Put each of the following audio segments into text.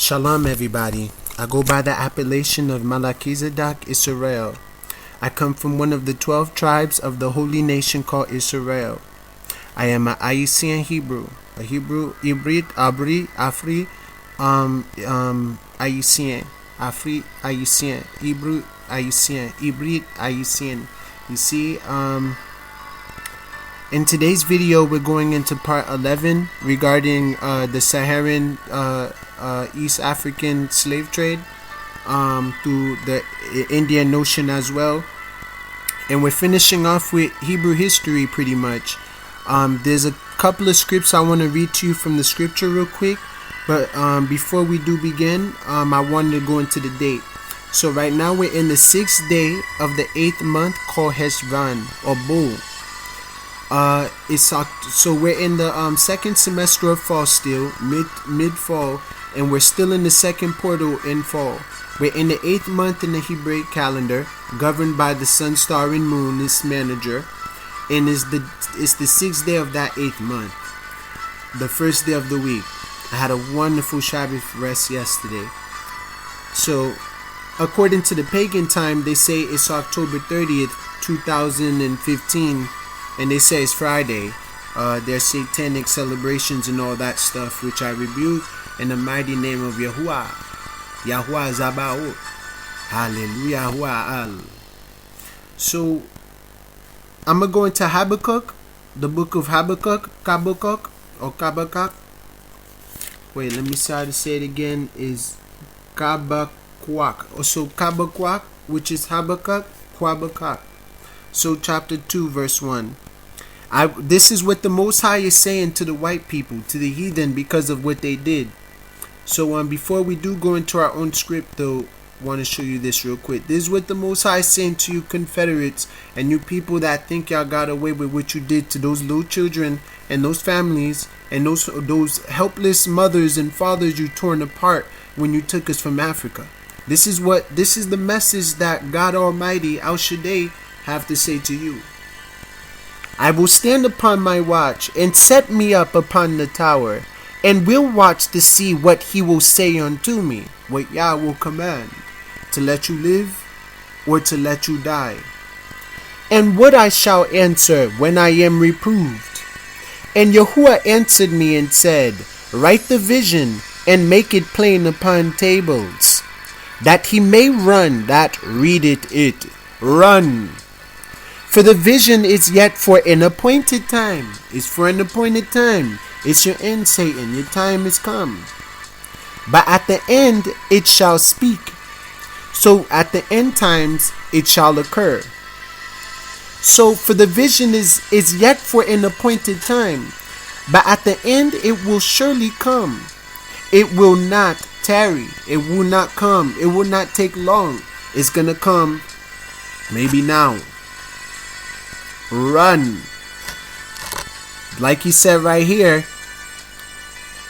Shalom, everybody. I go by the appellation of Melchizedek Yis-RoyAl. I come from one of the 12 tribes of the holy nation called Israel. I am an Haitian Hebrew, a Hebrew, Hybrid, Abri, Afri, Haitian, Afri, Haitian, Hebrew, Haitian, Hybrid, Haitian. You see, in today's video, we're going into part 11 regarding the Saharan East African slave trade through the Indian Ocean as well. And we're finishing off with Hebrew history pretty much. There's a couple of scripts I want to read to you from the scripture real quick. But before we do begin, I wanted to go into the date. So right now we're in the 6th day of the 8th month called Heshvan or Bull. So we're in the second semester of fall still, mid fall, and we're still in the second portal in fall. We're in the 8th month in the Hebraic calendar, governed by the sun, star, and moon, this manager, and it's the 6th day of that 8th month, the first day of the week. I had a wonderful Shabbat rest yesterday. So, according to the pagan time, they say it's October 30th, 2015. And they say it's Friday. There's satanic celebrations and all that stuff, which I rebuke in the mighty name of Yahuwah. Yahuwah Zabaoth. Halaluyahnu. So, I'm going to go into Habakkuk, the book of Habakkuk, Kabakuk. Wait, let me see how to say it again. Is Kabakwak. So, Kabakwak, which is Habakkuk, Kwabakuk. So chapter 2 verse 1. This is what the Most High is saying to the white people, to the heathen, because of what they did. So before we do go into our own script though, I want to show you this real quick. This is what the Most High is saying to you Confederates and you people that think y'all got away with what you did to those little children and those families and those helpless mothers and fathers you torn apart when you took us from Africa. This is the message that God Almighty, Al Shaddai, have to say to you. I will stand upon my watch and set me up upon the tower, and will watch to see what he will say unto me, what Yah will command, to let you live or to let you die. And what I shall answer when I am reproved. And Yahuwah answered me and said, write the vision and make it plain upon tables, that he may run that readeth it. Run. For the vision is yet for an appointed time. It's for an appointed time. It's your end, Satan. Your time is come. But at the end it shall speak. So at the end times it shall occur. So for the vision is yet for an appointed time. But at the end it will surely come. It will not tarry. It will not come. It will not take long. It's gonna come maybe now. Run. Like he said right here.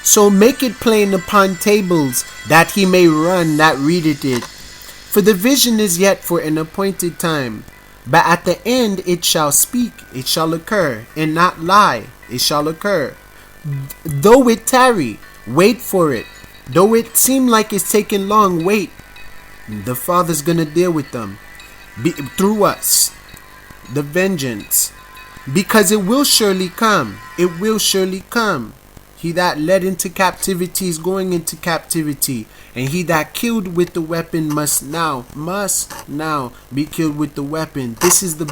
So make it plain upon tables, that he may run that readeth it. For the vision is yet for an appointed time. But at the end it shall speak, it shall occur, and not lie, it shall occur. Though it tarry, wait for it. Though it seem like it's taking long, wait. The Father's gonna deal with them. Through us. The vengeance, because it will surely come. It will surely come. He that led into captivity is going into captivity, and he that killed with the weapon must now be killed with the weapon. This is the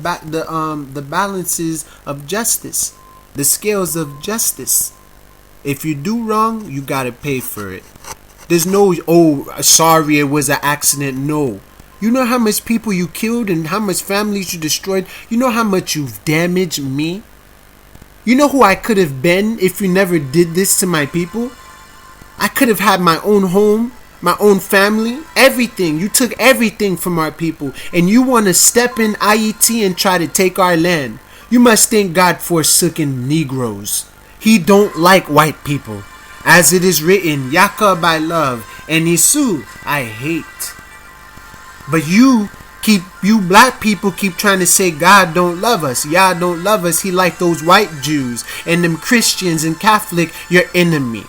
balances of justice, the scales of justice. If you do wrong, you gotta pay for it. There's no, oh, sorry, it was an accident. No. You know how much people you killed and how much families you destroyed? You know how much you've damaged me? You know who I could have been if you never did this to my people? I could have had my own home, my own family, everything. You took everything from our people, and you want to step in Ahiti and try to take our land. You must thank God for forsaken Negroes. He don't like white people. As it is written, Yaakov I love, and Esau I hate. But you black people keep trying to say God don't love us. Yah don't love us. He like those white Jews and them Christians and Catholic, your enemy.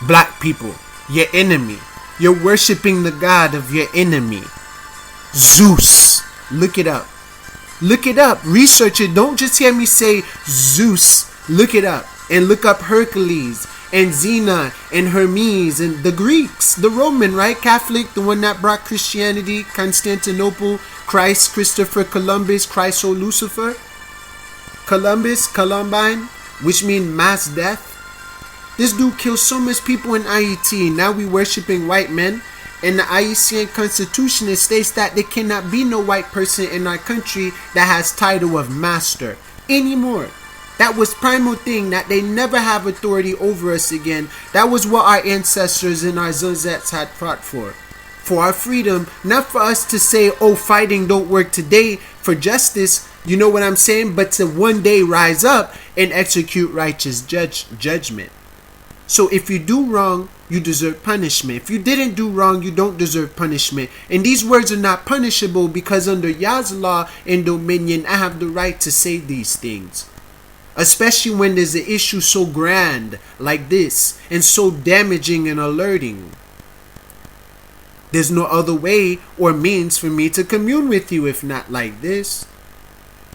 Black people, your enemy. You're worshiping the god of your enemy, Zeus. Look it up. Look it up. Research it. Don't just hear me say Zeus. Look it up. And look up Hercules and Xena and Hermes and the Greeks, the Roman, right? Catholic, the one that brought Christianity, Constantinople, Christ, Christopher Columbus, Christ, Lucifer, Columbus, Columbine, which mean mass death. This dude killed so much people in Haiti. Now we worshiping white men. And the Haitian constitution, it states that there cannot be no white person in our country that has title of master anymore. That was primal thing, that they never have authority over us again. That was what our ancestors and our Zunzets had fought for our freedom, not for us to say, oh, fighting don't work today for justice, you know what I'm saying, but to one day rise up and execute righteous judgment. So if you do wrong, you deserve punishment. If you didn't do wrong, you don't deserve punishment. And these words are not punishable because under Yah's law and dominion, I have the right to say these things. Especially when there's an issue so grand like this and so damaging and alerting. There's no other way or means for me to commune with you if not like this.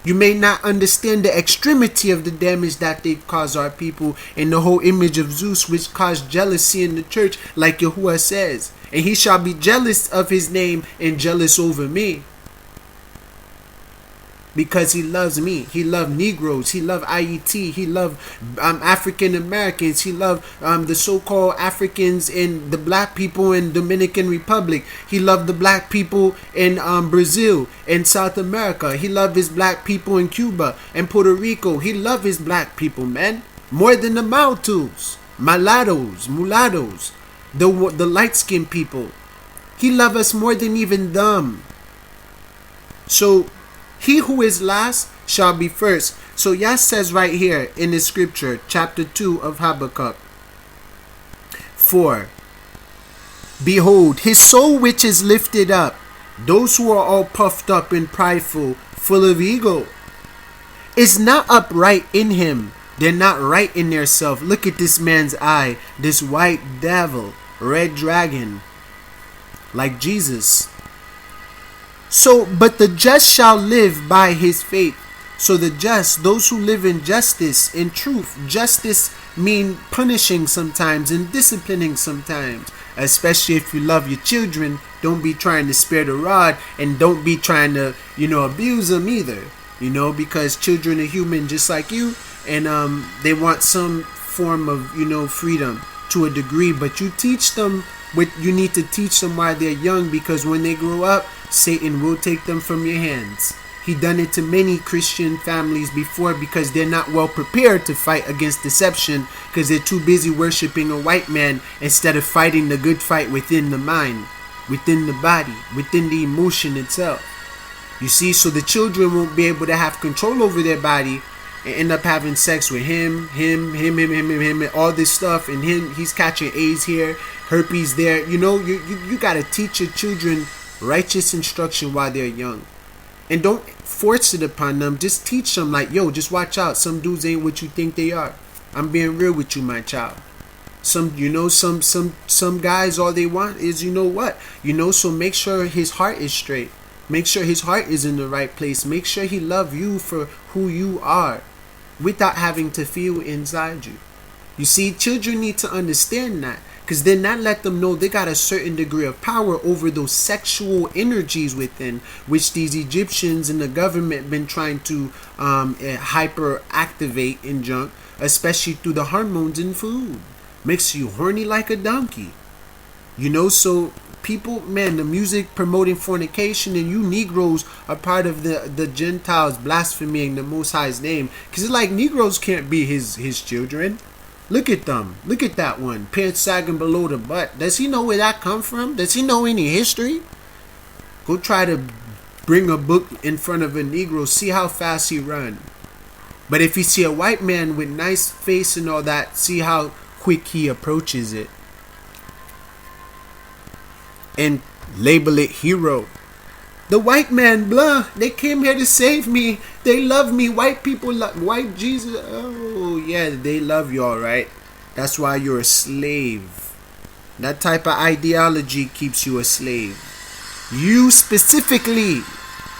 You may not understand the extremity of the damage that they cause our people and the whole image of Zeus which caused jealousy in the church, like Yahuwah says. And he shall be jealous of his name and jealous over me. Because he loves me. He loved Negroes. He loved Ahiti. He loved African Americans. He loved the so-called Africans and the black people in Dominican Republic. He loved the black people in Brazil and South America. He loved his black people in Cuba and Puerto Rico. He loved his black people, man. More than the Maltus, mulattoes, the light-skinned people. He loved us more than even them. So he who is last shall be first. So Yah says right here in the scripture, chapter 2 of Habakkuk 4. Behold, his soul which is lifted up, those who are all puffed up and prideful, full of ego, is not upright in him. They're not right in their self. Look at this man's eye, this white devil, red dragon, like Jesus. So, but the just shall live by his faith. So the just, those who live in justice, in truth. Justice mean punishing sometimes and disciplining sometimes. Especially if you love your children, don't be trying to spare the rod and don't be trying to, abuse them either. Because children are human just like you, and they want some form of, freedom to a degree. But you teach them what you need to teach them while they're young, because when they grow up, Satan will take them from your hands. He done it to many Christian families before because they're not well prepared to fight against deception, because they're too busy worshiping a white man instead of fighting the good fight within the mind, within the body, within the emotion itself. You see, so the children won't be able to have control over their body and end up having sex with him, and all this stuff, and he's catching AIDS here, herpes there. You gotta teach your children righteous instruction while they're young. And don't force it upon them. Just teach them like, yo, just watch out. Some dudes ain't what you think they are. I'm being real with you, my child. Some guys, all they want is, so make sure his heart is straight. Make sure his heart is in the right place. Make sure he love you for who you are without having to feel inside you. You see, children need to understand that, because then that let them know they got a certain degree of power over those sexual energies within, which these Egyptians and the government been trying to hyper activate in junk, especially through the hormones in food. Makes you horny like a donkey. So people, man, the music promoting fornication, and you Negroes are part of the Gentiles blaspheming the Most High's name, because it's like Negroes can't be his children. Look at them. Look at that one. Pants sagging below the butt. Does he know where that come from? Does he know any history? Go try to bring a book in front of a Negro. See how fast he run. But if you see a white man with nice face and all that, see how quick he approaches it. And label it hero. The white man, blah, they came here to save me. They love me. White people love white Jesus. Oh, yeah, they love you, all right. That's why you're a slave. That type of ideology keeps you a slave. You specifically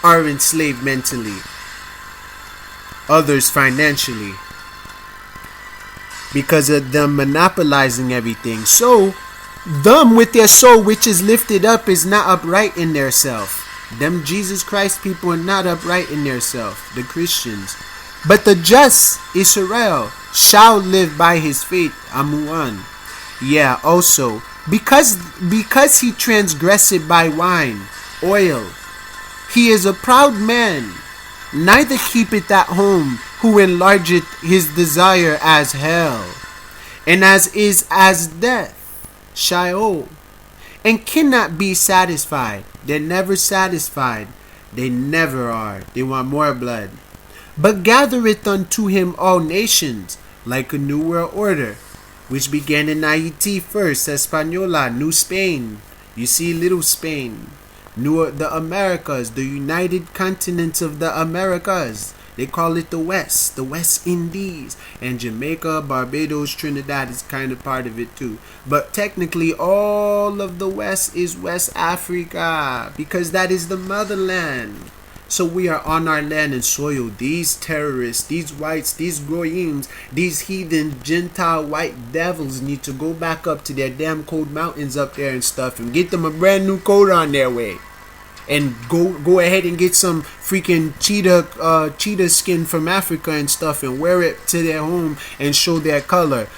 are enslaved mentally, others financially, because of them monopolizing everything. So, them with their soul which is lifted up is not upright in their self. Them Jesus Christ people are not upright in their self, the Christians. But the just Israel shall live by his faith. Amuan. Yeah, also, because he transgressed by wine, oil, he is a proud man, neither keepeth at home, who enlargeth his desire as hell, and as death, Sheol, and cannot be satisfied. They're never satisfied. They never are. They want more blood. But gathereth unto him all nations, like a new world order, which began in Ahiti first, Española, New Spain. You see, Little Spain. The Americas, the United Continents of the Americas. They call it the West Indies. And Jamaica, Barbados, Trinidad is kind of part of it too. But technically, all of the West is West Africa, because that is the motherland. So we are on our land and soil. These terrorists, these whites, these goyim, these heathen Gentile white devils need to go back up to their damn cold mountains up there and stuff and get them a brand new coat on their way. And go ahead and get some freaking cheetah skin from Africa and stuff and wear it to their home and show their color.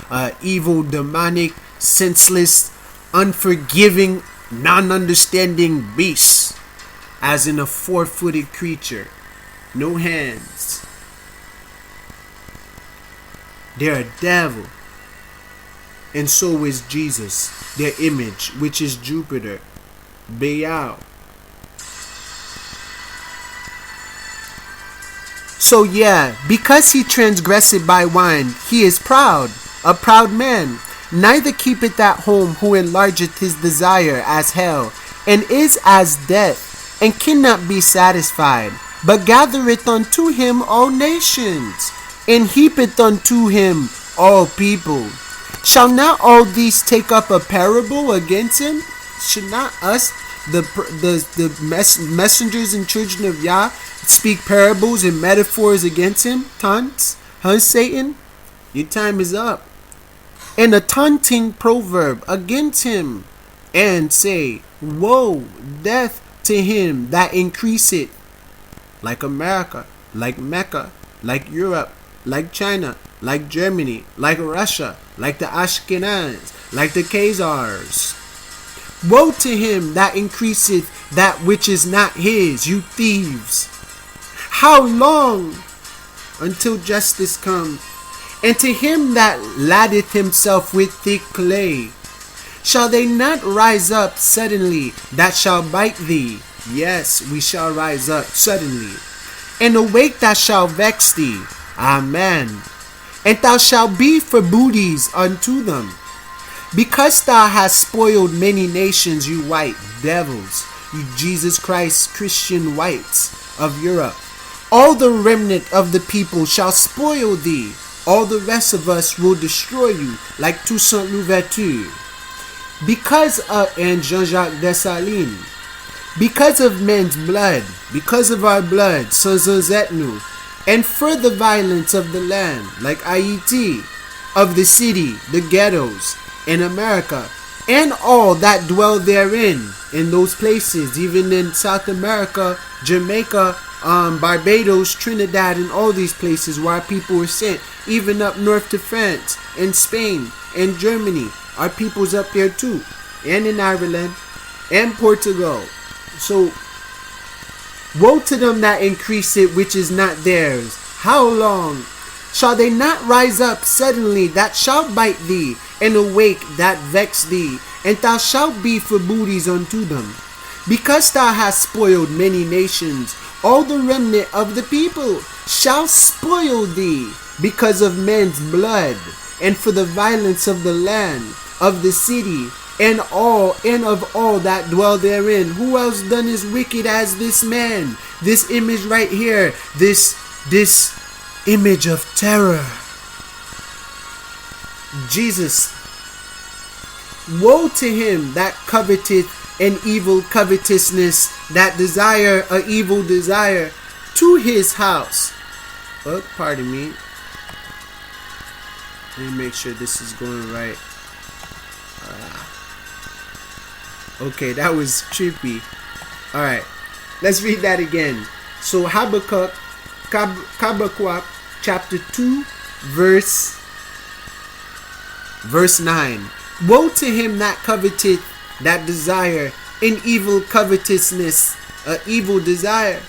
Evil, demonic, senseless, unforgiving, non-understanding beasts. As in a 4-footed creature. No hands. They're a devil. And so is Jesus. Their image, which is Jupiter. Baal. So yeah, because he transgressed by wine, he is proud, a proud man. Neither keepeth at home, who enlargeth his desire as hell, and is as death, and cannot be satisfied, but gathereth unto him all nations, and heapeth unto him all people. Shall not all these take up a parable against him? Should not us, the messengers and children of Yah, speak parables and metaphors against him? Taunts? Huh, Satan? Your time is up. And a taunting proverb against him, and say, woe, death, to him that increaseth, like America, like Mecca, like Europe, like China, like Germany, like Russia, like the Ashkenaz, like the Khazars. Woe to him that increaseth that which is not his, you thieves. How long until justice come? And to him that laddeth himself with thick clay, shall they not rise up suddenly that shall bite thee? Yes, we shall rise up suddenly. And awake that shall vex thee. Amen. And thou shalt be for booties unto them. Because thou hast spoiled many nations, you white devils, you Jesus Christ Christian whites of Europe. All the remnant of the people shall spoil thee. All the rest of us will destroy you like Toussaint Louverture. Because of, and Jean-Jacques Dessalines, because of men's blood, because of our blood, Hebraic, and for the violence of the land, like Ahiti, of the city, the ghettos, in America, and all that dwell therein, in those places, even in South America, Jamaica, Barbados, Trinidad, and all these places where our people were sent, even up north to France, and Spain, and Germany. Our people's up there too, and in Ireland, and Portugal. So, woe to them that increase it which is not theirs. How long? Shall they not rise up suddenly that shall bite thee, and awake that vex thee, and thou shalt be for booties unto them? Because thou hast spoiled many nations, all the remnant of the people shall spoil thee, because of men's blood, and for the violence of the land, of the city, and of all that dwell therein. Who else done is wicked as this man? This image right here, this image of terror. Jesus, Woe to him that coveteth an evil covetousness, that desire a evil desire, to his house. Oh, pardon me. Let me make sure this is going right. Okay, that was trippy. Alright, let's read that again. So Habakkuk, chapter 2, verse 9. Woe to him that coveteth, that desire an evil covetousness, a evil desire,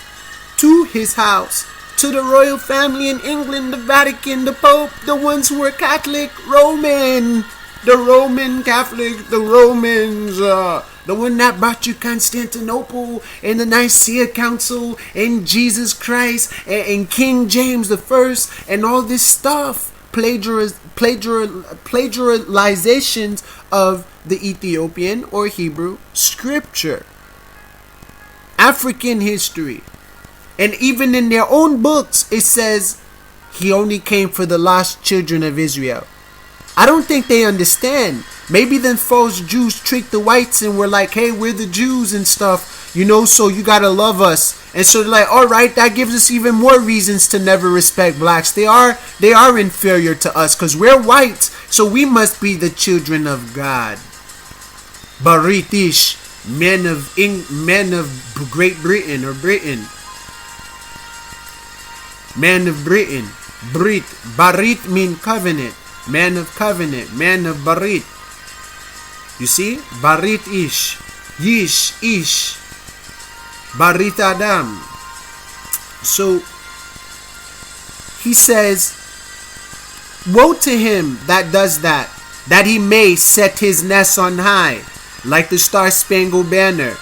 to his house, to the royal family in England, the Vatican, the Pope, the ones who are Catholic, Roman, the Roman Catholic, the Romans, the one that brought you Constantinople and the Nicaea Council and Jesus Christ and King James the First and all this stuff. Plagiarizations of the Ethiopian or Hebrew scripture, African history, and even in their own books it says he only came for the lost children of Israel. I don't think they understand. Maybe them false Jews tricked the whites and were like, hey, we're the Jews and stuff, you know, so you gotta love us. And so they're like, alright, that gives us even more reasons to never respect blacks. They are inferior to us because we're white, so we must be the children of God. British, men of Great Britain or Britain. Man of Britain. Brit. Barit mean covenant. Man of covenant. Man of Barit. You see? Barit ish. Yish ish. Barit Adam. So he says, woe to him that does that he may set his nest on high, like the Star-Spangled Banner,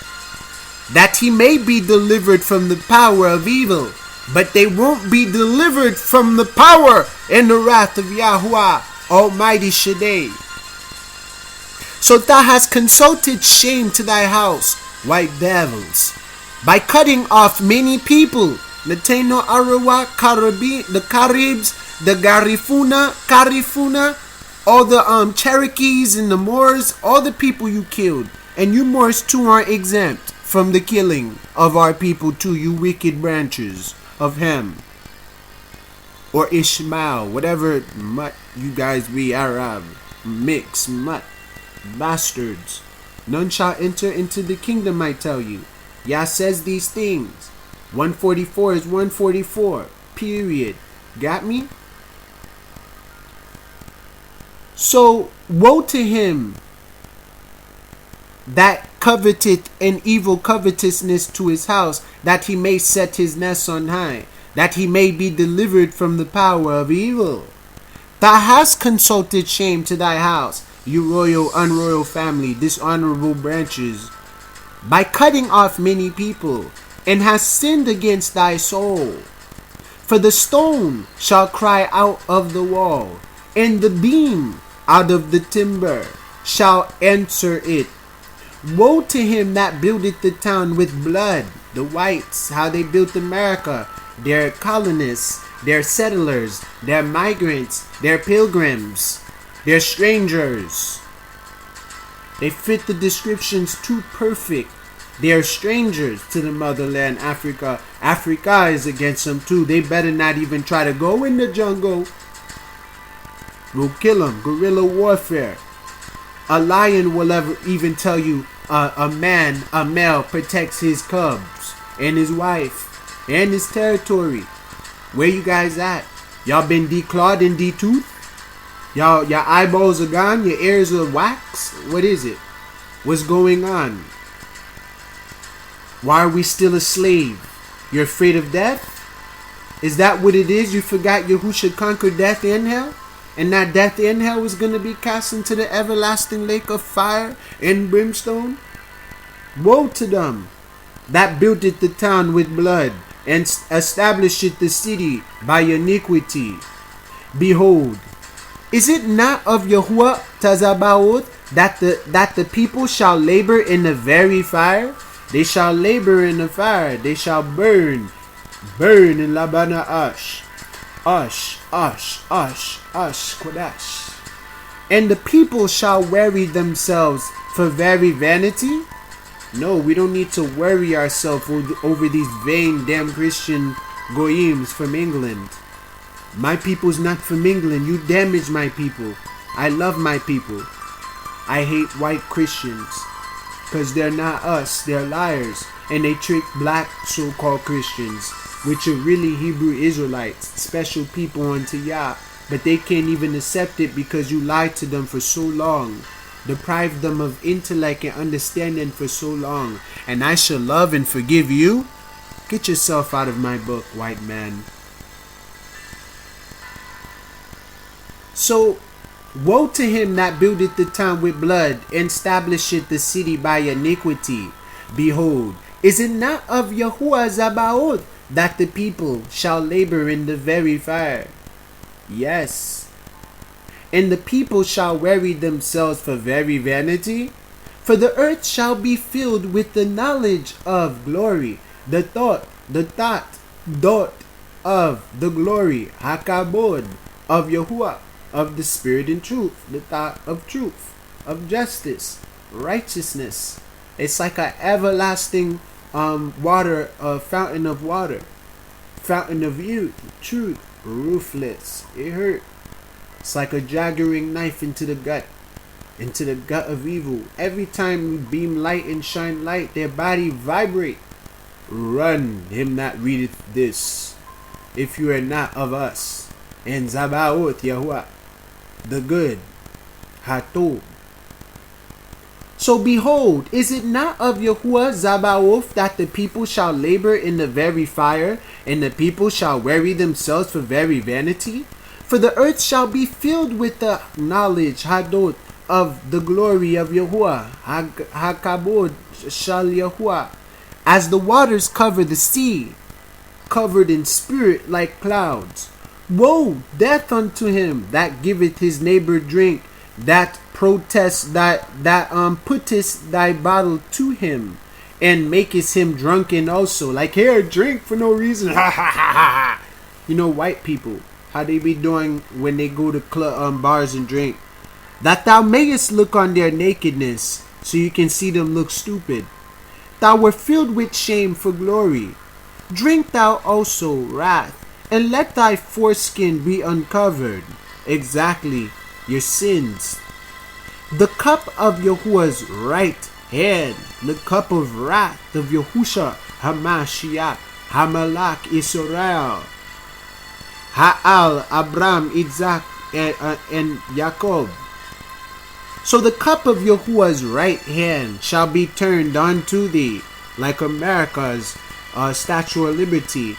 that he may be delivered from the power of evil. But they won't be delivered from the power and the wrath of Yahuwah, Almighty Shaddai. So thou hast consulted shame to thy house, white devils, by cutting off many people, the Taino, Arawak, the Caribs, the Carifuna, all the Cherokees and the Moors, all the people you killed. And you Moors too are exempt from the killing of our people too, you wicked branches of Ham or Ishmael, whatever mutt you guys be, Arab, mix, mutt, bastards. None shall enter into the kingdom, I tell you. Yah says these things. 144 is 144. Period. Got me? So, woe to him that coveteth an evil covetousness to his house, that he may set his nest on high, that he may be delivered from the power of evil. Thou hast consulted shame to thy house, you royal, unroyal family, dishonorable branches, by cutting off many people, and hast sinned against thy soul. For the stone shall cry out of the wall, and the beam out of the timber shall answer it. Woe to him that buildeth the town with blood. The whites, how they built America, their colonists, their settlers, their migrants, their pilgrims, their strangers. They fit the descriptions too perfect. They are strangers to the motherland, Africa. Africa is against them too. They better not even try to go in the jungle. We'll kill them. Guerrilla warfare. A lion will ever even tell you a male protects his cubs and his wife and his territory. Where you guys at? Y'all been declawed and detoothed? Y'all, your eyeballs are gone? Your ears are wax? What is it? What's going on? Why are we still a slave? You're afraid of death? Is that what it is? You forgot Yahusha conquered death and hell? And that death and hell was going to be cast into the everlasting lake of fire and brimstone? Woe to them that buildeth the town with blood, and establisheth the city by iniquity. Behold, is it not of Yahuwah Tazabaoth that the people shall labor in the very fire? They shall labor in the fire. They shall burn in Labana Ash. Kodash. And the people shall weary themselves for very vanity. No, we don't need to worry ourselves over these vain damn Christian goyims from England. My people's not from England. You damage my people. I love my people. I hate white Christians because they're not us. They're liars. And they trick black so-called Christians, which are really Hebrew Israelites, special people unto Yah. But they can't even accept it because you lied to them for so long. Deprived them of intellect and understanding for so long. And I shall love and forgive you? Get yourself out of my book, white man. So, woe to him that buildeth the town with blood, and establisheth the city by iniquity. Behold, is it not of Yahuwah Zabaoth that the people shall labor in the very fire? Yes. And the people shall weary themselves for very vanity? For the earth shall be filled with the knowledge of glory, the thought of the glory, hakabod, of Yahuwah, of the spirit and truth, the thought of truth, of justice, righteousness. It's like an everlasting water, fountain of water, fountain of youth, truth, ruthless. It hurt. It's like a jaggering knife into the gut of evil. Every time you beam light and shine light, their body vibrate. Run, him that readeth this, if you are not of us. And Zabaoth Yahuwah, the good, Hatov. So behold, is it not of Yahuwah Zabaoth that the people shall labor in the very fire, and the people shall weary themselves for very vanity? For the earth shall be filled with the knowledge, Hadot, of the glory of Yahuwah, Hakabod shall Yahuwah, as the waters cover the sea, covered in spirit like clouds. Woe, death unto him that giveth his neighbor drink, that protest puttest thy bottle to him, and makest him drunken also. Like, here, drink for no reason. Ha ha ha ha. You know, white people, how they be doing when they go to bars and drink. That thou mayest look on their nakedness, so you can see them look stupid. Thou were filled with shame for glory. Drink thou also wrath, and let thy foreskin be uncovered. Exactly, your sins. The cup of Yahuwah's right hand, the cup of wrath of Yahusha, Hamashiach, Hamalak, Yis-RoyAl, Ha'al, Abram, Isaac, and Jacob. So the cup of Yahuwah's right hand shall be turned unto thee, like America's Statue of Liberty,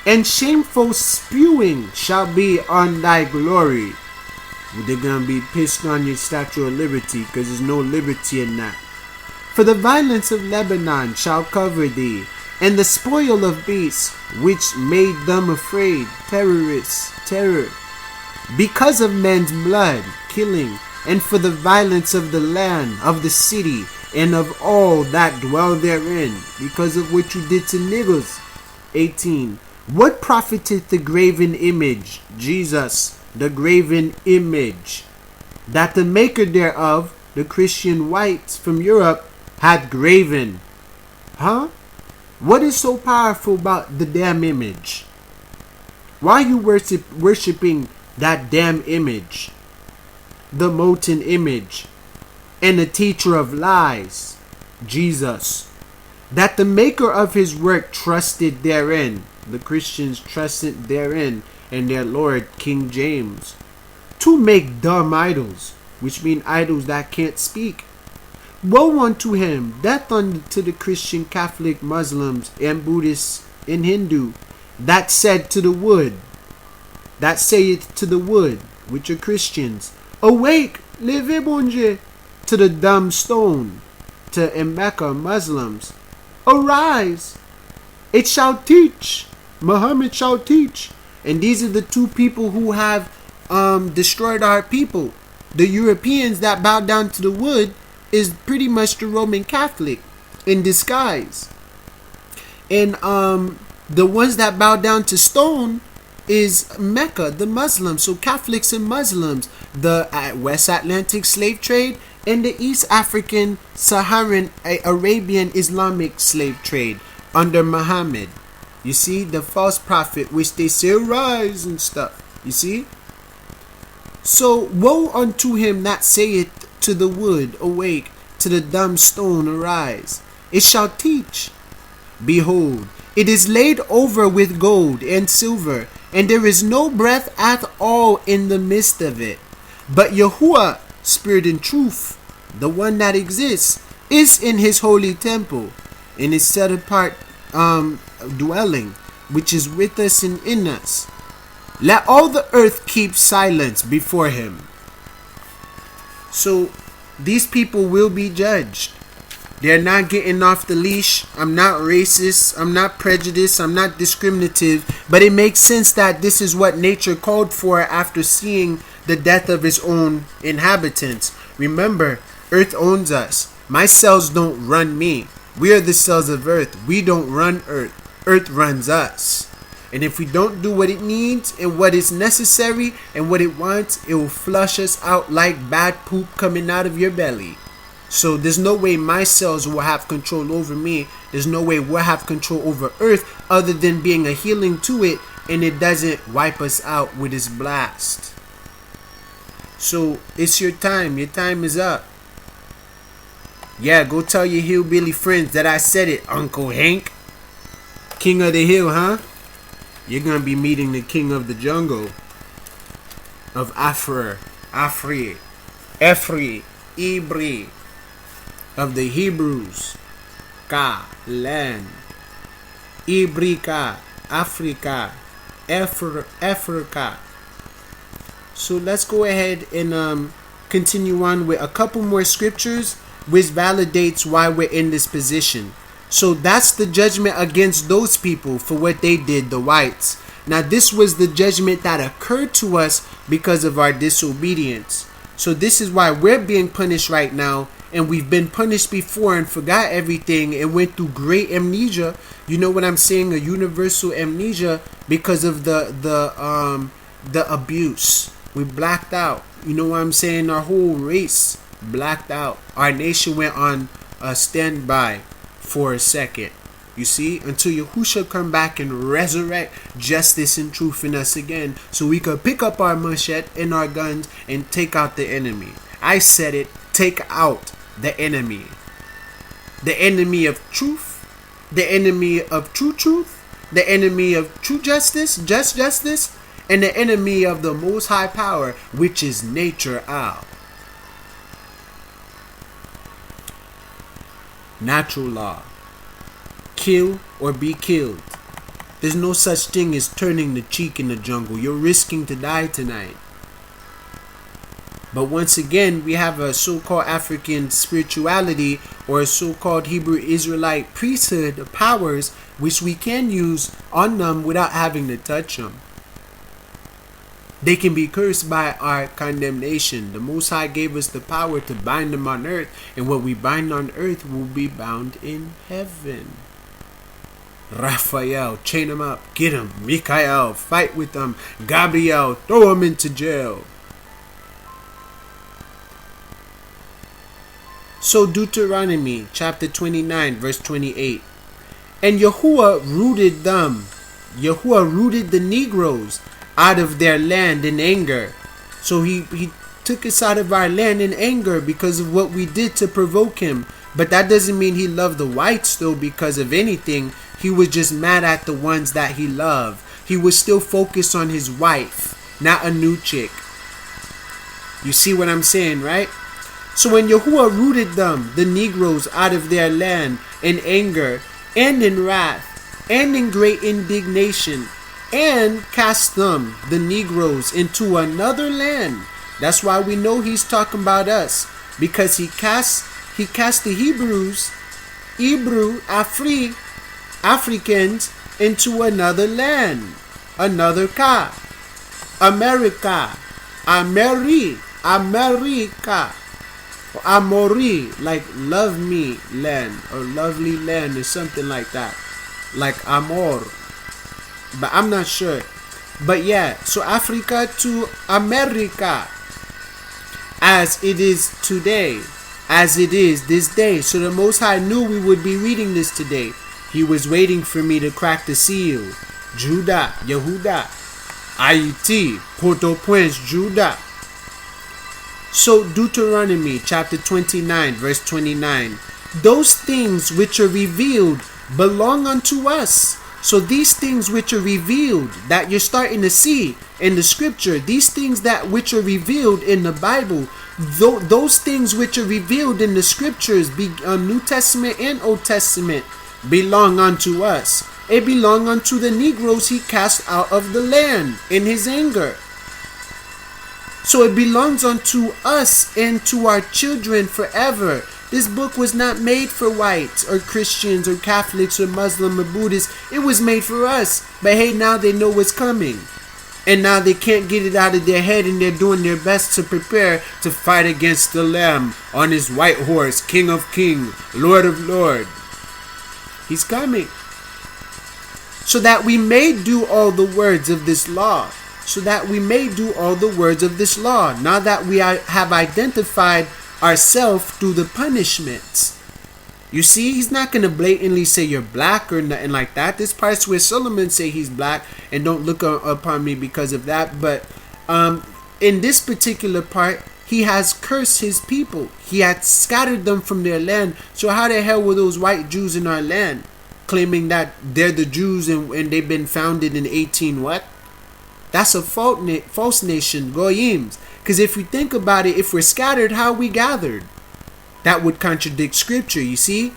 and shameful spewing shall be on thy glory. They're gonna be pissed on your Statue of Liberty, because there's no liberty in that. For the violence of Lebanon shall cover thee, and the spoil of beasts, which made them afraid, terrorists, terror, because of men's blood, killing, and for the violence of the land, of the city, and of all that dwell therein, because of what you did to niggas. 18. What profiteth the graven image, Jesus, the graven image, that the maker thereof, the Christian whites from Europe, had graven? Huh? What is so powerful about the damn image? Why are you worshipping that damn image? The molten image, and the teacher of lies, Jesus, that the maker of his work trusted therein. The Christians trusted therein, and their Lord, King James, to make dumb idols, which mean idols that can't speak. Woe unto him, death unto the Christian, Catholic, Muslims, and Buddhists, and Hindu, that said to the wood, that saith to the wood, which are Christians, awake, leve bonje, to the dumb stone, to Mecca Muslims, arise, it shall teach, Muhammad shall teach. And these are the two people who have destroyed our people. The Europeans that bow down to the wood is pretty much the Roman Catholic in disguise. And the ones that bow down to stone is Mecca, the Muslims. So Catholics and Muslims, the West Atlantic slave trade, and the East African Saharan Arabian Islamic slave trade under Muhammad. You see, the false prophet, which they say rise and stuff. You see? So woe unto him that saith to the wood, awake, to the dumb stone, arise. It shall teach. Behold, it is laid over with gold and silver, and there is no breath at all in the midst of it. But Yahuwah, Spirit and truth, the one that exists, is in his holy temple, in his set apart dwelling, which is with us and in us. Let all the earth keep silence before him. So these people will be judged. They're not getting off the leash. I'm not racist. I'm not prejudiced. I'm not discriminative. But it makes sense that this is what nature called for after seeing the death of its own inhabitants. Remember, earth owns us. My cells don't run me. We are the cells of earth. We don't run earth. Earth runs us. And if we don't do what it needs and what is necessary and what it wants, it will flush us out like bad poop coming out of your belly. So there's no way my cells will have control over me. There's no way we'll have control over earth other than being a healing to it, and it doesn't wipe us out with its blast. So it's your time. Your time is up. Yeah, go tell your hillbilly friends that I said it, Uncle Hank. King of the hill, huh? You're going to be meeting the king of the jungle. Of Afri, Ibri. Of the Hebrews. Ka, land. Ibrika, Africa. Africa. So let's go ahead and continue on with a couple more scriptures which validates why we're in this position. So that's the judgment against those people for what they did, the whites. Now this was the judgment that occurred to us because of our disobedience. So this is why we're being punished right now, and we've been punished before and forgot everything and went through great amnesia. You know what I'm saying? A universal amnesia because of the abuse. We blacked out. You know what I'm saying? Our whole race blacked out. Our nation went on a standby for a second. You see, until Yahusha come back and resurrect justice and truth in us again, so we could pick up our machete and our guns and take out the enemy. I said it, take out the enemy. The enemy of truth, the enemy of true truth, the enemy of true justice, just justice, and the enemy of the most high power, which is nature-al. Natural law. Kill or be killed. There's no such thing as turning the cheek in the jungle. You're risking to die tonight. But once again, we have a so-called African spirituality or a so-called Hebrew Israelite priesthood powers which we can use on them without having to touch them. They can be cursed by our condemnation. The Most High gave us the power to bind them on earth, and what we bind on earth will be bound in heaven. Raphael, chain them up, get them. Michael, fight with them. Gabriel, throw them into jail. So Deuteronomy chapter 29 verse 28. And Yahuwah rooted them. Yahuwah rooted the Negroes out of their land in anger. So he took us out of our land in anger because of what we did to provoke him. But that doesn't mean he loved the whites though because of anything. He was just mad at the ones that he loved. He was still focused on his wife, not a new chick. You see what I'm saying, right? So when Yahuwah rooted them, the Negroes, out of their land in anger and in wrath and in great indignation, and cast them, the Negroes, into another land. That's why we know he's talking about us, because he cast the Hebrews, Africans, into another land, another America, Amori, like love me land or lovely land or something like that, like Amor. But I'm not sure. But yeah, so Africa to America, as it is today, as it is this day. So the Most High knew we would be reading this today. He was waiting for me to crack the seal. Judah, Yehuda, Ahiti, Port-au-Prince, Judah. So Deuteronomy chapter 29 verse 29. Those things which are revealed belong unto us. So these things which are revealed that you're starting to see in the scripture, these things that which are revealed in the Bible, those things which are revealed in the scriptures, New Testament and Old Testament, belong unto us. It belong unto the Negroes he cast out of the land in his anger. So it belongs unto us and to our children forever. This book was not made for whites or Christians or Catholics or Muslim or Buddhists. It was made for us. But hey, now they know what's coming. And now they can't get it out of their head, and they're doing their best to prepare to fight against the Lamb on his white horse, King of Kings, Lord of Lords. He's coming. So that we may do all the words of this law. So that we may do all the words of this law. Now that we have identified ourselves through the punishments. You see, he's not going to blatantly say you're black or nothing like that. This part's where Solomon say he's black and don't look upon me because of that. But in this particular part, he has cursed his people. He had scattered them from their land. So how the hell were those white Jews in our land claiming that they're the Jews and they've been founded in 18 what? That's a false nation, Goyims. Because if you think about it, if we're scattered, how are we gathered? That would contradict scripture, you see?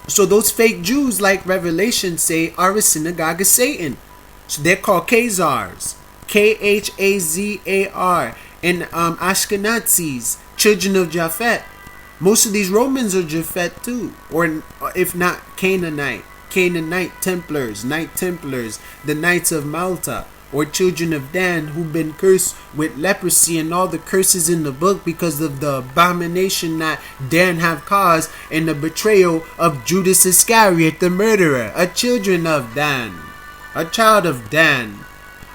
So those fake Jews, like Revelation say, are a synagogue of Satan. So they're called Khazars. Khazar. And Ashkenazis, children of Japhet. Most of these Romans are Japhet too. Or if not, Canaanite Templars, Knight Templars, the Knights of Malta. Or children of Dan who've been cursed with leprosy and all the curses in the book because of the abomination that Dan have caused and the betrayal of Judas Iscariot, the murderer, a children of Dan, a child of Dan,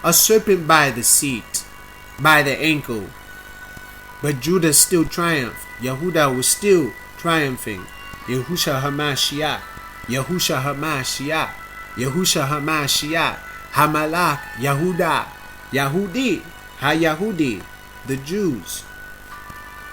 a serpent by the seat, by the ankle. But Judah still triumphed. Yehuda was still triumphing. Yahusha HaMashiach, Yahusha HaMashiach, Yahusha HaMashiach. Hamalak, Yahuda, Yahudi, Ha-Yahudi, the Jews.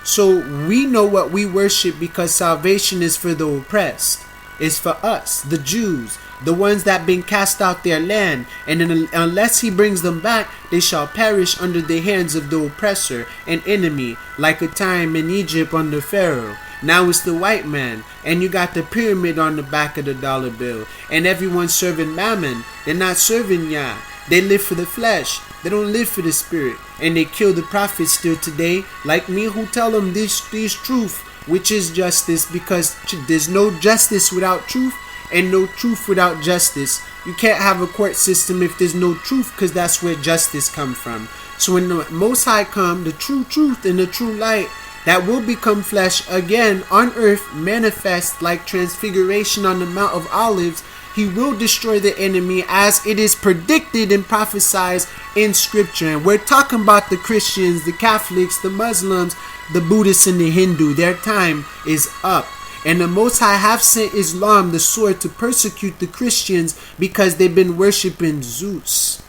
So we know what we worship because salvation is for the oppressed. It's for us, the Jews, the ones that been cast out their land. And unless he brings them back, they shall perish under the hands of the oppressor and enemy, like a time in Egypt under Pharaoh. Now it's the white man, and you got the pyramid on the back of the dollar bill, and everyone's serving mammon. They're not serving Yah. They live for the flesh. They don't live for the spirit. And they kill the prophets still today, like me, who tell them this truth, which is justice, because there's no justice without truth, and no truth without justice. You can't have a court system if there's no truth, because that's where justice comes from. So when the Most High come, the true truth and the true light, that will become flesh again on earth, manifest like transfiguration on the Mount of Olives. He will destroy the enemy as it is predicted and prophesied in scripture. And we're talking about the Christians, the Catholics, the Muslims, the Buddhists, and the Hindu. Their time is up. And the Most High have sent Islam, the sword, to persecute the Christians because they've been worshiping Zeus,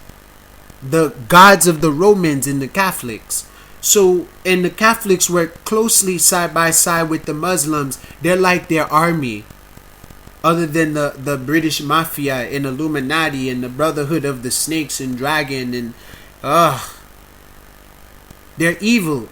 the gods of the Romans and the Catholics. So, and the Catholics work closely side by side with the Muslims. They're like their army. Other than the British Mafia and Illuminati and the Brotherhood of the Snakes and Dragon and they're evil.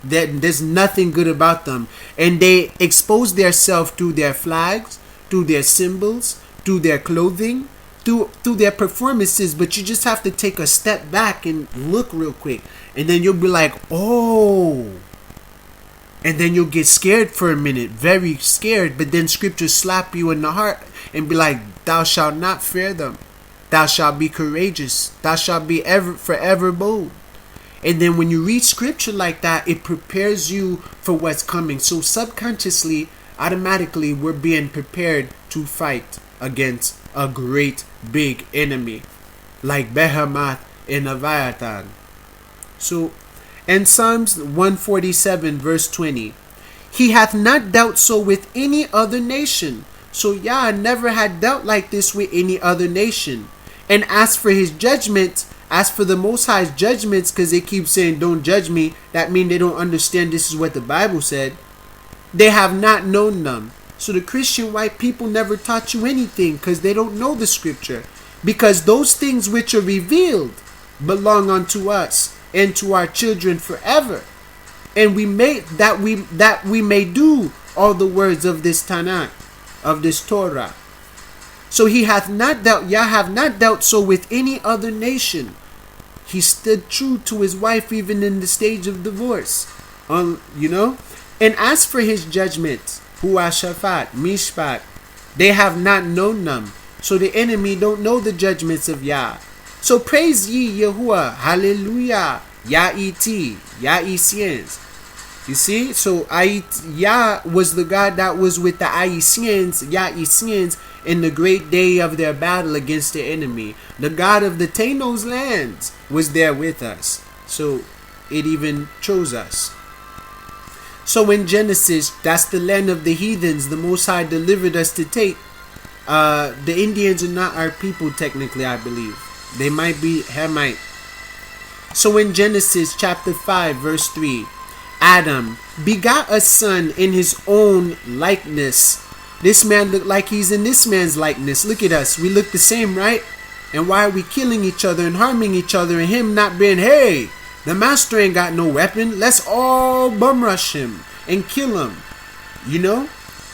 There's nothing good about them. And they expose themselves through their flags, through their symbols, through their clothing, through their performances. But you just have to take a step back and look real quick. And then you'll be like, oh. And then you'll get scared for a minute, very scared. But then scripture slap you in the heart and be like, thou shalt not fear them. Thou shalt be courageous. Thou shalt be forever bold. And then when you read scripture like that, it prepares you for what's coming. So subconsciously, automatically, we're being prepared to fight against a great big enemy like Behemoth, in Aviathan. So, and Psalms 147 verse 20. He hath not dealt so with any other nation. So Yah never had dealt like this with any other nation. And as for his judgments, as for the Most High's judgments, because they keep saying don't judge me, that means they don't understand this is what the Bible said. They have not known them. So the Christian white people never taught you anything because they don't know the scripture. Because those things which are revealed belong unto us and to our children forever. And we may that we may do all the words of this Tanakh, of this Torah. So he hath not dealt, Yah have not dealt so with any other nation. He stood true to his wife even in the stage of divorce. You know? And as for his judgments, Huwa Shafat, Mishpat, they have not known them. So the enemy don't know the judgments of Yah. So praise ye Yahuwah, hallelujah, Ya'iti, Ya'isians. You see, so Yah was the God that was with the Ya'isians in the great day of their battle against the enemy. The God of the Taino's lands was there with us. So it even chose us. So in Genesis, that's the land of the heathens the Most High delivered us to take. The Indians are not our people technically, I believe. They might be Hamite. So in Genesis chapter 5 verse 3, Adam begot a son in his own likeness. This man looked like he's in this man's likeness. Look at us. We look the same, right? And why are we killing each other and harming each other and him not being, hey, the master ain't got no weapon. Let's all bum rush him and kill him. You know?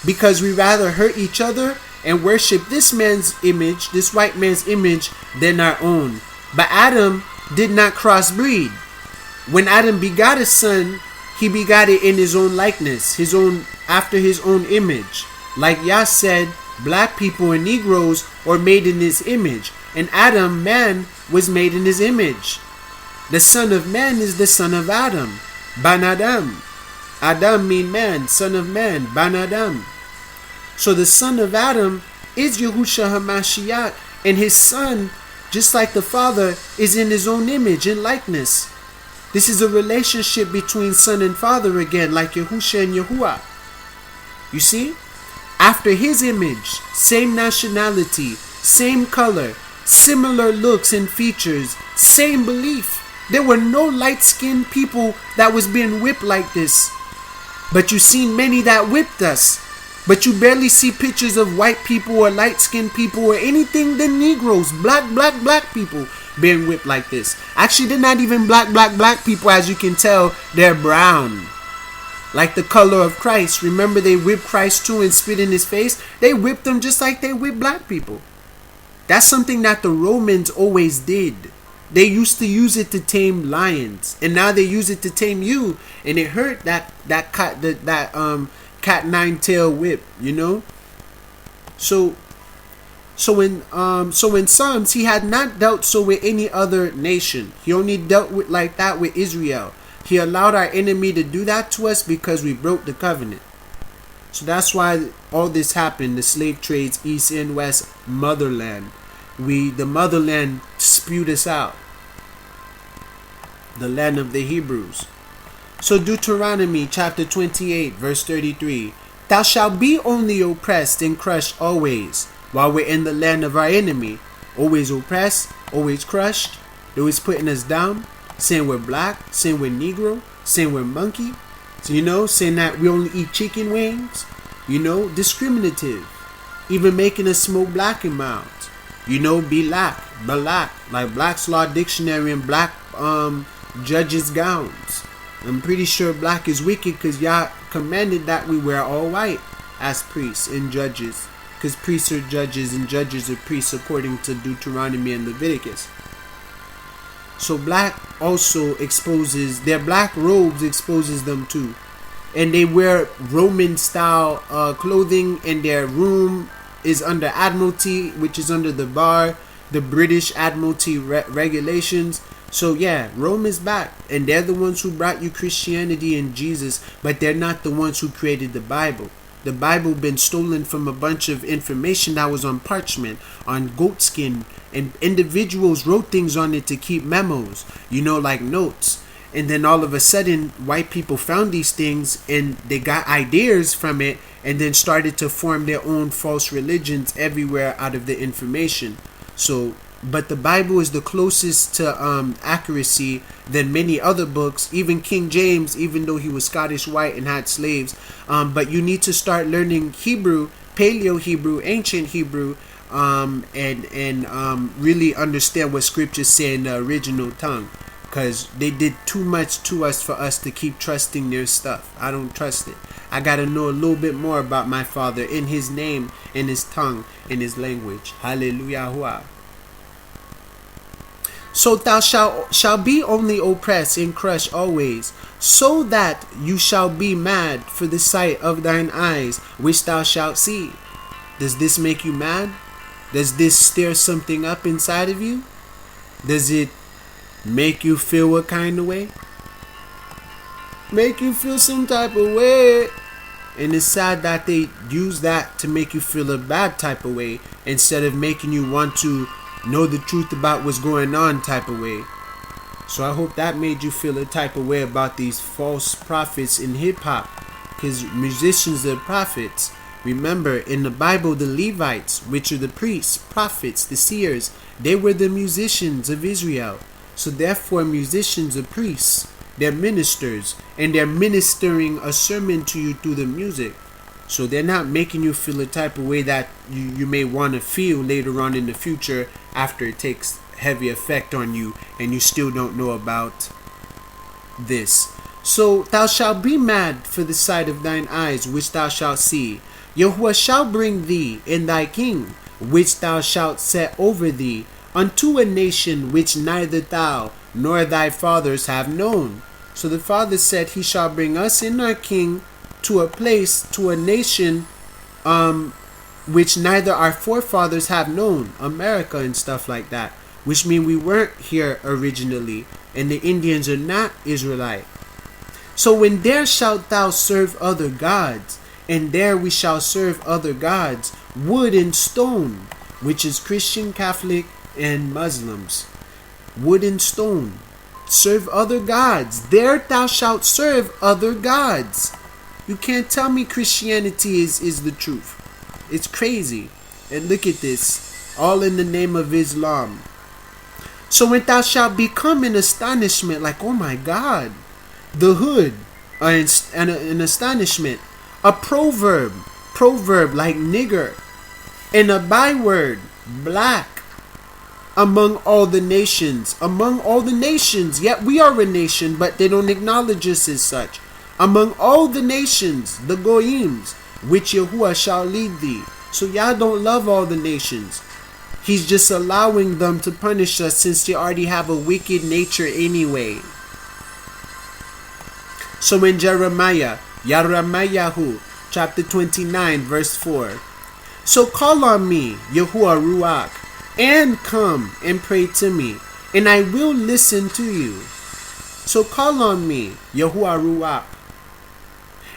Because we rather hurt each other and worship this man's image, this white man's image, than our own. But Adam did not crossbreed. When Adam begot a son, he begot it in his own likeness, his own, after his own image. Like Yah said, black people and Negroes are made in his image. And Adam, man, was made in his image. The son of man is the son of Adam. Ban Adam. Adam mean man, son of man, Ban Adam. So the son of Adam is Yahushua HaMashiach. And his son, just like the father, is in his own image and likeness. This is a relationship between son and father again, like Yahushua and Yahuwah. You see? After his image, same nationality, same color, similar looks and features, same belief. There were no light-skinned people that was being whipped like this. But you seen many that whipped us. But you barely see pictures of white people or light-skinned people or anything than Negroes, black people being whipped like this. Actually, they're not even black people. As you can tell, they're brown. Like the color of Christ. Remember they whipped Christ too and spit in his face? They whipped him just like they whipped black people. That's something that the Romans always did. They used to use it to tame lions. And now they use it to tame you. And it hurt that cat nine tail whip, you know? So in Psalms, he had not dealt so with any other nation. He only dealt with like that with Israel. He allowed our enemy to do that to us because we broke the covenant. So that's why all this happened. The slave trades, east and west, motherland. The motherland spewed us out. The land of the Hebrews. So Deuteronomy chapter 28 verse 33. Thou shalt be only oppressed and crushed always, while we're in the land of our enemy. Always oppressed, always crushed. They're always putting us down. Saying we're black, saying we're Negro, saying we're monkey. So, you know, saying that we only eat chicken wings. You know, discriminative. Even making us smoke black in mouths. You know, black, like Black's Law Dictionary and black judges' gowns. I'm pretty sure black is wicked because Yah commanded that we wear all white as priests and judges. Because priests are judges and judges are priests according to Deuteronomy and Leviticus. So black also exposes, their black robes exposes them too. And they wear Roman style clothing, and their room is under Admiralty, which is under the bar, the British Admiralty regulations. So yeah, Rome is back, and they're the ones who brought you Christianity and Jesus, but they're not the ones who created the Bible. The Bible been stolen from a bunch of information that was on parchment, on goat skin, and individuals wrote things on it to keep memos, like notes. And then all of a sudden, white people found these things and they got ideas from it and then started to form their own false religions everywhere out of the information. So, but the Bible is the closest to accuracy than many other books, even King James, even though he was Scottish white and had slaves. But you need to start learning Hebrew, Paleo Hebrew, ancient Hebrew, and really understand what scriptures say in the original tongue. Because they did too much to us for us to keep trusting their stuff. I don't trust it. I got to know a little bit more about my Father in his name, in his tongue, in his language. Halaluyahnu. So thou shall be only oppressed and crushed always, so that you shall be mad for the sight of thine eyes, which thou shalt see. Does this make you mad? Does this stir something up inside of you? Does it make you feel what kind of way? Make you feel some type of way. And it's sad that they use that to make you feel a bad type of way instead of making you want to know the truth about what's going on type of way. So I hope that made you feel a type of way about these false prophets in hip-hop, because musicians are prophets. Remember, in the Bible, the Levites, which are the priests, prophets, the seers, they were the musicians of Israel. So therefore, musicians are priests. They're ministers, and they're ministering a sermon to you through the music. So they're not making you feel a type of way that you may want to feel later on in the future after it takes heavy effect on you and you still don't know about this. So thou shalt be mad for the sight of thine eyes, which thou shalt see. Yahuwah shall bring thee and thy king, which thou shalt set over thee, unto a nation which neither thou nor thy fathers have known. So the Father said he shall bring us and our king to a place, to a nation which neither our forefathers have known, America and stuff like that, which mean we weren't here originally, and the Indians are not Israelite. So when there shalt thou serve other gods, and there we shall serve other gods, wood and stone, which is Christian, Catholic, and Muslims. Wood and stone. Serve other gods. There thou shalt serve other gods. You can't tell me Christianity is the truth. It's crazy. And look at this. All in the name of Islam. So when thou shalt become in astonishment, like, oh my God, the hood, an astonishment, a proverb like nigger, and a byword, black, among all the nations, yet we are a nation, but they don't acknowledge us as such. Among all the nations, the goyims, which Yahuwah shall lead thee. So y'all don't love all the nations. He's just allowing them to punish us since they already have a wicked nature anyway. So in Jeremiah, Yaramayyahu, chapter 29, verse 4. So call on me, Yahuwah Ruach, and come and pray to me, and I will listen to you. So call on me, Yahuwah Ruach,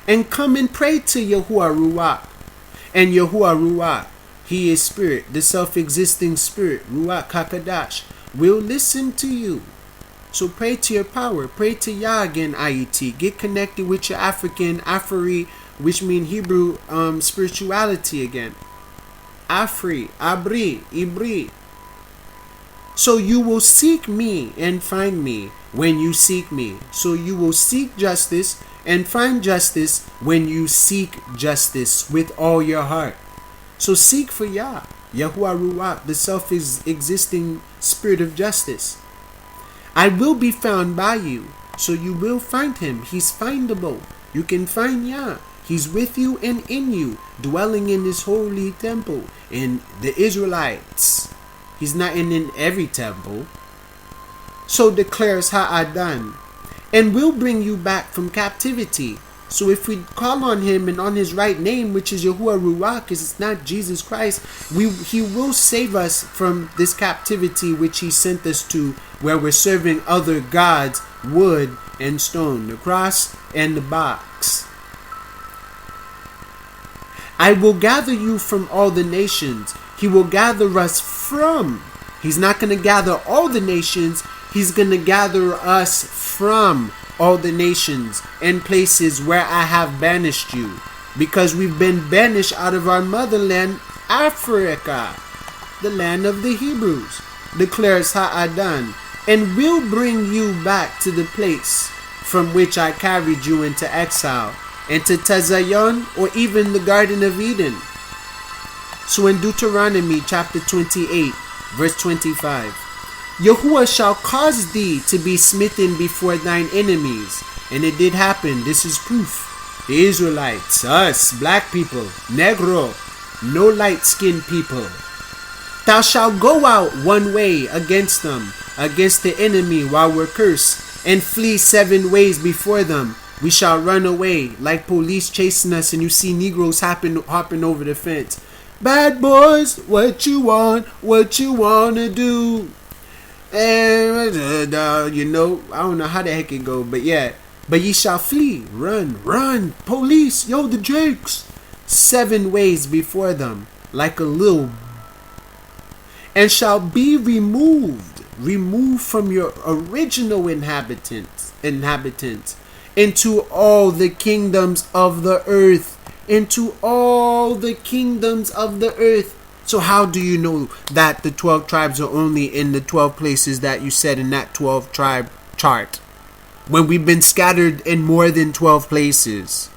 and come and pray to Yahuwah Ruach. And Yahuwah Ruach, he is spirit, the self-existing spirit, Ruach HaKadosh, will listen to you. So pray to your power, pray to Yah again, Ahiti. Get connected with your African, Afri, which mean Hebrew spirituality again. Afri, Abri, Ibri. So you will seek me and find me when you seek me. So you will seek justice and find justice when you seek justice with all your heart. So seek for Yah, Yahuwah Ruach, the self-existing spirit of justice. I will be found by you, so you will find him. He's findable. You can find Yah. He's with you and in you, dwelling in this holy temple. In the Israelites, he's not in every temple. So declares Ha'adan, and will bring you back from captivity. So if we call on him and on his right name, which is Yahuwah Ruach, because it's not Jesus Christ, he will save us from this captivity which he sent us to, where we're serving other gods, wood and stone, the cross and the box. I will gather you from all the nations. He will gather us from. He's not going to gather all the nations. He's going to gather us from all the nations and places where I have banished you. Because we've been banished out of our motherland, Africa, the land of the Hebrews, declares Ha'adan, and will bring you back to the place from which I carried you into exile, and to Tazayon, or even the Garden of Eden. So in Deuteronomy chapter 28, verse 25, Yahuwah shall cause thee to be smitten before thine enemies. And it did happen. This is proof. The Israelites, us, black people, negro, no light-skinned people. Thou shalt go out one way against them, against the enemy while we're cursed, and flee 7 ways before them. We shall run away like police chasing us, and you see Negroes hopping over the fence. Bad boys, what you want? What you wanna do? And you know, I don't know how the heck it go, but yeah. But ye shall flee, run, police, yo, the Jakes. 7 ways before them, like a little, and shall be removed from your original inhabitants, into all the kingdoms of the earth. Into all the kingdoms of the earth. So how do you know that the 12 tribes are only in the 12 places that you said in that 12 tribe chart, when we've been scattered in more than 12 places?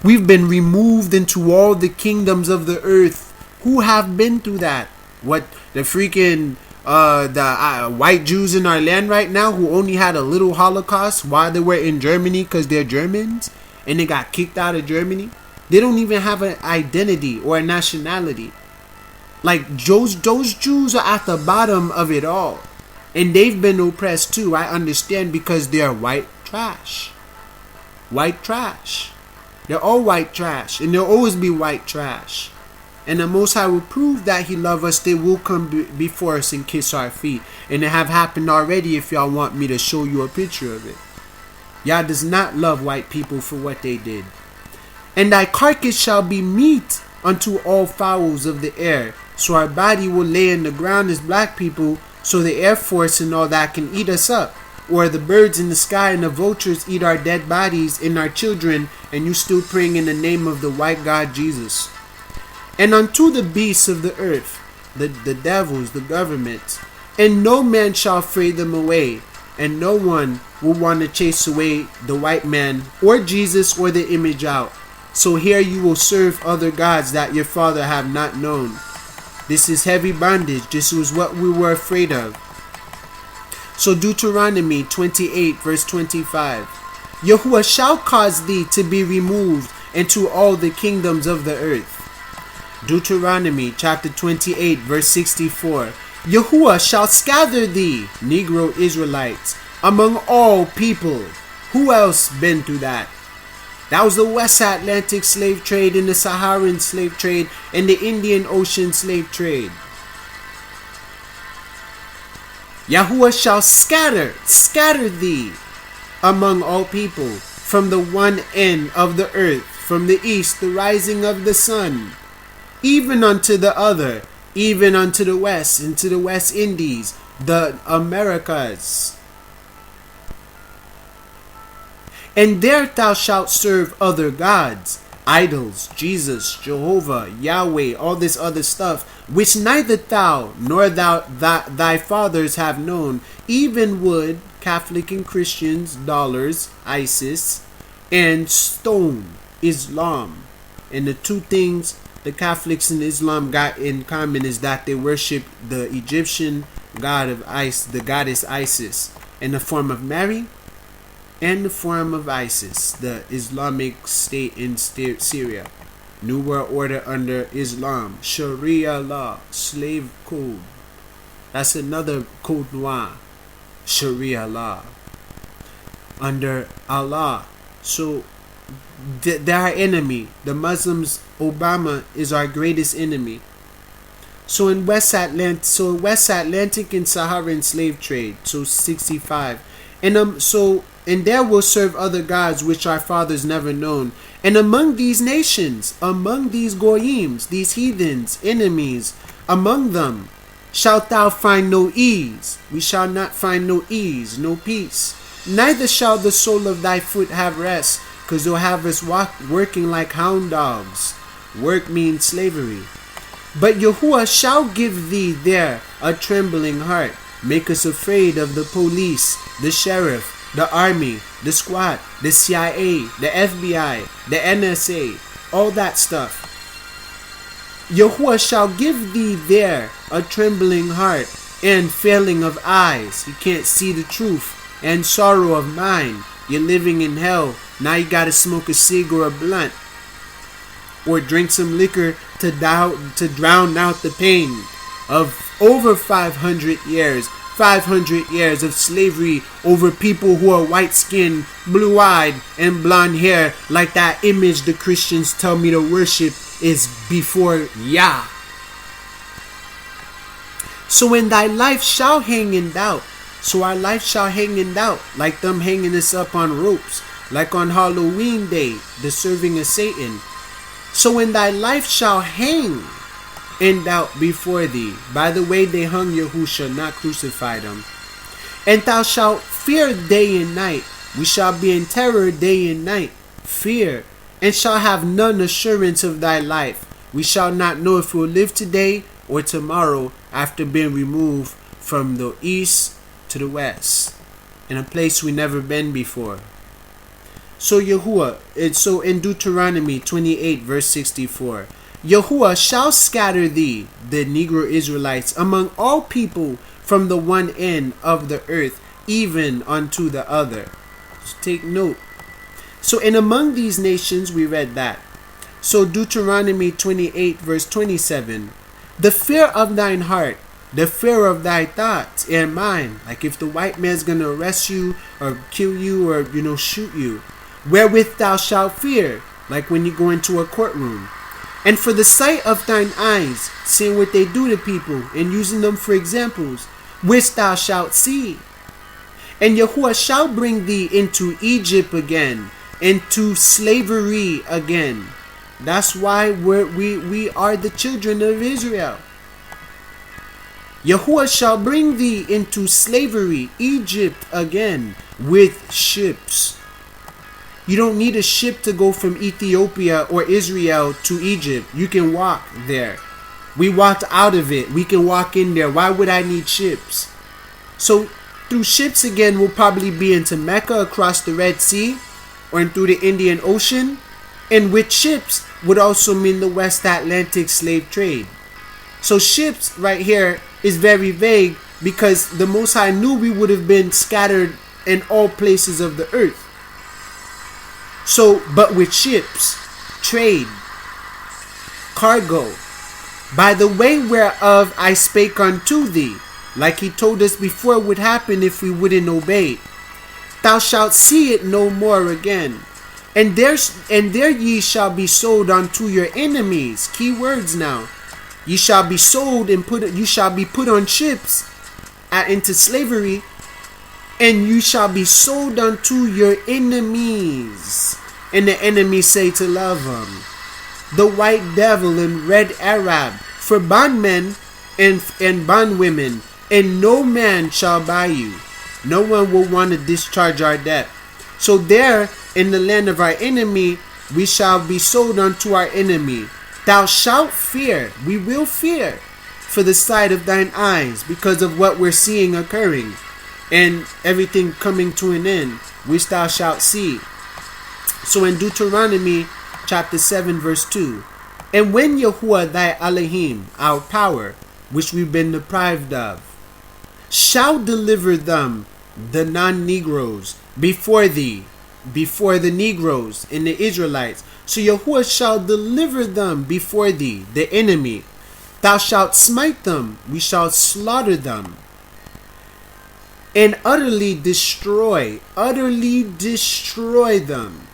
We've been removed into all the kingdoms of the earth. Who have been through that? What, the freaking white Jews in our land right now, who only had a little Holocaust while they were in Germany because they're Germans, and they got kicked out of Germany? They don't even have an identity or a nationality. Like, those Jews are at the bottom of it all. And they've been oppressed too, I understand, because they're white trash. White trash. They're all white trash, and they'll always be white trash. And the Most High will prove that He loves us. They will come before us and kiss our feet. And it have happened already if y'all want me to show you a picture of it. Yah does not love white people for what they did. And thy carcass shall be meat unto all fowls of the air. So our body will lay in the ground as black people, so the Air Force and all that can eat us up. Or the birds in the sky and the vultures eat our dead bodies and our children, and you still praying in the name of the white God Jesus. And unto the beasts of the earth, the devils, the governments, and no man shall fray them away, and no one will want to chase away the white man or Jesus or the image out. So here you will serve other gods that your father have not known. This is heavy bondage. This was what we were afraid of. So Deuteronomy 28 verse 25. Yahuwah shall cause thee to be removed into all the kingdoms of the earth. Deuteronomy chapter 28 verse 64. Yahuwah shall scatter thee, Negro Israelites, among all people. Who else been through that? That was the West Atlantic slave trade, and the Saharan slave trade, and the Indian Ocean slave trade. Yahuwah shall scatter thee among all people, from the one end of the earth, from the east, the rising of the sun, even unto the other, even unto the west, into the West Indies, the Americas. And there thou shalt serve other gods, idols, Jesus, Jehovah, Yahweh, all this other stuff, which neither thou nor thy fathers have known, even wood, Catholic and Christians, dollars, ISIS, and stone, Islam. And the two things the Catholics and Islam got in common is that they worship the Egyptian god of the goddess Isis, in the form of Mary, and the form of ISIS, the Islamic State in Syria. New World Order under Islam, Sharia law, slave code. That's another code noir, Sharia law, under Allah. So they're our enemy. The Muslims, Obama is our greatest enemy. So in West Atlantic and Saharan slave trade, so 65. And so and there will serve other gods which our fathers never known. And among these nations, among these goyims, these heathens, enemies, among them shalt thou find no ease. We shall not find no ease, no peace. Neither shall the sole of thy foot have rest, because they'll have us working like hound dogs. Work means slavery. But Yahuwah shall give thee there a trembling heart, make us afraid of the police, the sheriff, the army, the squad, the CIA, the FBI, the NSA, all that stuff. Yahuwah shall give thee there a trembling heart and failing of eyes. You can't see the truth, and sorrow of mind. You're living in hell. Now you gotta smoke a cig or a blunt, or drink some liquor to drown out the pain of over 500 years. 500 years of slavery over people who are white-skinned, blue-eyed, and blonde hair, like that image the Christians tell me to worship is before Yah. So when thy life shall hang in doubt, so our life shall hang in doubt, like them hanging us up on ropes, like on Halloween day, the serving of Satan. So when thy life shall hang in doubt before thee, by the way they hung Yahusha, not crucified him, and thou shalt fear day and night, we shall be in terror day and night, fear, and shall have none assurance of thy life. We shall not know if we'll live today or tomorrow, after being removed from the east to the west, in a place we never been before. So Yahuwah, so in Deuteronomy 28 verse 64, Yahuwah shall scatter thee, the Negro Israelites, among all people from the one end of the earth, even unto the other. So take note. So and among these nations, we read that. So Deuteronomy 28 verse 27, the fear of thine heart, the fear of thy thoughts and mind, like if the white man's gonna arrest you or kill you or shoot you, wherewith thou shalt fear, like when you go into a courtroom. And for the sight of thine eyes, seeing what they do to people and using them for examples, which thou shalt see. And Yahuwah shall bring thee into Egypt again, into slavery again. That's why we are the children of Israel. Yahuwah shall bring thee into slavery, Egypt again, with ships. You don't need a ship to go from Ethiopia or Israel to Egypt. You can walk there. We walked out of it. We can walk in there. Why would I need ships? So through ships again, we'll probably be into Mecca across the Red Sea or through the Indian Ocean. And with ships would also mean the West Atlantic slave trade. So ships right here is very vague because the Most High knew we would have been scattered in all places of the earth. So, but with ships, trade, cargo, by the way whereof I spake unto thee, like he told us before would happen if we wouldn't obey, thou shalt see it no more again. And there ye shall be sold unto your enemies. Key words now. Ye shall be sold and you shall be put on ships into slavery, and you shall be sold unto your enemies. And the enemies say to love them. The white devil and red Arab, for bondmen and bondwomen, and no man shall buy you. No one will want to discharge our debt. So there, in the land of our enemy, we shall be sold unto our enemy. Thou shalt fear, we will fear, for the sight of thine eyes, because of what we're seeing occurring, and everything coming to an end, which thou shalt see. So in Deuteronomy chapter 7 verse 2, and when Yahuwah thy Elohim, our power, which we've been deprived of, shall deliver them, the non-Negroes, before thee, before the Negroes and the Israelites. So Yahuwah shall deliver them before thee, the enemy. Thou shalt smite them, we shall slaughter them, and utterly destroy them.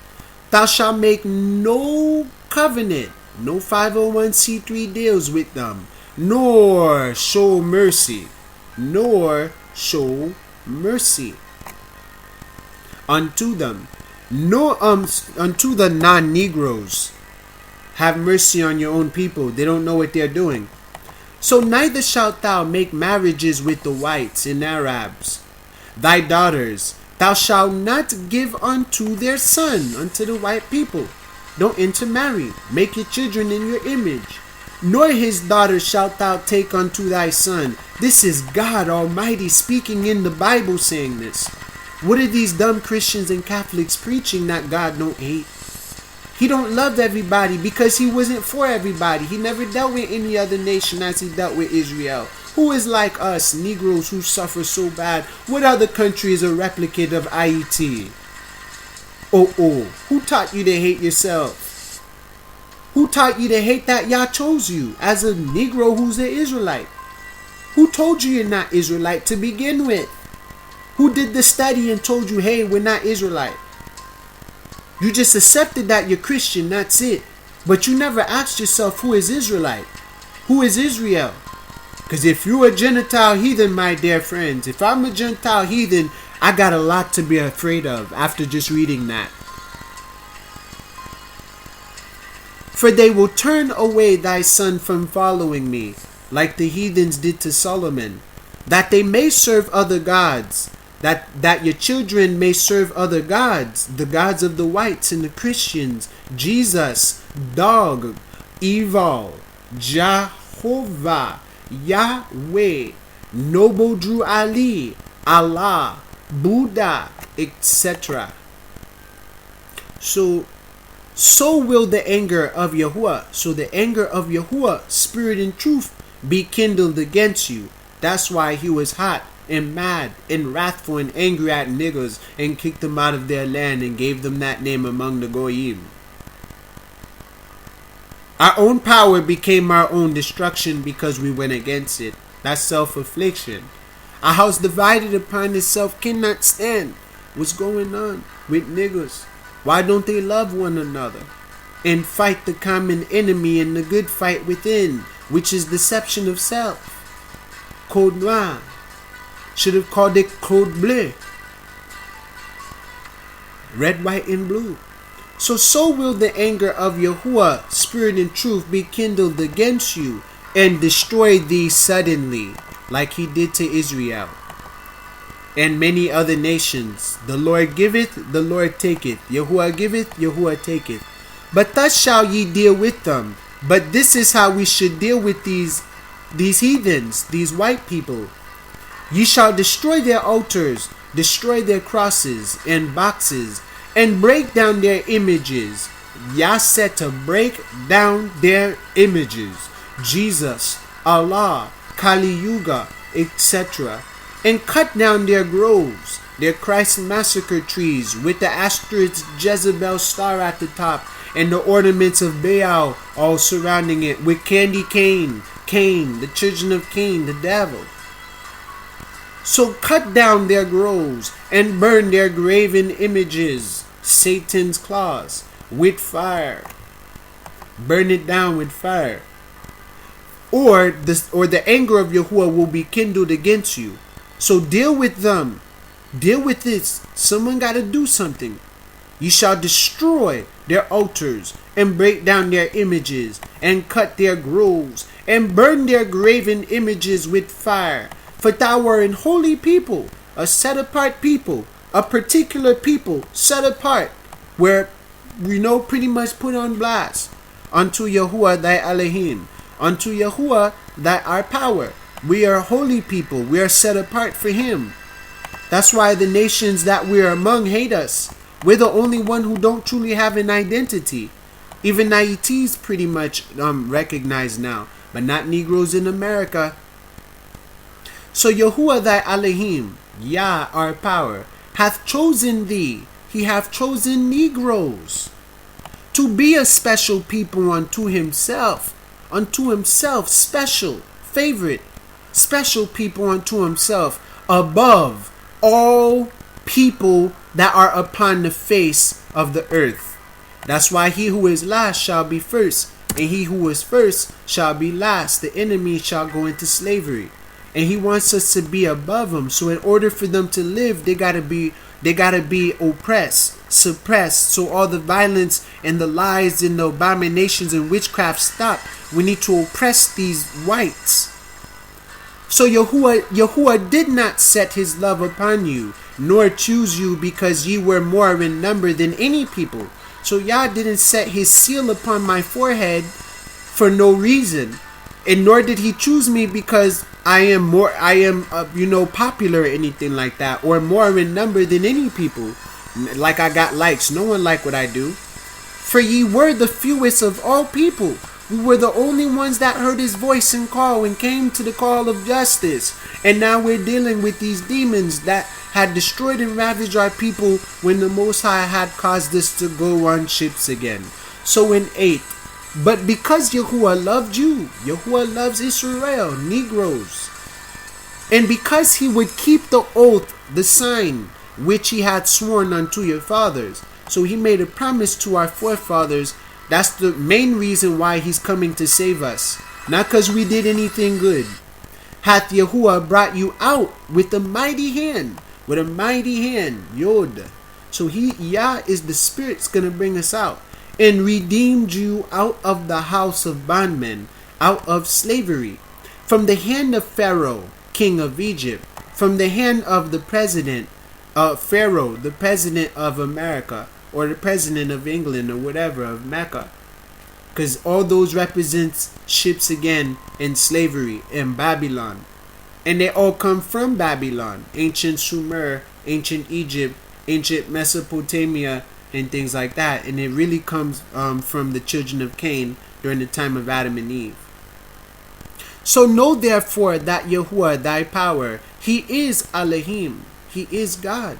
Thou shalt make no covenant, no 501c3 deals with them, nor show mercy. unto them. No, unto the non-Negroes. Have mercy on your own people. They don't know what they're doing. So neither shalt thou make marriages with the whites and Arabs. Thy daughters thou shalt not give unto their son, unto the white people. Don't intermarry. Make your children in your image. Nor his daughters shalt thou take unto thy son. This is God Almighty speaking in the Bible saying this. What are these dumb Christians and Catholics preaching that God don't hate? He don't love everybody because he wasn't for everybody. He never dealt with any other nation as he dealt with Israel. Who is like us, Negroes who suffer so bad? What other country is a replicate of Haiti? Oh, who taught you to hate yourself? Who taught you to hate that Yah chose you as a Negro who's an Israelite? Who told you you're not Israelite to begin with? Who did the study and told you, hey, we're not Israelite? You just accepted that you're Christian, that's it. But you never asked yourself, who is Israelite? Who is Israel? Because if you're a Gentile heathen, my dear friends, if I'm a Gentile heathen, I got a lot to be afraid of after just reading that. For they will turn away thy son from following me, like the heathens did to Solomon, that they may serve other gods, that your children may serve other gods, the gods of the whites and the Christians, Jesus, dog, evil, Jehovah, Yahweh, Noble Drew Ali, Allah, Buddha, etc. So will the anger of Yahuwah. So the anger of Yahuwah, spirit and truth, be kindled against you. That's why he was hot and mad and wrathful and angry at niggers and kicked them out of their land and gave them that name among the Goyim. Our own power became our own destruction because we went against it. That's self-affliction. A house divided upon itself cannot stand. What's going on with niggers? Why don't they love one another and fight the common enemy in the good fight within, which is deception of self? Code noir. Should have called it code bleu. Red, white, and blue. So will the anger of Yahuwah, spirit and truth, be kindled against you and destroy thee suddenly, like he did to Israel and many other nations. The Lord giveth, the Lord taketh. Yahuwah giveth, Yahuwah taketh. But thus shall ye deal with them. But this is how we should deal with these heathens, these white people. Ye shall destroy their altars, destroy their crosses and boxes, and break down their images. Yah said to break down their images. Jesus, Allah, Kali Yuga, etc. And cut down their groves, their Christ massacre trees with the asterisk Jezebel star at the top and the ornaments of Baal all surrounding it with candy cane, the children of Cain, the devil. So cut down their groves and burn their graven images, Satan's claws, with fire. Burn it down with fire. Or the anger of Yahuwah will be kindled against you. So deal with them. Deal with this. Someone got to do something. You shall destroy their altars and break down their images and cut their groves and burn their graven images with fire. For thou art an holy people, a set apart people, a particular people set apart, where pretty much put on blast. Unto Yahuwah thy Elohim, unto Yahuwah thy our power. We are holy people. We are set apart for him. That's why the nations that we are among hate us. We're the only one who don't truly have an identity. Even Haiti is pretty much recognized now, but not Negroes in America. So Yahuwah thy Elohim, Yah our power, hath chosen thee. He hath chosen Negroes to be a special people unto himself, special, favorite, special people unto himself, above all people that are upon the face of the earth. That's why he who is last shall be first, and he who is first shall be last. The enemy shall go into slavery, and he wants us to be above them. So in order for them to live, they got to be They gotta be oppressed, suppressed, so all the violence and the lies and the abominations and witchcraft stop. We need to oppress these whites. So Yahuwah did not set his love upon you, nor choose you because ye were more in number than any people. So Yah didn't set his seal upon my forehead for no reason. And nor did he choose me because I am popular or anything like that, or more in number than any people. Like I got likes. No one like what I do. For ye were the fewest of all people. We were the only ones that heard his voice and call and came to the call of justice. And now we're dealing with these demons that had destroyed and ravaged our people when the Most High had caused us to go on ships again. So in 8, but because Yahuwah loved you, Yahuwah loves Yis-RoyAl, Negroes. And because he would keep the oath, the sign, which he had sworn unto your fathers. So he made a promise to our forefathers. That's the main reason why he's coming to save us. Not because we did anything good. Hath Yahuwah brought you out with a mighty hand. With a mighty hand. Yod. So Yah is the Spirit's going to bring us out. And redeemed you out of the house of bondmen, out of slavery, from the hand of Pharaoh, king of Egypt, from the hand of the president, Pharaoh, the president of America, or the president of England, or whatever, of Mecca. Because all those represents ships again in slavery in Babylon. And they all come from Babylon, ancient Sumer, ancient Egypt, ancient Mesopotamia, and things like that. And it really comes from the children of Cain during the time of Adam and Eve. So know therefore that Yahuwah thy power, he is Elohim, he is God.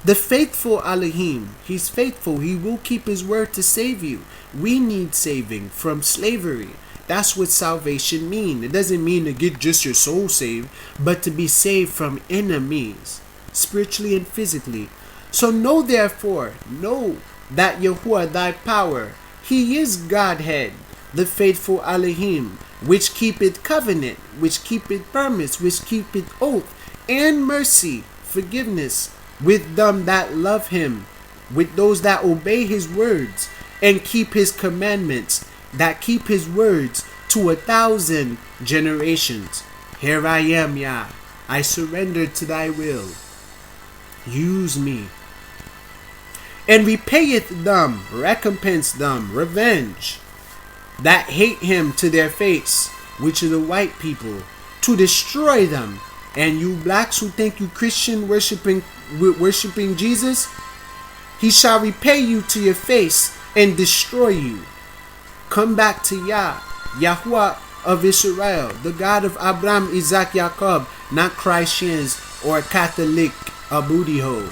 The faithful Elohim, he's faithful, he will keep his word to save you. We need saving from slavery. That's what salvation means. It doesn't mean to get just your soul saved, but to be saved from enemies, spiritually and physically. So know therefore, know that Yahuwah thy power, he is Godhead, the faithful Elohim, which keepeth covenant, which keepeth promise, which keepeth oath, and mercy, forgiveness, with them that love him, with those that obey his words, and keep his commandments, that keep his words to 1,000 generations. Here I am, Yah. I surrender to thy will. Use me. And repayeth them, recompense them, revenge, that hate him to their face, which are the white people, to destroy them. And you blacks who think you Christian worshiping Jesus, he shall repay you to your face and destroy you. Come back to Yah, Yahuwah of Israel, the God of Abraham, Isaac, Jacob, not Christians or Catholic Abudiho.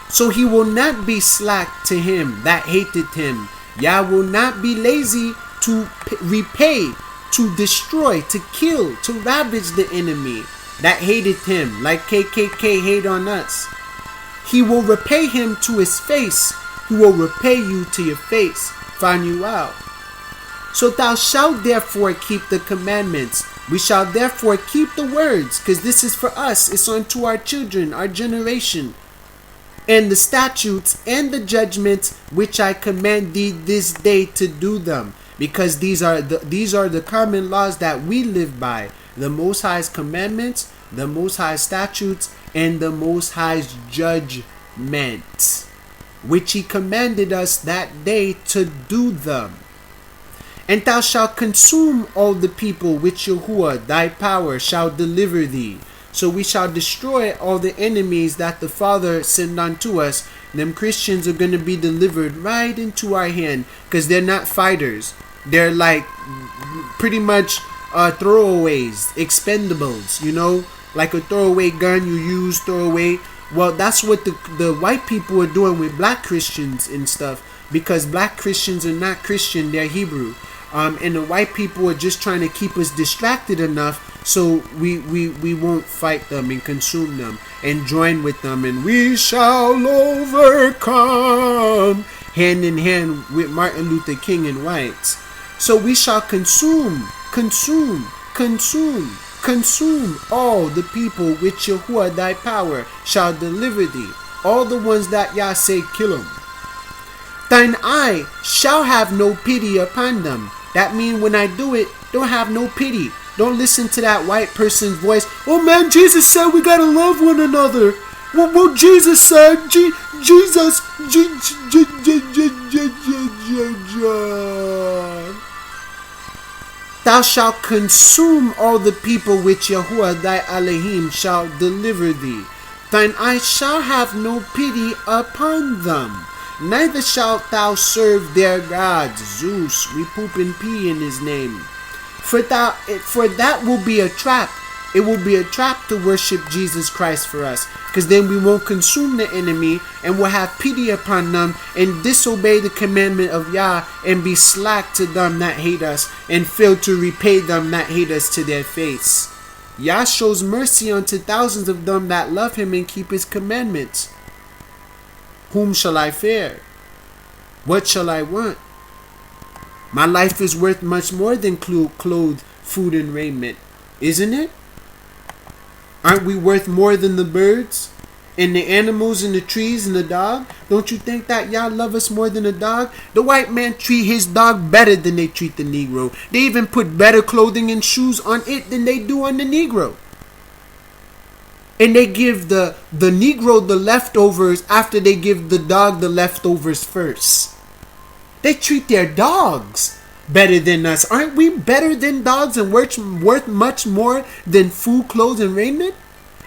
So he will not be slack to him that hated him. Yah will not be lazy to repay, to destroy, to kill, to ravage the enemy that hated him, like KKK hate on us. He will repay him to his face. He will repay you to your face, find you out. So thou shalt therefore keep the commandments. We shall therefore keep the words, because this is for us. It's unto our children, our generation. And the statutes and the judgments which I command thee this day to do them, because these are the common laws that we live by. The Most High's commandments, the Most High's statutes, and the Most High's judgments, which he commanded us that day to do them. And thou shalt consume all the people which Yahuwah thy power shall deliver thee. So we shall destroy all the enemies that the Father sent unto us. Them Christians are going to be delivered right into our hand, because they're not fighters. They're like pretty much throwaways, expendables, like a throwaway gun you use, throw away. Well, that's what the white people are doing with black Christians and stuff, because black Christians are not Christian, they're Hebrew. And the white people are just trying to keep us distracted enough so we won't fight them and consume them and join with them, and we shall overcome, hand in hand with Martin Luther King and whites. So we shall consume consume all the which Yahuwah thy power shall deliver thee. All the ones that Yah say kill them. Thine eye shall have no pity upon them. That means when I do it, don't have no pity. Don't listen to that white person's voice. Oh man, Jesus said we gotta love one another. Well, Jesus said, Jesus. Thou shalt consume all the people which Yahuwah thy Elohim shall deliver thee. Thine eye shall have no pity upon them. Neither shalt thou serve their gods. Zeus, we poop and pee in his name. For that will be a trap. It will be a trap to worship Jesus Christ for us. Because then we won't consume the enemy and will have pity upon them and disobey the commandment of Yah and be slack to them that hate us and fail to repay them that hate us to their face. Yah shows mercy unto thousands of them that love him and keep his commandments. Whom shall I fear? What shall I want? My life is worth much more than clothes, food, and raiment. Isn't it? Aren't we worth more than the birds and the animals and the trees and the dog? Don't you think that y'all love us more than a dog? The white man treat his dog better than they treat the Negro. They even put better clothing and shoes on it than they do on the Negro. And they give the Negro the leftovers after they give the dog the leftovers first. They treat their dogs better than us. Aren't we better than dogs and worth much more than food, clothes, and raiment?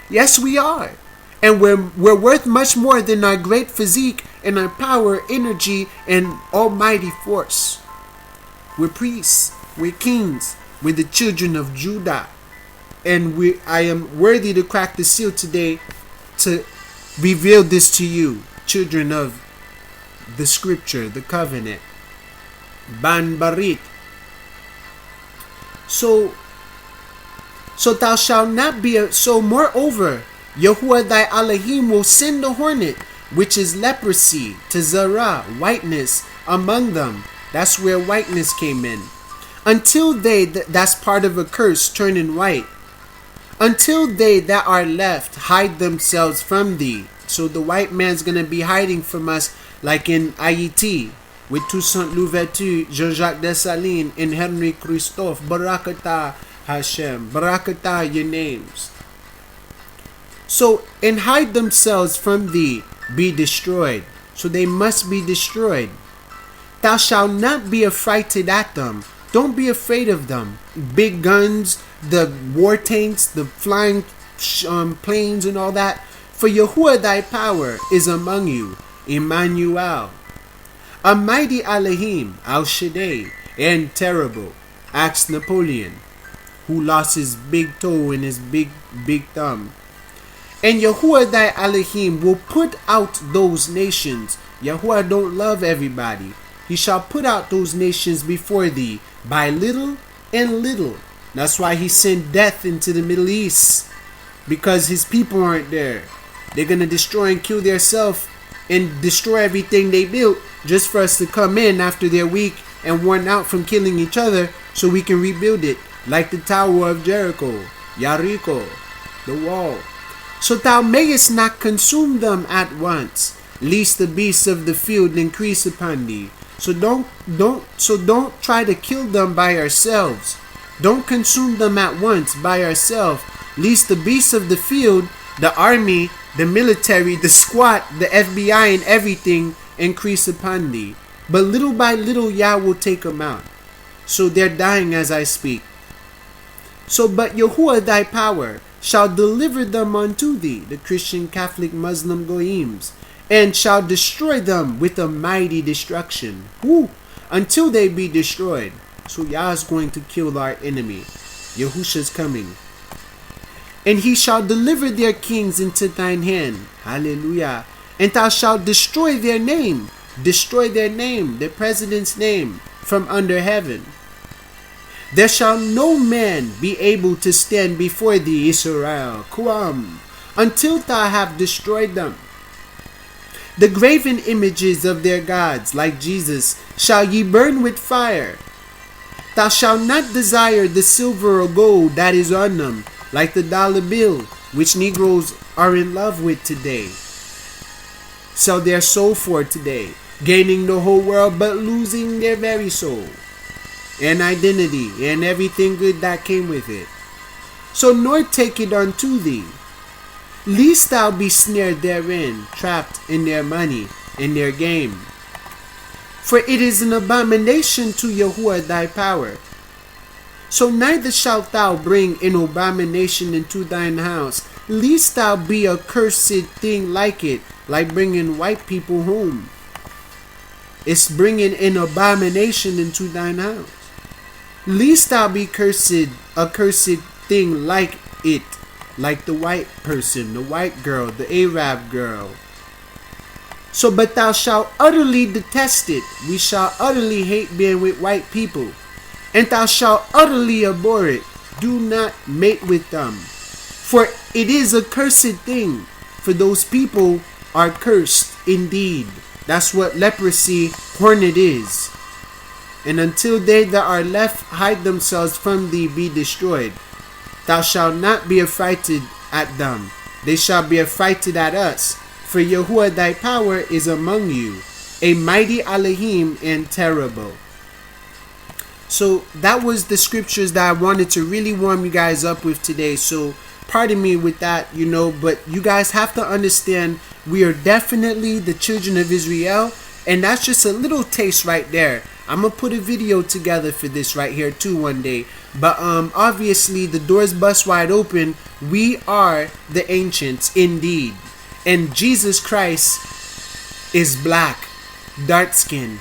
Yes, we are. And we're worth much more than our great physique and our power, energy, and almighty force. We're priests. We're kings. We're the children of Judah. And I am worthy to crack the seal today to reveal this to you, children of the scripture, the covenant. Ban Barit. So thou shalt not be so moreover, Yahuwah thy Elohim will send the hornet, which is leprosy, to Zerah, whiteness, among them. That's where whiteness came in. Until that's part of a curse, turning white. Until they that are left hide themselves from thee. So the white man's going to be hiding from us like in Ahiti with Toussaint Louverture, Jean-Jacques Dessalines, and Henry Christophe. Barakatah Hashem. Barakatah your names. So, and hide themselves from thee, be destroyed. So they must be destroyed. Thou shalt not be affrighted at them. Don't be afraid of them. Big guns, the war tanks, the flying planes and all that. For Yahuwah thy power is among you, Emmanuel. A mighty Elohim, Al Shaddai, and terrible. Asked Napoleon, who lost his big toe and his big thumb. And Yahuwah thy Elohim will put out those nations. Yahuwah don't love everybody. He shall put out those nations before thee by little and little. That's why he sent death into the Middle East. Because his people aren't there. They're going to destroy and kill themselves and destroy everything they built just for us to come in after they're weak and worn out from killing each other so we can rebuild it. Like the Tower of Jericho, Jericho, the wall. So thou mayest not consume them at once, lest the beasts of the field increase upon thee. So don't try to kill them by ourselves. Don't consume them at once by ourselves, lest the beasts of the field, the army, the military, the squad, the FBI, and everything increase upon thee. But little by little Yah will take them out. So they're dying as I speak. So but Yahuwah thy power shall deliver them unto thee, the Christian, Catholic, Muslim Goyims, and shall destroy them with a mighty destruction. Until they be destroyed. So Yah is going to kill our enemy. Yahusha's coming. And he shall deliver their kings into thine hand. Hallelujah. And thou shalt destroy their name. Destroy their name, their president's name, from under heaven. There shall no man be able to stand before thee, Yis-RoyAl, Kuam, until thou have destroyed them. The graven images of their gods, like Jesus, shall ye burn with fire. Thou shalt not desire the silver or gold that is on them, like the dollar bill, which Negroes are in love with today. Sell their soul for today, gaining the whole world but losing their very soul and identity and everything good that came with it. So nor take it unto thee, lest thou be snared therein, trapped in their money, in their game. For it is an abomination to Yahuwah thy power. So neither shalt thou bring an abomination into thine house, lest thou be a cursed thing like it, like bringing white people home. It's bringing an abomination into thine house. Lest thou be cursed, a cursed thing like it, like the white person, the white girl, the Arab girl. So, but thou shalt utterly detest it. We shall utterly hate being with white people. And thou shalt utterly abhor it. Do not mate with them. For it is a cursed thing. For those people are cursed indeed. That's what leprosy, hornet is. And until they that are left hide themselves from thee be destroyed. Thou shalt not be affrighted at them. They shall be affrighted at us. For Yahuwah thy power is among you, a mighty Elohim and terrible. So that was the scriptures that I wanted to really warm you guys up with today. So pardon me with that, but you guys have to understand we are definitely the children of Israel. And that's just a little taste right there. I'm going to put a video together for this right here too one day. But obviously the doors bust wide open. We are the ancients indeed. And Jesus Christ is black, dark skinned,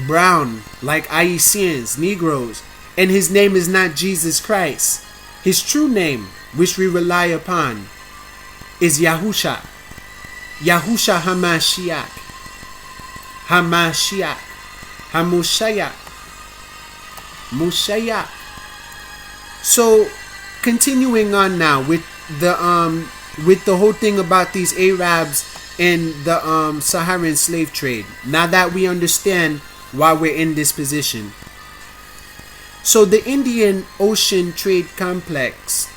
brown, like Haitians, Negroes. And his name is not Jesus Christ. His true name, which we rely upon, is Yahusha. Yahusha Hamashiach. Hamashiach. Hamushayak. Mushayak. So, continuing on now with the whole thing about these Arabs and the Saharan slave trade. Now that we understand why we're in this position. So the Indian Ocean Trade Complex.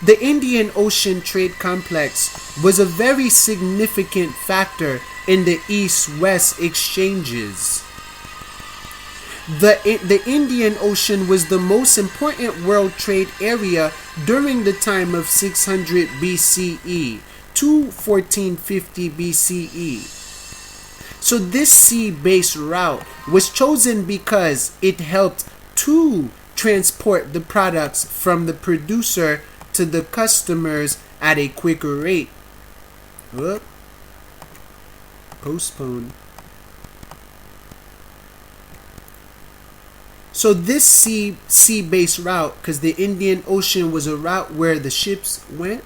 The Indian Ocean Trade Complex was a very significant factor in the East-West exchanges. The Indian Ocean was the most important world trade area during the time of 600 BCE to 1450 BCE. So this sea-based route was chosen because it helped to transport the products from the producer to the customers at a quicker rate. Postpone. So this sea-based route, because the Indian Ocean was a route where the ships went,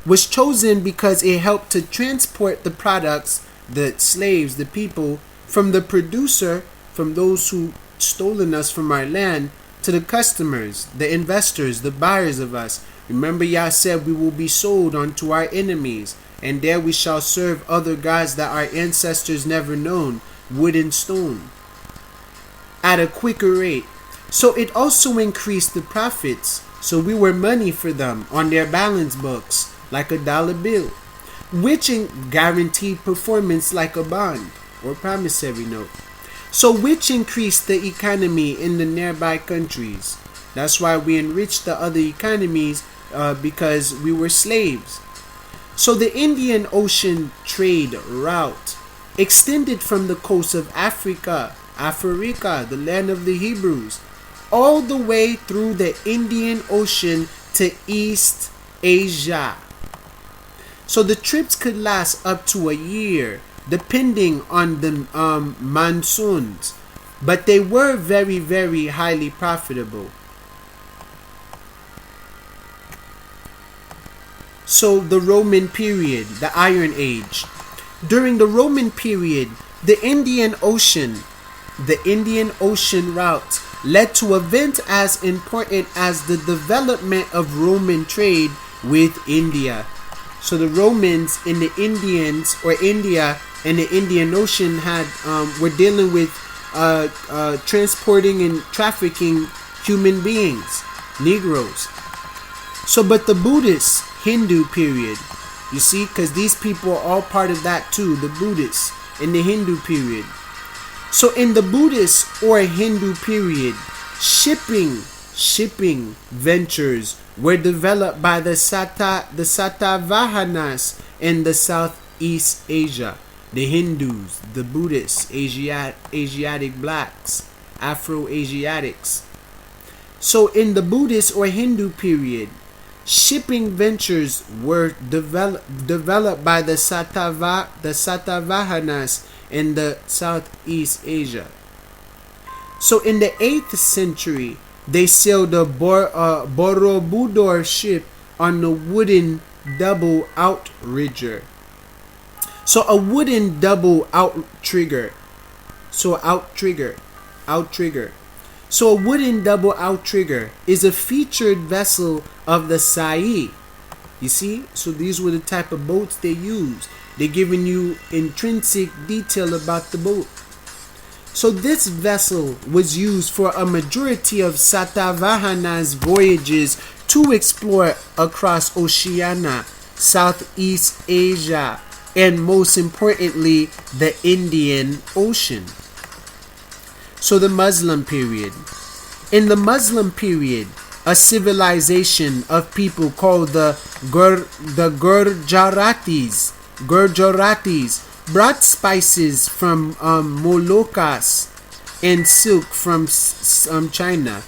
was chosen because it helped to transport the products, the slaves, the people, from the producer, from those who stolen us from our land, to the customers, the investors, the buyers of us. Remember, Yah said we will be sold unto our enemies, and there we shall serve other gods that our ancestors never known, wood and stone, at a quicker rate. So it also increased the profits. So we were money for them on their balance books, like a dollar bill, which guaranteed performance like a bond or promissory note. So which increased the economy in the nearby countries. That's why we enriched the other economies because we were slaves. So the Indian Ocean trade route extended from the coast of Africa, the land of the Hebrews, all the way through the Indian Ocean to East Asia. So the trips could last up to a year, depending on the monsoons, but they were very, very highly profitable. So the Roman period, the Iron Age. During the Roman period, the Indian Ocean route led to events as important as the development of Roman trade with India. So the Romans and the Indians, or India and the Indian Ocean, were dealing with transporting and trafficking human beings, Negroes. So, but the Buddhist Hindu period, you see, because these people are all part of that too, the Buddhists in the Hindu period. So in the Buddhist or Hindu period, shipping ventures were developed by the Satavahanas in the Southeast Asia. The Hindus, the Buddhists, Asiatic blacks, Afro-Asiatics. So in the Buddhist or Hindu period, shipping ventures were developed by the Satavahanas in the Southeast Asia. So in the 8th century, they sailed a Borobudur ship on the wooden double outrigger. So a wooden double outrigger. So a wooden double outrigger is a featured vessel of the Sai. You see? So these were the type of boats they used. They're giving you intrinsic detail about the boat. So this vessel was used for a majority of Satavahana's voyages to explore across Oceania, Southeast Asia, and most importantly, the Indian Ocean. So the Muslim period. In the Muslim period, a civilization of people called the Gurjaratis brought spices from Moluccas and silk from China.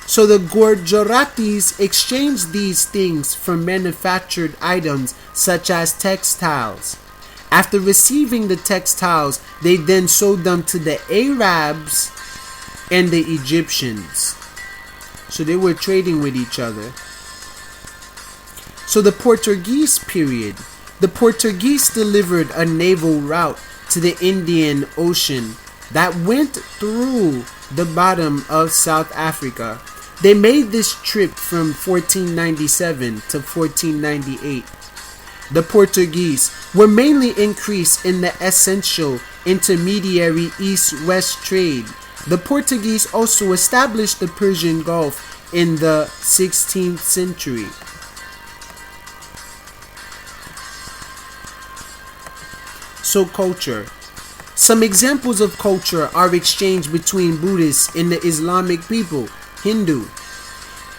So the Gurjaratis exchanged these things for manufactured items such as textiles. After receiving the textiles, they then sold them to the Arabs and the Egyptians. So they were trading with each other. So the Portuguese period. The Portuguese delivered a naval route to the Indian Ocean that went through the bottom of South Africa. They made this trip from 1497 to 1498. The Portuguese were mainly increased in the essential intermediary east-west trade. The Portuguese also established the Persian Gulf in the 16th century. So culture. Some examples of culture are exchanged between Buddhists and the Islamic people, Hindu.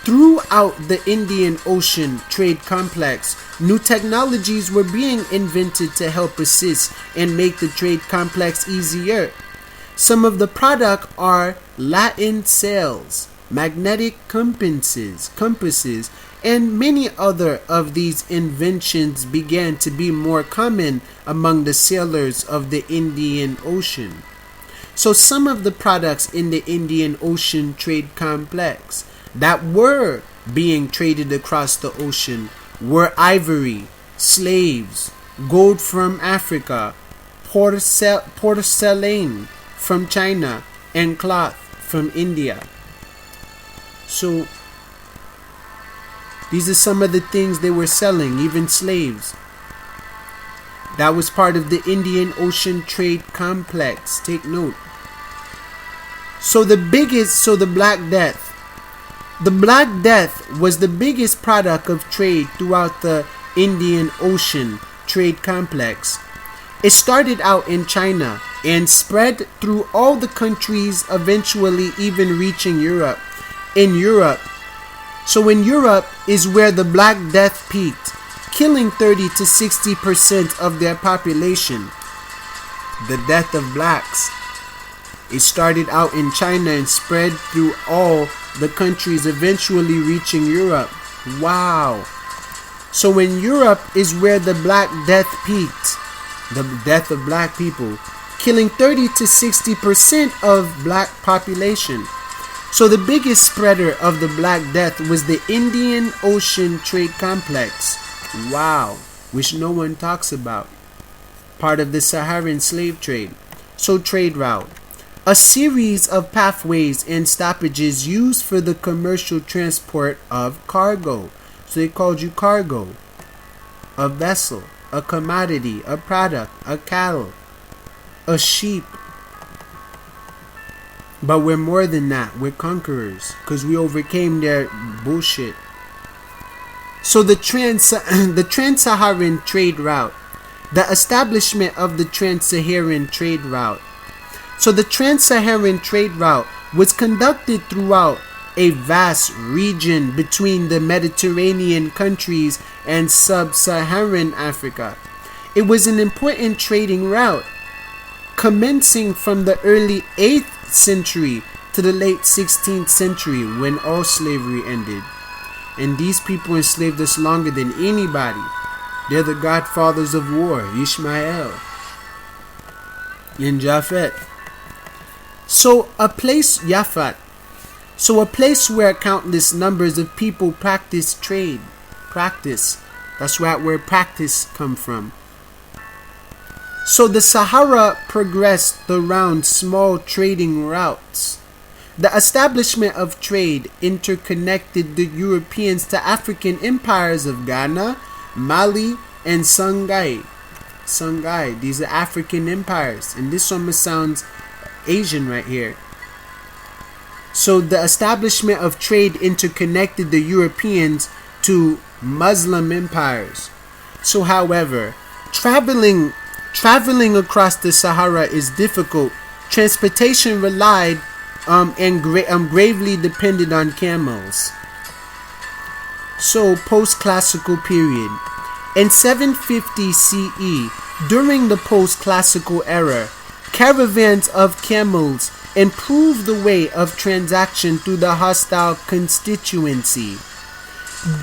Throughout the Indian Ocean trade complex, new technologies were being invented to help assist and make the trade complex easier. Some of the product are Latin sails, magnetic compasses, and many other of these inventions began to be more common among the sailors of the Indian Ocean. So some of the products in the Indian Ocean trade complex that were being traded across the ocean were ivory, slaves, gold from Africa, porcelain from China, and cloth from India. So these are some of the things they were selling, even slaves. That was part of the Indian Ocean trade complex. Take note. So the Black Death. The Black Death was the biggest product of trade throughout the Indian Ocean trade complex. It started out in China and spread through all the countries, eventually even reaching Europe. In Europe is where the Black Death peaked, killing 30 to 60% of their population. The death of blacks. It started out in China and spread through all the countries, eventually reaching Europe. Wow. So in Europe is where the Black Death peaked, the death of black people, killing 30 to 60% of black population. So the biggest spreader of the Black Death was the Indian Ocean trade complex. Wow. Which no one talks about. Part of the Saharan slave trade. So trade route. A series of pathways and stoppages used for the commercial transport of cargo. So they called you cargo. A vessel, a commodity, a product, a cattle, a sheep, But we're more than that. We're conquerors because we overcame their bullshit. So the trans-Saharan trade route, the establishment of the trans-Saharan trade route. So the trans-Saharan trade route was conducted throughout a vast region between the Mediterranean countries and sub-Saharan Africa. It was an important trading route, commencing from the early 8th century to the late 16th century when all slavery ended. And these people enslaved us longer than anybody. They're the godfathers of war, Ishmael and Japhet. So a place where countless numbers of people practice trade. Practice. That's where practice come from. So the Sahara progressed around small trading routes. The establishment of trade interconnected the Europeans to African empires of Ghana, Mali, and Songhai. These are African empires. And this almost sounds Asian right here. So the establishment of trade interconnected the Europeans to Muslim empires. So however, traveling across the Sahara is difficult. Transportation relied and gravely depended on camels. So post-classical period. In 750 CE, during the post-classical era, caravans of camels improved the way of transaction through the hostile constituency.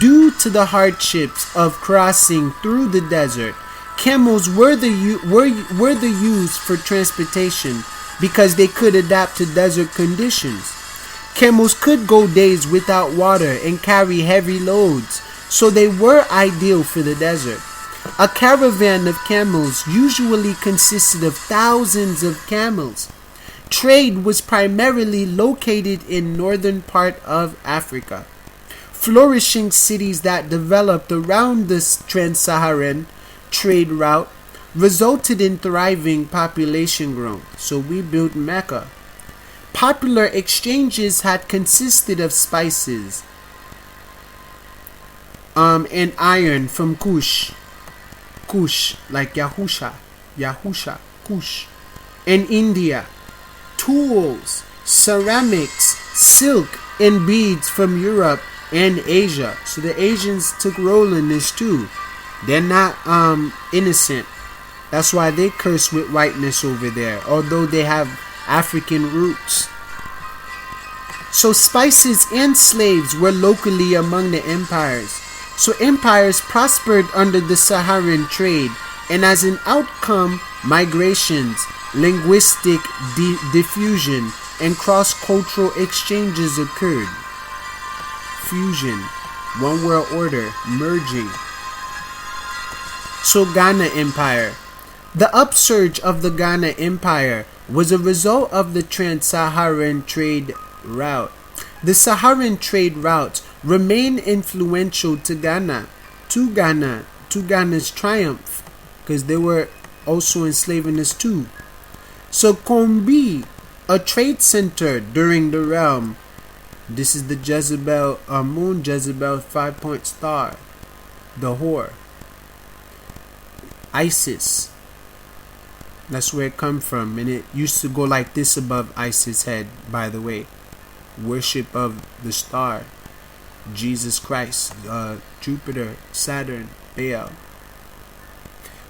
Due to the hardships of crossing through the desert, camels were used for transportation because they could adapt to desert conditions. Camels could go days without water and carry heavy loads, so they were ideal for the desert. A caravan of camels usually consisted of thousands of camels. Trade was primarily located in northern part of Africa. Flourishing cities that developed around this trans-Saharan trade route resulted in thriving population growth. So we built Mecca. Popular exchanges had consisted of spices and iron from Kush, like Yahusha, Kush, and India, tools, ceramics, silk, and beads from Europe and Asia. So the Asians took role in this too. They're not innocent. That's why they curse with whiteness over there, although they have African roots. So spices and slaves were locally among the empires. So empires prospered under the Saharan trade, and as an outcome, migrations, linguistic diffusion, and cross-cultural exchanges occurred. Fusion, one world order, merging. So Ghana Empire. The upsurge of the Ghana Empire was a result of the trans-Saharan trade route. The Saharan trade routes remain influential to Ghana's triumph, because they were also enslaving us too. So Kombi, a trade center during the realm. This is the Jezebel, moon Jezebel 5-point star, the whore. Isis. That's where it come from, and it used to go like this above Isis' head, by the way. Worship of the star, Jesus Christ, Jupiter, Saturn, Baal.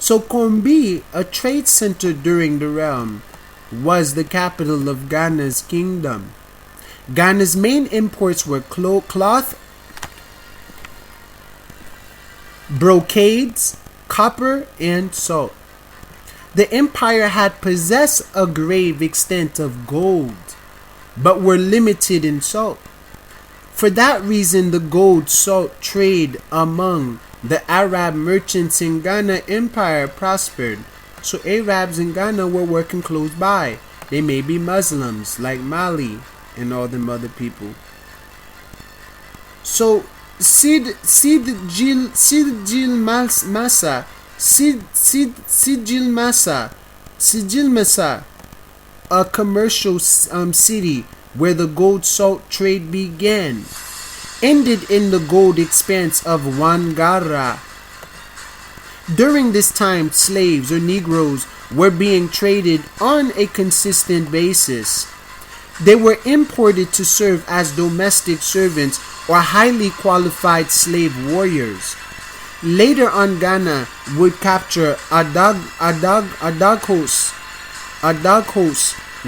So Kombi, a trade center during the realm, was the capital of Ghana's kingdom. Ghana's main imports were cloth, brocades, copper, and salt. The empire had possessed a great extent of gold, but were limited in salt. For that reason, the gold-salt trade among the Arab merchants in Ghana Empire prospered. So Arabs in Ghana were working close by. They may be Muslims like Mali and all them other people. So Sid Jil Masa, a commercial city where the gold salt trade began, ended in the gold expanse of Wangara. During this time, slaves or Negroes were being traded on a consistent basis. They were imported to serve as domestic servants or highly qualified slave warriors. Later on, Ghana would capture Adaghos,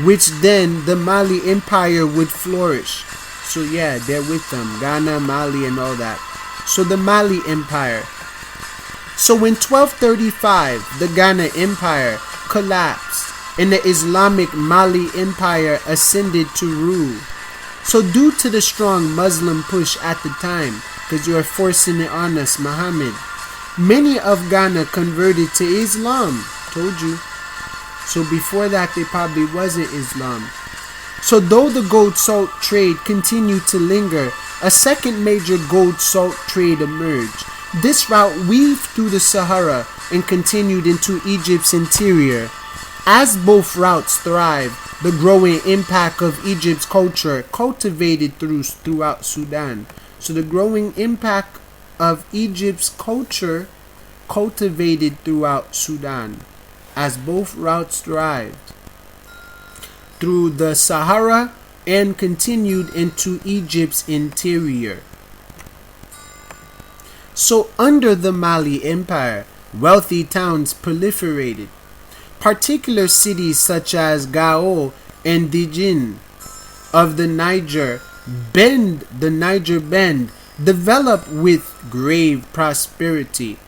which then the Mali Empire would flourish. So yeah, they're with them, Ghana, Mali, and all that. So the Mali Empire. So in 1235, the Ghana Empire collapsed and the Islamic Mali Empire ascended to rule. So due to the strong Muslim push at the time, because you are forcing it on us, Muhammad, many of Ghana converted to Islam. Told you. So before that, they probably wasn't Islam. So though the gold salt trade continued to linger, a second major gold salt trade emerged. This route weaved through the Sahara and continued into Egypt's interior. As both routes thrived, the growing impact of Egypt's culture cultivated throughout Sudan. So the growing impact of Egypt's culture cultivated throughout Sudan, as both routes thrived through the Sahara and continued into Egypt's interior. So under the Mali Empire, wealthy towns proliferated. Particular cities such as Gao and Dijin of the Niger Bend, developed with grave prosperity.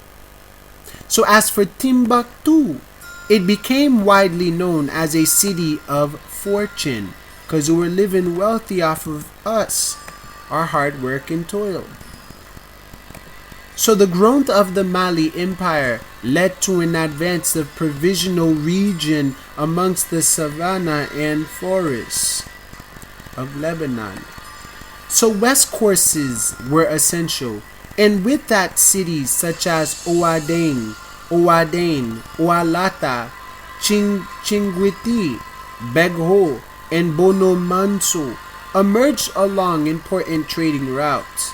So as for Timbuktu, it became widely known as a city of fortune because we were living wealthy off of us, our hard work and toil. So the growth of the Mali Empire led to an advance of provisional region amongst the savanna and forests of Lebanon. So west courses were essential, and with that cities such as Oadane, Oalata, Chingwiti, Begho, and Bonomanso emerged along important trading routes.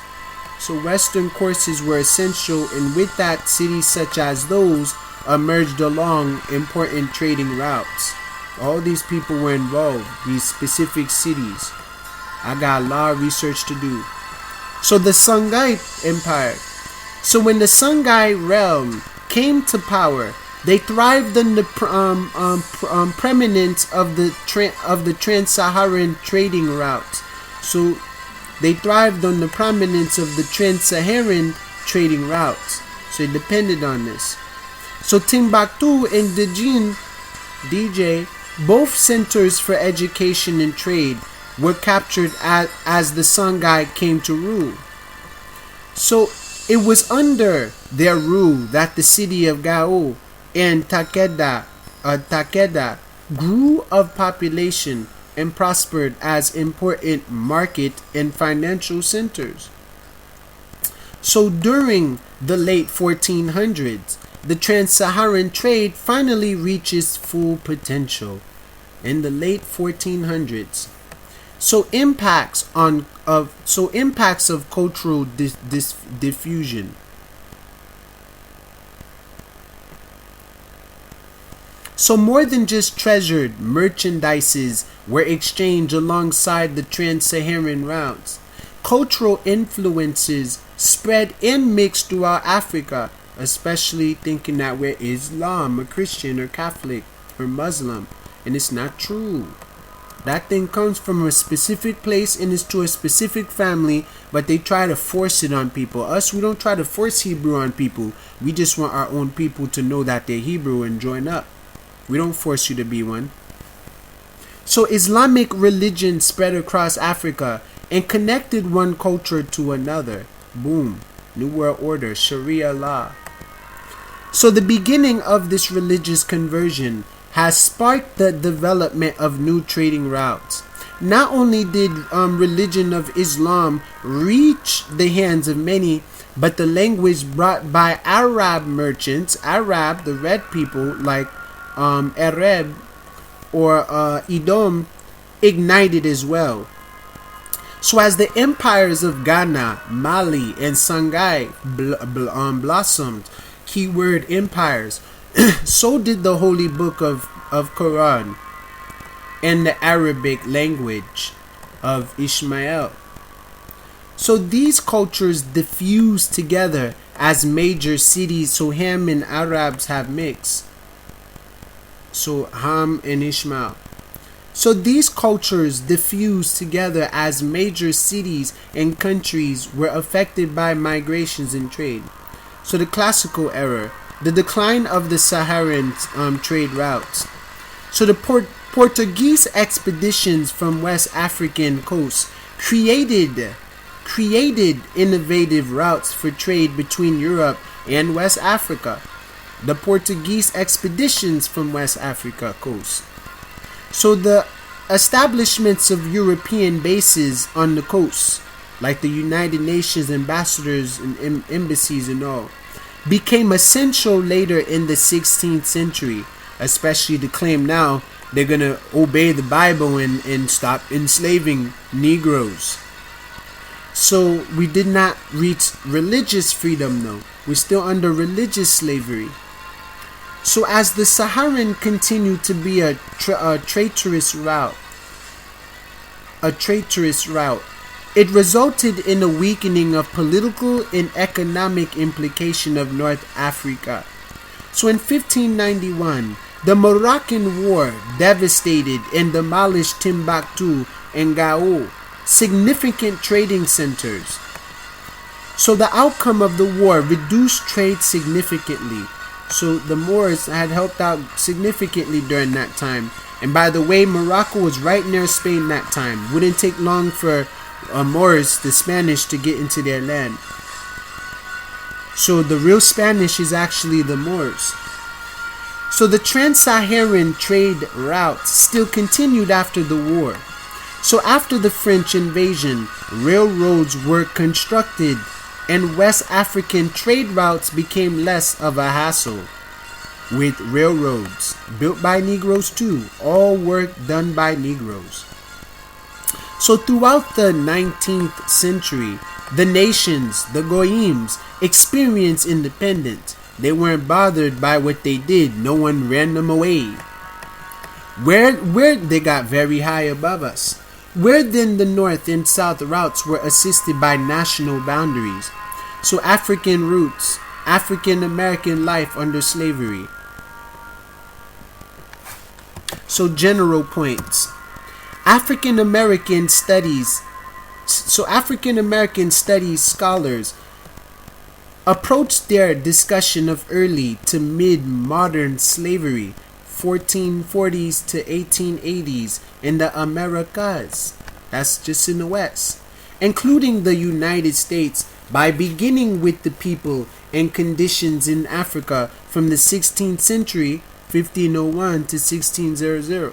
So western courses were essential, and with that, cities such as those emerged along important trading routes. All these people were involved, these specific cities. I got a lot of research to do. So the Songhai Empire. So when the Songhai realm came to power, they thrived on the preeminence of the trans-Saharan trading routes. So they thrived on the prominence of the trans-Saharan trading routes. So it depended on this. So Timbuktu and DJ, both centers for education and trade, were captured as the Songhai came to rule. So it was under their rule that the city of Gao and Takeda grew of population and prospered as important market and financial centers. So during the late 1400s, the trans-Saharan trade finally reaches full potential in the late 1400s. So impacts of cultural diffusion. So more than just treasured merchandises were exchanged alongside the trans-Saharan routes. Cultural influences spread and mixed throughout Africa, especially thinking that we're Islam or Christian or Catholic or Muslim, and it's not true. That thing comes from a specific place and is to a specific family, but they try to force it on people. Us, we don't try to force Hebrew on people. We just want our own people to know that they're Hebrew and join up. We don't force you to be one. So Islamic religion spread across Africa and connected one culture to another. Boom. New World Order, Sharia law. So the beginning of this religious conversion has sparked the development of new trading routes. Not only did religion of Islam reach the hands of many, but the language brought by Arab merchants, Arab, the red people, like Arab, or Edom ignited as well. So as the empires of Ghana, Mali, and Songhai blossomed, keyword empires, so did the holy book of Quran and the Arabic language of Ishmael. So these cultures diffused together as major cities. So Ham and Arabs have mixed. So Ham and Ishmael. So these cultures diffused together as major cities and countries were affected by migrations and trade. So the classical era, the decline of the Saharan trade routes. So the Portuguese expeditions from West African coasts created innovative routes for trade between Europe and West Africa. The Portuguese expeditions from West Africa coast. So the establishments of European bases on the coast, like the United Nations ambassadors and embassies and all, became essential later in the 16th century, especially to claim now they're going to obey the Bible and stop enslaving Negroes. So we did not reach religious freedom though. We're still under religious slavery. So as the Saharan continued to be a traitorous route, it resulted in a weakening of political and economic implication of North Africa. So in 1591, the Moroccan War devastated and demolished Timbuktu and Gao, significant trading centers. So the outcome of the war reduced trade significantly. So the Moors had helped out significantly during that time. And by the way, Morocco was right near Spain that time. Wouldn't take long for Moors, the Spanish, to get into their land. So the real Spanish is actually the Moors. So the trans-Saharan trade routes still continued after the war. So after the French invasion, railroads were constructed and West African trade routes became less of a hassle. With railroads built by Negroes too, all work done by Negroes. So throughout the 19th century, the nations, the Goyims, experienced independence. They weren't bothered by what they did. No one ran them away. Where they got very high above us. Where then the north and south routes were assisted by national boundaries. So African roots, African American life under slavery. So general points. African American studies scholars approached their discussion of early to mid-modern slavery, 1440s to 1880s, in the Americas, that's just in the West, including the United States, by beginning with the people and conditions in Africa from the 16th century, 1501 to 1600,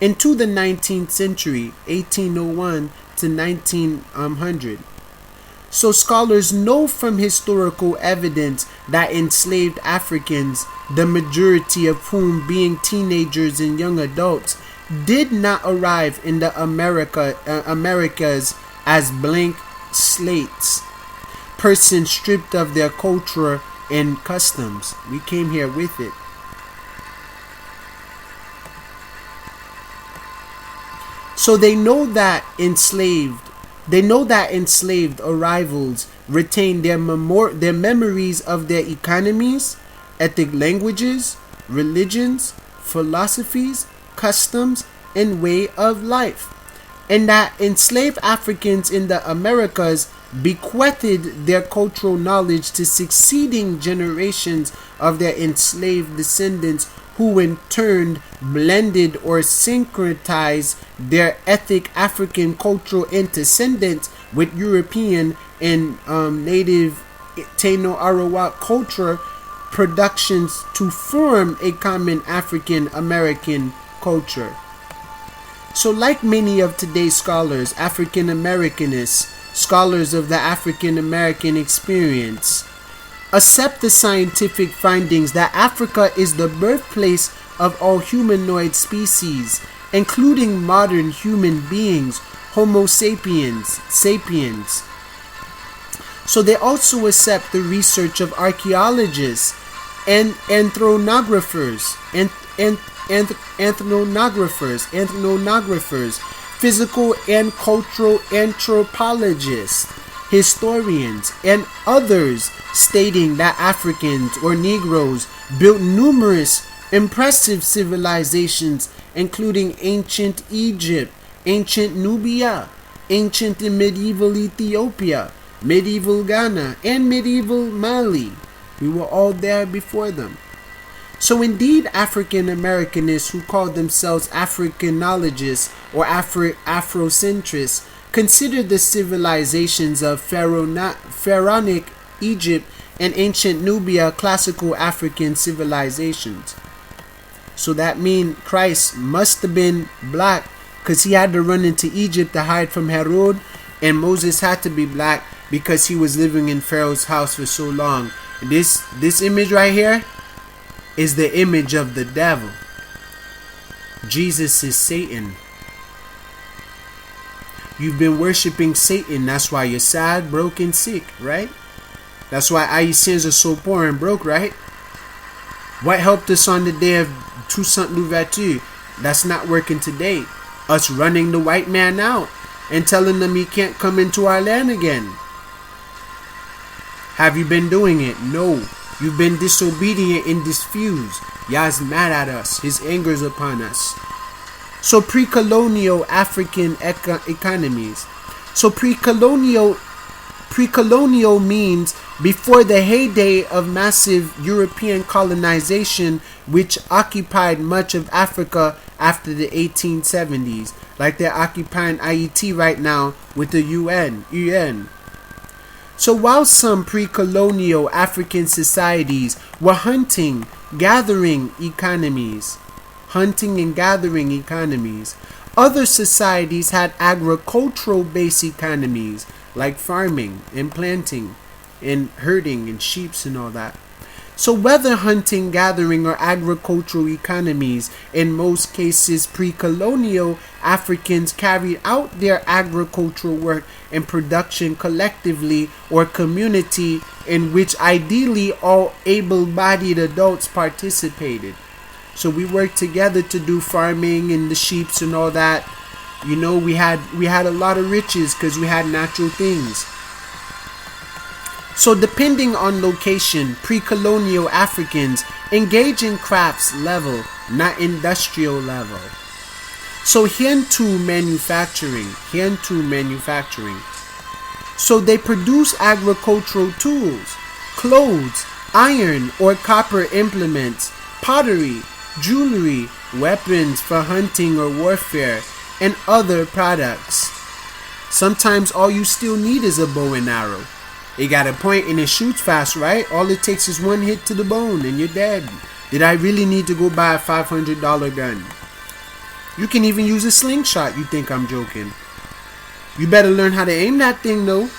into the 19th century, 1801 to 1900. So scholars know from historical evidence that enslaved Africans, the majority of whom being teenagers and young adults, did not arrive in the Americas as blank slates, persons stripped of their culture and customs. We came here with it. So they know that enslaved arrivals retain their memories of their economies, ethnic languages, religions, philosophies, customs, and way of life, and that enslaved Africans in the Americas bequeathed their cultural knowledge to succeeding generations of their enslaved descendants, who in turn blended or syncretized their ethnic African cultural antecedents with European and native Taino Arawak culture productions to form a common African American culture. So like many of today's scholars, African Americanists, scholars of the African American experience, accept the scientific findings that Africa is the birthplace of all humanoid species, including modern human beings, Homo sapiens. So they also accept the research of archaeologists and anthropographers, physical and cultural anthropologists, historians, and others, stating that Africans or Negroes built numerous impressive civilizations, including ancient Egypt, ancient Nubia, ancient and medieval Ethiopia, medieval Ghana, and medieval Mali. We were all there before them. So indeed, African Americanists who call themselves Africanologists or Afrocentrists consider the civilizations of Pharaonic Egypt and ancient Nubia classical African civilizations. So that means Christ must have been black because he had to run into Egypt to hide from Herod, and Moses had to be black because he was living in Pharaoh's house for so long. This image right here is the image of the devil. Jesus is Satan. You've been worshiping Satan. That's why you're sad, broke, and sick, right? That's why Haitians are so poor and broke, right? What helped us on the day of Toussaint Louverture? That's not working today. Us running the white man out and telling them he can't come into our land again. Have you been doing it? No. You've been disobedient and diffused. Yah's mad at us. His anger is upon us. So pre-colonial African economies. So pre-colonial means before the heyday of massive European colonization, which occupied much of Africa after the 1870s, like they're occupying Haiti right now with the UN. So while some pre-colonial African societies were hunting and gathering economies, other societies had agricultural-based economies, like farming and planting and herding and sheep and all that. So whether hunting, gathering, or agricultural economies, in most cases pre-colonial Africans carried out their agricultural work and production collectively or community, in which ideally all able-bodied adults participated. So we worked together to do farming and the sheep and all that. You know, we had a lot of riches because we had natural things. So depending on location, pre-colonial Africans engage in crafts level, not industrial level. So Hientu manufacturing. So they produce agricultural tools, clothes, iron or copper implements, pottery, jewelry, weapons for hunting or warfare, and other products. Sometimes all you still need is a bow and arrow. It got a point and it shoots fast, right? All it takes is one hit to the bone and you're dead. Did I really need to go buy a $500 gun? You can even use a slingshot. You think I'm joking? You better learn how to aim that thing though.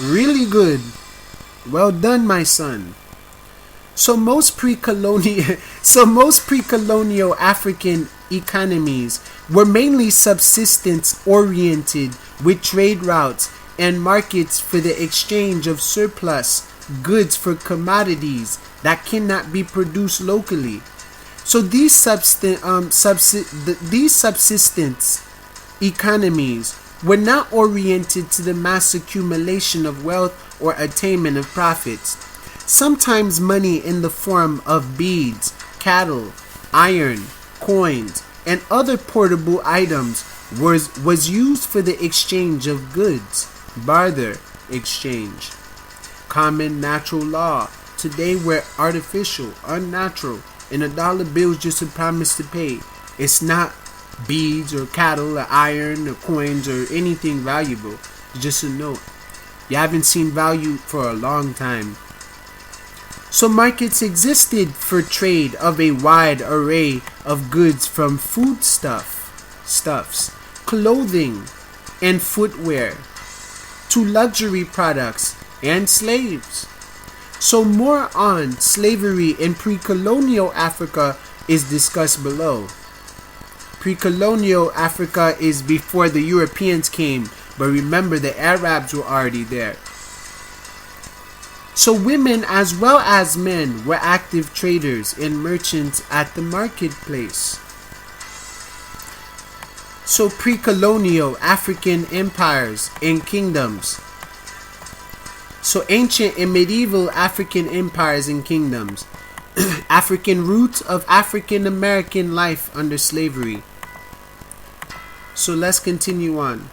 Really good. Well done, my son. So most pre-colonial African economies were mainly subsistence oriented, with trade routes and markets for the exchange of surplus goods for commodities that cannot be produced locally. So these subsistence economies were not oriented to the mass accumulation of wealth or attainment of profits. Sometimes money in the form of beads, cattle, iron, coins, and other portable items was used for the exchange of goods, barter exchange. Common natural law. Today we're artificial, unnatural, and a dollar bill is just a promise to pay. It's not beads or cattle or iron or coins or anything valuable. It's just a note. You haven't seen value for a long time. So markets existed for trade of a wide array of goods, from stuffs, clothing, and footwear, to luxury products and slaves. So more on slavery in pre-colonial Africa is discussed below. Pre-colonial Africa is before the Europeans came, but remember the Arabs were already there. So women as well as men were active traders and merchants at the marketplace. So pre-colonial African empires and kingdoms. So ancient and medieval African empires and kingdoms. African roots of African American life under slavery. So let's continue on.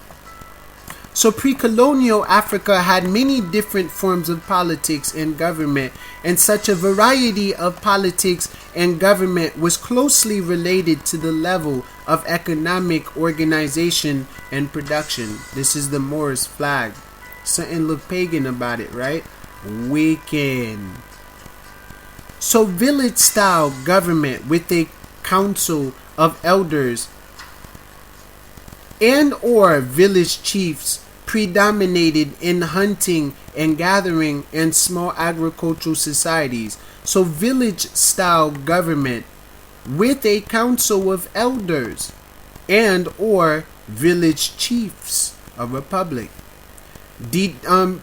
So pre-colonial Africa had many different forms of politics and government, and such a variety of politics and government was closely related to the level of economic organization and production. This is the Moors flag. Something look pagan about it, right? Wicked. So village-style government with a council of elders and or village chiefs predominated in hunting and gathering and small agricultural societies. So village-style government with a council of elders and or village chiefs, a republic,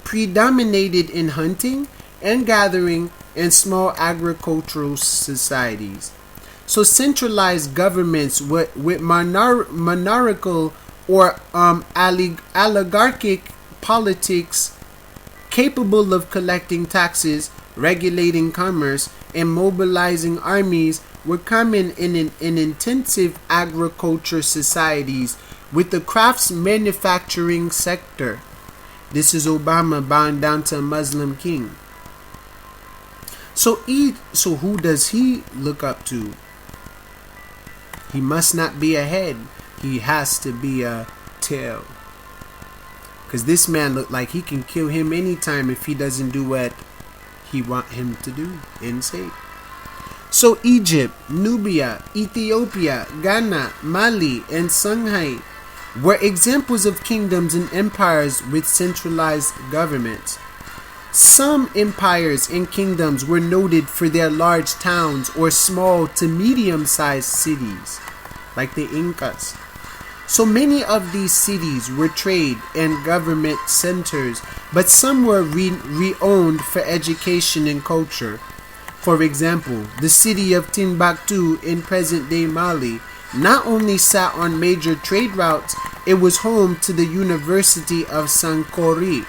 predominated in hunting and gathering and small agricultural societies. So centralized governments with monarchical or oligarchic politics capable of collecting taxes, regulating commerce, and mobilizing armies were common in intensive agriculture societies with the crafts manufacturing sector. This is Obama bowing down to a Muslim king. So who does he look up to? He must not be a head. He has to be a tail. Because this man looked like he can kill him anytime if he doesn't do what he want him to do and say. So Egypt, Nubia, Ethiopia, Ghana, Mali, and Songhai were examples of kingdoms and empires with centralized governments. Some empires and kingdoms were noted for their large towns or small to medium-sized cities, like the Incas. So many of these cities were trade and government centers, but some were re-owned for education and culture. For example, the city of Timbuktu in present-day Mali not only sat on major trade routes, it was home to the University of Sankore,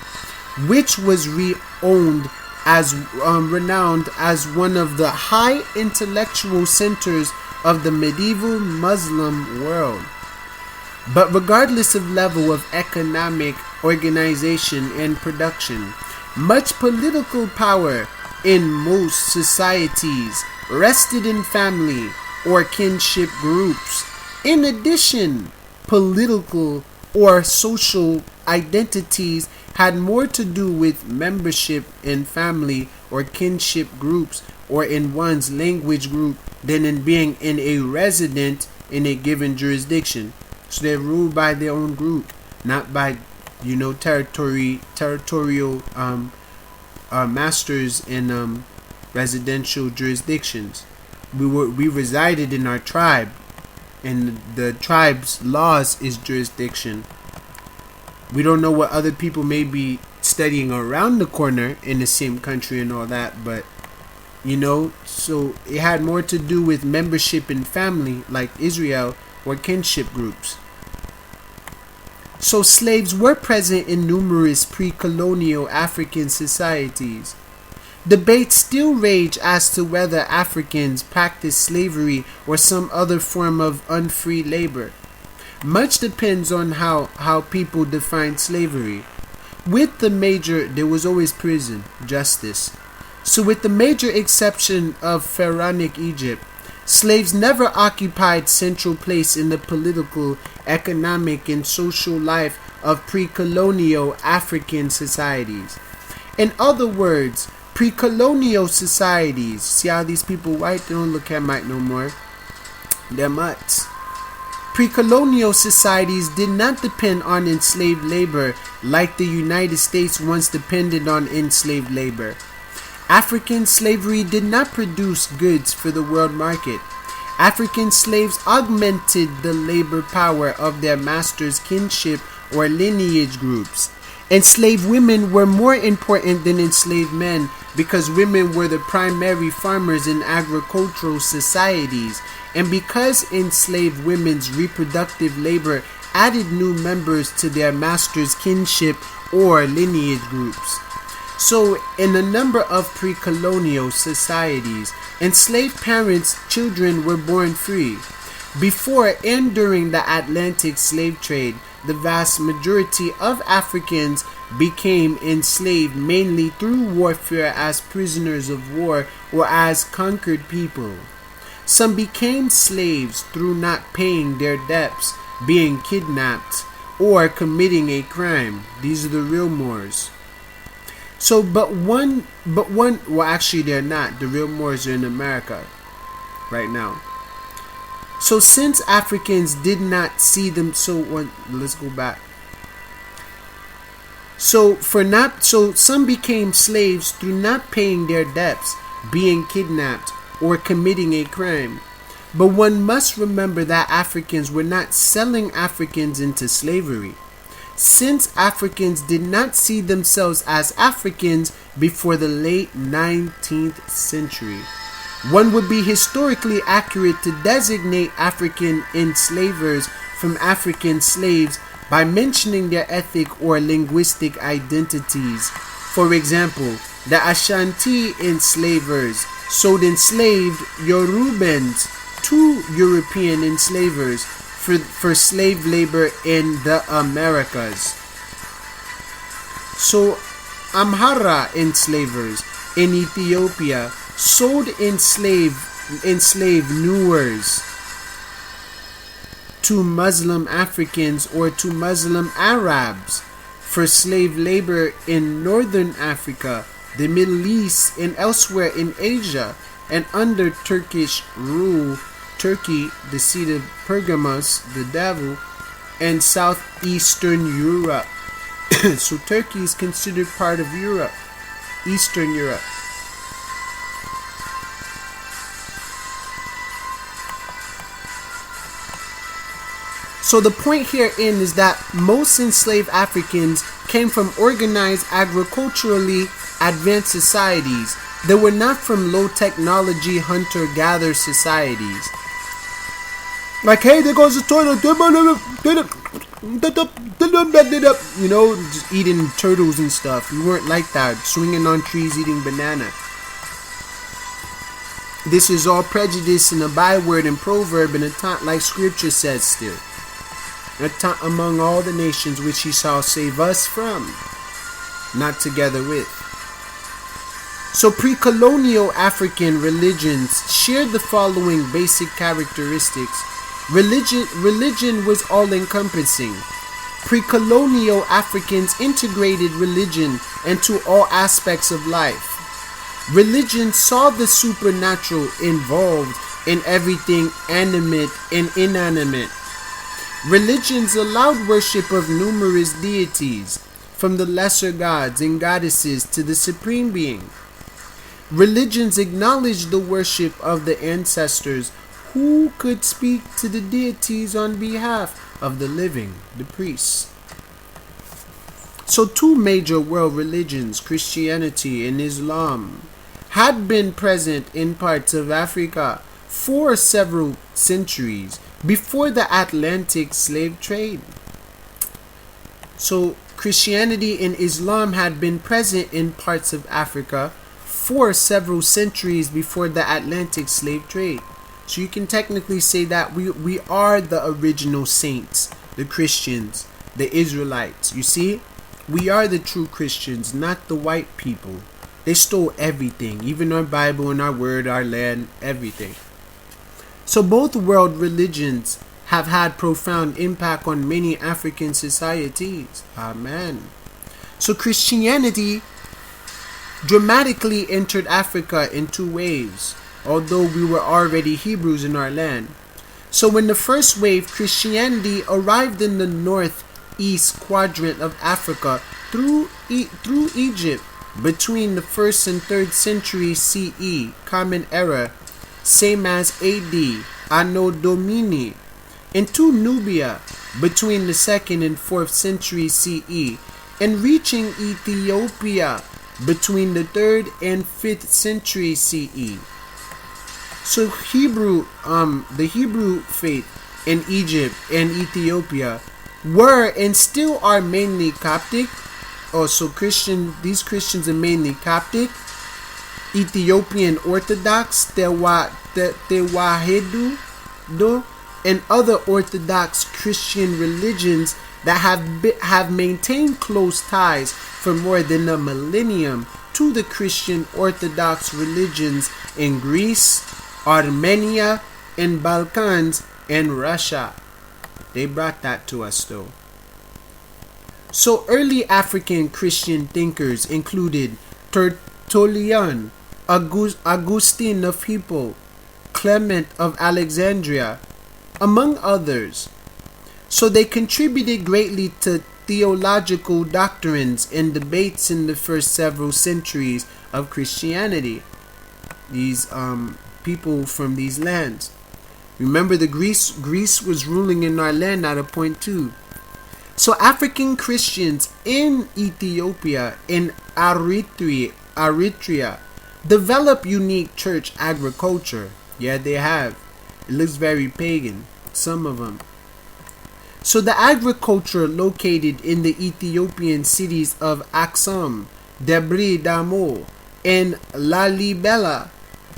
which was re-owned as renowned as one of the high intellectual centers of the medieval Muslim world. But regardless of level of economic organization and production, much political power in most societies rested in family or kinship groups. In addition, political or social identities had more to do with membership in family or kinship groups or in one's language group than in being in a resident in a given jurisdiction. So they're ruled by their own group, not by, territorial masters in residential jurisdictions. We resided in our tribe, and the tribe's laws is jurisdiction. We don't know what other people may be studying around the corner in the same country and all that, but so it had more to do with membership in family like Israel or kinship groups. So slaves were present in numerous pre-colonial African societies. Debates still rage as to whether Africans practiced slavery or some other form of unfree labor. Much depends on how people define slavery. There was always prison, justice. So with the major exception of Pharaonic Egypt, slaves never occupied central place in the political, economic, and social life of pre-colonial African societies. In other words, pre-colonial societies, see how these people white, they don't look Hamite no more, they're mutts. Pre-colonial societies did not depend on enslaved labor like the United States once depended on enslaved labor. African slavery did not produce goods for the world market. African slaves augmented the labor power of their masters' kinship or lineage groups. Enslaved women were more important than enslaved men because women were the primary farmers in agricultural societies, and because enslaved women's reproductive labor added new members to their masters' kinship or lineage groups. So, in a number of pre-colonial societies, enslaved parents' children were born free. Before and during the Atlantic slave trade, the vast majority of Africans became enslaved mainly through warfare as prisoners of war or as conquered people. Some became slaves through not paying their debts, being kidnapped, or committing a crime. These are the real Moors. So, well, actually, they're not. The real Moors are in America right now. So, since Africans did not see them, let's go back. So, some became slaves through not paying their debts, being kidnapped, or committing a crime. But one must remember that Africans were not selling Africans into slavery, since Africans did not see themselves as Africans before the late 19th century. One would be historically accurate to designate African enslavers from African slaves by mentioning their ethnic or linguistic identities. For example, the Ashanti enslavers sold enslaved Yorubans to European enslavers for slave labor in the Americas. So, Amhara enslavers in Ethiopia sold enslaved Nuers to Muslim Africans or to Muslim Arabs for slave labor in Northern Africa, the Middle East, and elsewhere in Asia, and under Turkish rule, Turkey, the seat of Pergamos, the devil, and southeastern Europe. So Turkey is considered part of Europe, Eastern Europe. So the point herein is that most enslaved Africans came from organized agriculturally advanced societies. They were not from low technology hunter-gatherer societies. Like, hey, there goes the toilet. You know, just eating turtles and stuff. We weren't like that. Swinging on trees, eating banana. This is all prejudice and a byword and proverb and a taunt like scripture says still. A taunt among all the nations which he shall save us from, not together with. So pre-colonial African religions shared the following basic characteristics. Religion was all-encompassing. Pre-colonial Africans integrated religion into all aspects of life. Religion saw the supernatural involved in everything animate and inanimate. Religions allowed worship of numerous deities, from the lesser gods and goddesses to the supreme being. Religions acknowledged the worship of the ancestors who could speak to the deities on behalf of the living, the priests. So two major world religions, Christianity and Islam, had been present in parts of Africa for several centuries before the Atlantic slave trade. So Christianity and Islam had been present in parts of Africa for several centuries before the Atlantic slave trade. So you can technically say that we are the original saints, the Christians, the Israelites. You see, we are the true Christians, not the white people. They stole everything, even our Bible and our word, our land, everything. So both world religions have had profound impact on many African societies. Amen. So Christianity dramatically entered Africa in two waves, although we were already Hebrews in our land. So when the first wave, Christianity, arrived in the northeast quadrant of Africa through Egypt between the 1st and 3rd century CE, Common Era, same as AD, Anno Domini, into Nubia between the 2nd and 4th century CE, and reaching Ethiopia between the 3rd and 5th century CE. So the Hebrew faith in Egypt and Ethiopia were and still are mainly Coptic. Also, these Christians are mainly Coptic, Ethiopian Orthodox, Tewahedo, and other Orthodox Christian religions that have maintained close ties for more than a millennium to the Christian Orthodox religions in Greece, Armenia, and Balkans, and Russia. They brought that to us though. So early African Christian thinkers included Tertullian, Augustine of Hippo, Clement of Alexandria, among others. So they contributed greatly to theological doctrines and debates in the first several centuries of Christianity. These people from these lands. Remember, Greece was ruling in our land at a point too. So African Christians in Ethiopia and Eritrea develop unique church agriculture. Yeah, they have. It looks very pagan, some of them. So the agriculture located in the Ethiopian cities of Aksum, Debri Damo, and Lalibela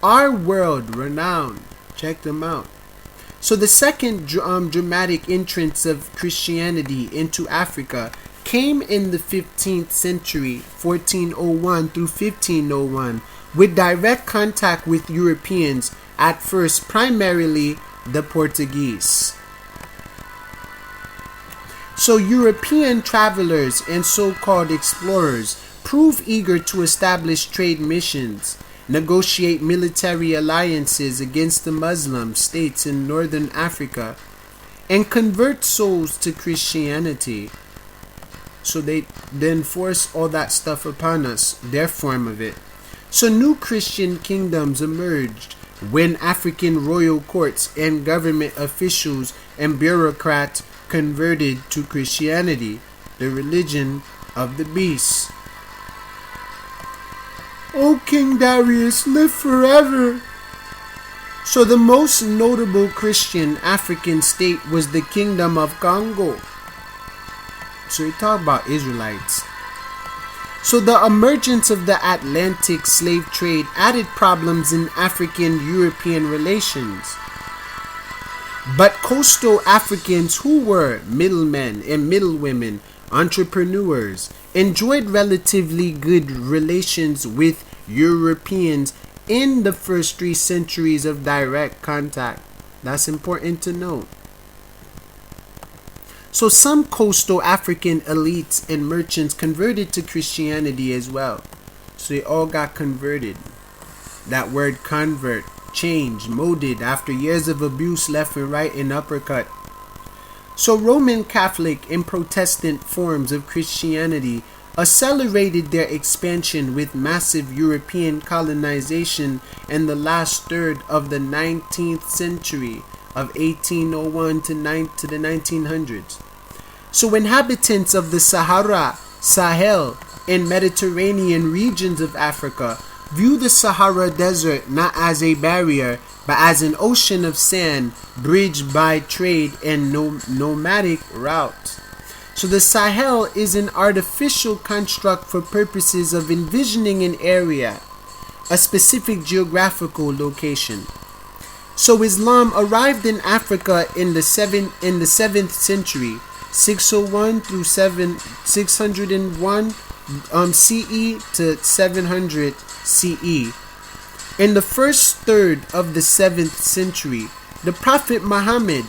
are world renowned. Check them out. So the second dramatic entrance of Christianity into Africa came in the 15th century, 1401 through 1501, with direct contact with Europeans, at first primarily the Portuguese. So European travelers and so-called explorers prove eager to establish trade missions, negotiate military alliances against the Muslim states in northern Africa, and convert souls to Christianity. So they then force all that stuff upon us, their form of it. So new Christian kingdoms emerged when African royal courts and government officials and bureaucrats converted to Christianity, the religion of the beast. O King Darius, live forever. So the most notable Christian African state was the Kingdom of Congo. So we talk about Israelites. So the emergence of the Atlantic slave trade added problems in African-European relations. But coastal Africans who were middlemen and middlewomen, entrepreneurs, enjoyed relatively good relations with Europeans in the first 3 centuries of direct contact. That's important to note. So some coastal African elites and merchants converted to Christianity as well. So they all got converted. That word convert, changed, molded after years of abuse left and right and uppercut. So Roman Catholic and Protestant forms of Christianity accelerated their expansion with massive European colonization in the last third of the 19th century of 1801 to the 1900s. So inhabitants of the Sahara, Sahel, and Mediterranean regions of Africa view the Sahara Desert not as a barrier, but as an ocean of sand bridged by trade and nomadic routes. So the Sahel is an artificial construct for purposes of envisioning an area, a specific geographical location. So Islam arrived in Africa in the 7th century, 601 through 601 CE to 700 CE. In the first third of the 7th century, the Prophet Muhammad,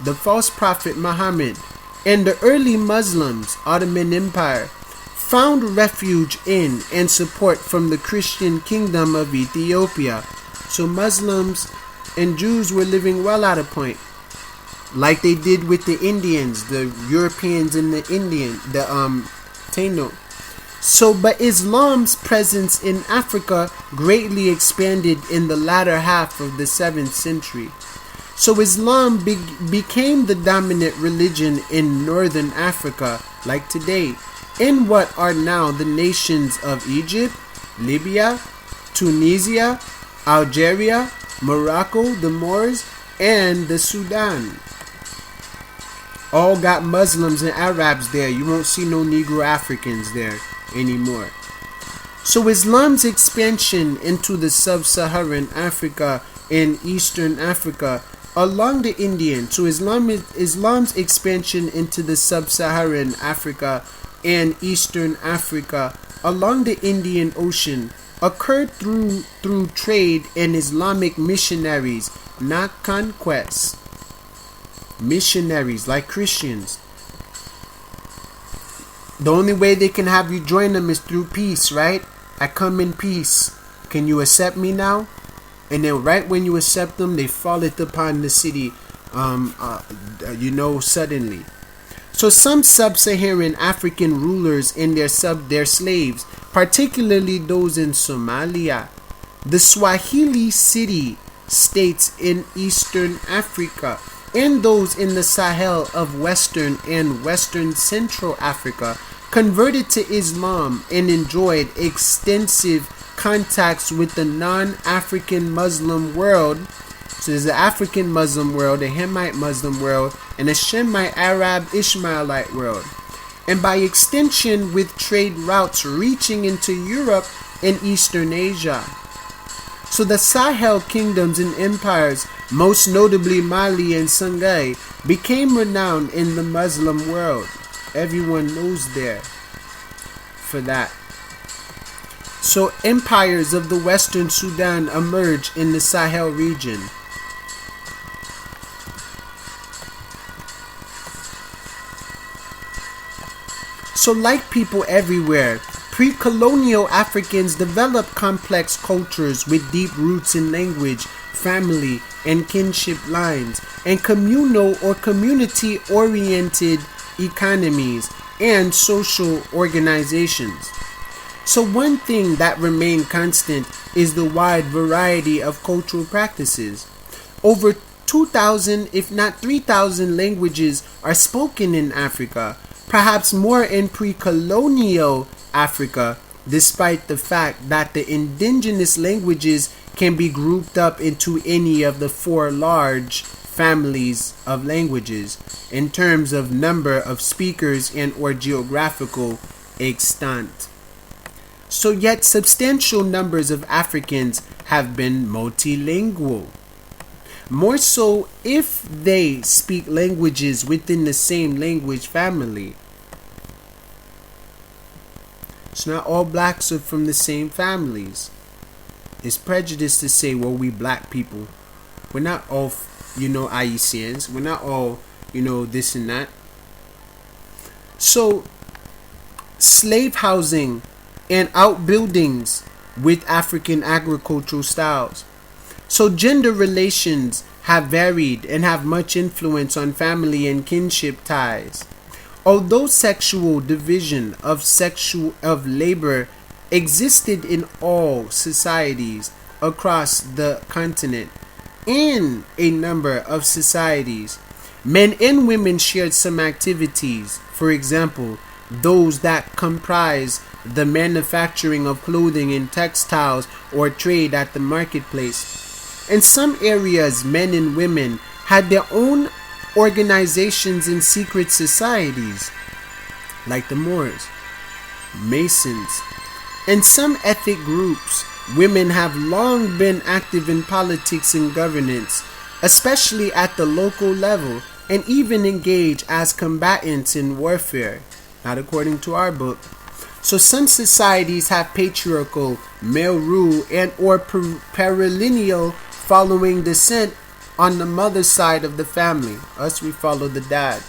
the false Prophet Muhammad, and the early Muslims, Ottoman Empire, found refuge in and support from the Christian kingdom of Ethiopia. So Muslims and Jews were living well at a point, like they did with the Indians, the Europeans and the Taino. So, but Islam's presence in Africa greatly expanded in the latter half of the 7th century. So Islam became the dominant religion in northern Africa, like today, in what are now the nations of Egypt, Libya, Tunisia, Algeria, Morocco, the Moors, and the Sudan. All got Muslims and Arabs there. You won't see no Negro Africans there anymore. So Islam's expansion into the sub-Saharan Africa and Eastern Africa along the Indian. So Islam's expansion into the sub-Saharan Africa and Eastern Africa along the Indian Ocean occurred through trade and Islamic missionaries, not conquest. Missionaries like Christians. The only way they can have you join them is through peace, right? I come in peace. Can you accept me now? And then right when you accept them, they falleth upon the city, suddenly. So some sub-Saharan African rulers and their slaves, particularly those in Somalia, the Swahili city states in Eastern Africa, and those in the Sahel of Western and Western Central Africa, converted to Islam and enjoyed extensive contacts with the non-African Muslim world. So there's the African Muslim world, the Hamite Muslim world, and the Shemite Arab Ishmaelite world. And by extension with trade routes reaching into Europe and Eastern Asia. So the Sahel kingdoms and empires, most notably Mali and Songhai, became renowned in the Muslim world. Everyone knows there for that. So empires of the Western Sudan emerged in the Sahel region. So like people everywhere, pre-colonial Africans developed complex cultures with deep roots in language, family, and kinship lines, and communal or community-oriented economies and social organizations. So one thing that remained constant is the wide variety of cultural practices. Over 2,000, if not 3,000 languages are spoken in Africa, perhaps more in pre-colonial Africa, despite the fact that the indigenous languages can be grouped up into any of the 4 large families of languages in terms of number of speakers and or geographical extent. So yet substantial numbers of Africans have been multilingual. More so if they speak languages within the same language family. It's not all blacks are from the same families. It's prejudice to say, well, we black people. We're not all, Haitians. We're not all, this and that. So, slave housing and outbuildings with African agricultural styles. So gender relations have varied and have much influence on family and kinship ties. Although sexual division of labor existed in all societies across the continent, in a number of societies, men and women shared some activities. For example, those that comprise the manufacturing of clothing and textiles or trade at the marketplace. In some areas, men and women had their own organizations and secret societies, like the Moors, Masons. In some ethnic groups, women have long been active in politics and governance, especially at the local level, and even engage as combatants in warfare, not according to our book. So some societies have patriarchal male rule and or patrilineal following descent on the mother's side of the family. Us, we follow the dad.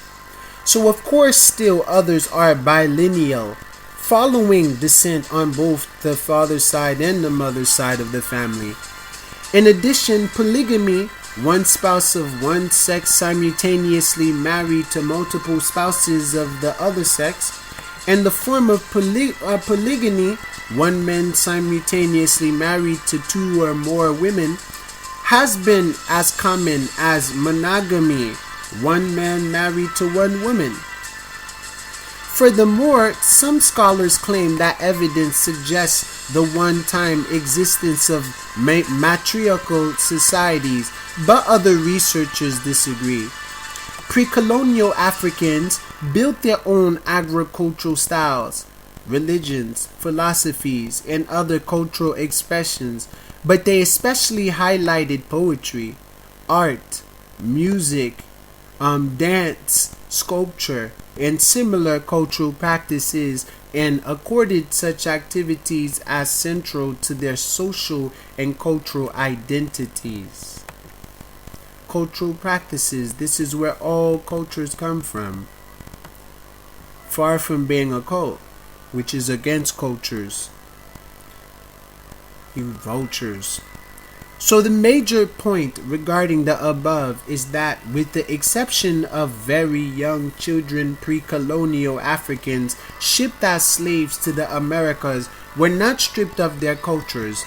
So of course still others are bilineal, following descent on both the father's side and the mother's side of the family. In addition, polygamy, one spouse of one sex simultaneously married to multiple spouses of the other sex, and the form of polygyny, one man simultaneously married to 2 or more women, has been as common as monogamy, one man married to one woman. Furthermore, some scholars claim that evidence suggests the one-time existence of matriarchal societies, but other researchers disagree. Pre-colonial Africans built their own agricultural styles, religions, philosophies, and other cultural expressions, but they especially highlighted poetry, art, music, dance, sculpture, and similar cultural practices, and accorded such activities as central to their social and cultural identities. Cultural practices, this is where all cultures come from. Far from being a cult, which is against cultures. You vultures. So the major point regarding the above is that, with the exception of very young children, pre-colonial Africans shipped as slaves to the Americas were not stripped of their cultures.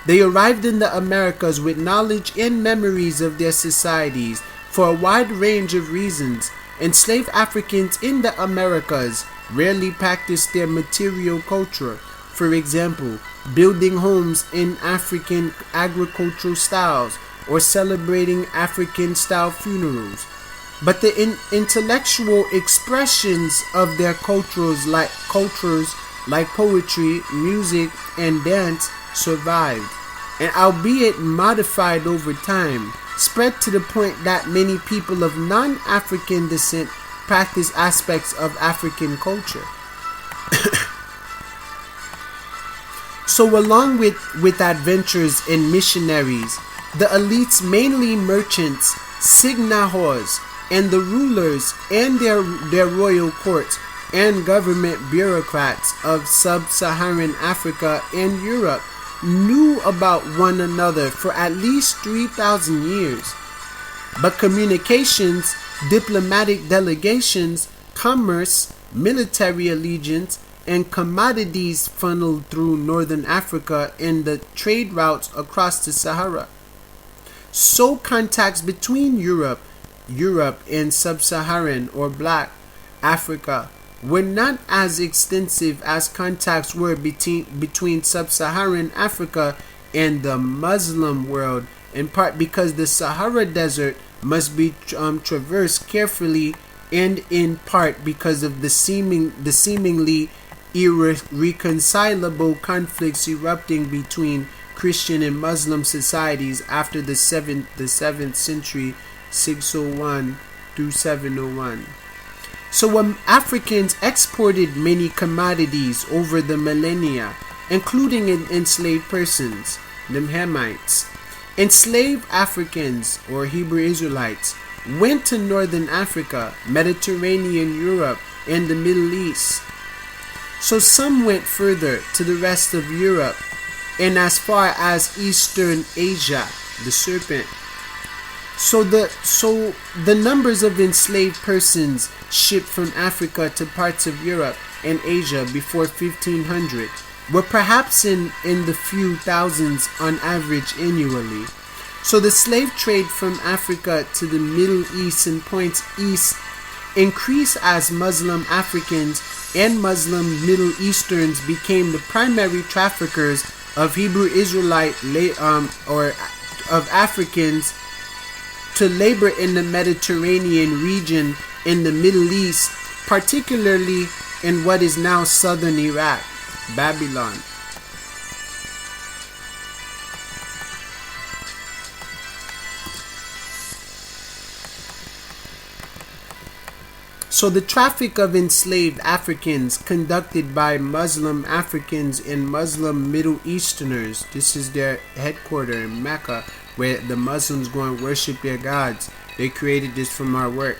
They arrived in the Americas with knowledge and memories of their societies for a wide range of reasons. Enslaved Africans in the Americas rarely practiced their material culture. For example, building homes in African agricultural styles or celebrating African-style funerals. But the intellectual expressions of their cultures like poetry, music, and dance survived, and albeit modified over time, spread to the point that many people of non-African descent practice aspects of African culture. So along with adventurers and missionaries, the elites, mainly merchants, signahors, and the rulers and their royal courts and government bureaucrats of sub-Saharan Africa and Europe knew about one another for at least 3,000 years. But communications, diplomatic delegations, commerce, military allegiance, and commodities funneled through northern Africa and the trade routes across the Sahara. So contacts between Europe and sub-Saharan or black Africa were not as extensive as contacts were between sub-Saharan Africa and the Muslim world, in part because the Sahara Desert must be traversed carefully, and in part because of the seemingly irreconcilable conflicts erupting between Christian and Muslim societies after the 7th century, 601 through 701. So Africans exported many commodities over the millennia, including enslaved persons, the Hamites. Enslaved Africans, or Hebrew Israelites, went to northern Africa, Mediterranean Europe, and the Middle East. So some went further to the rest of Europe and as far as Eastern Asia, the serpent. So the numbers of enslaved persons shipped from Africa to parts of Europe and Asia before 1500 were perhaps in the few thousands on average annually. So the slave trade from Africa to the Middle East and points east increased as Muslim Africans and Muslim Middle Easterns became the primary traffickers of Hebrew Israelite or of Africans to labor in the Mediterranean region in the Middle East, particularly in what is now southern Iraq, Babylon. So the traffic of enslaved Africans conducted by Muslim Africans and Muslim Middle Easterners, this is their headquarters in Mecca, where the Muslims go and worship their gods. They created this from our work.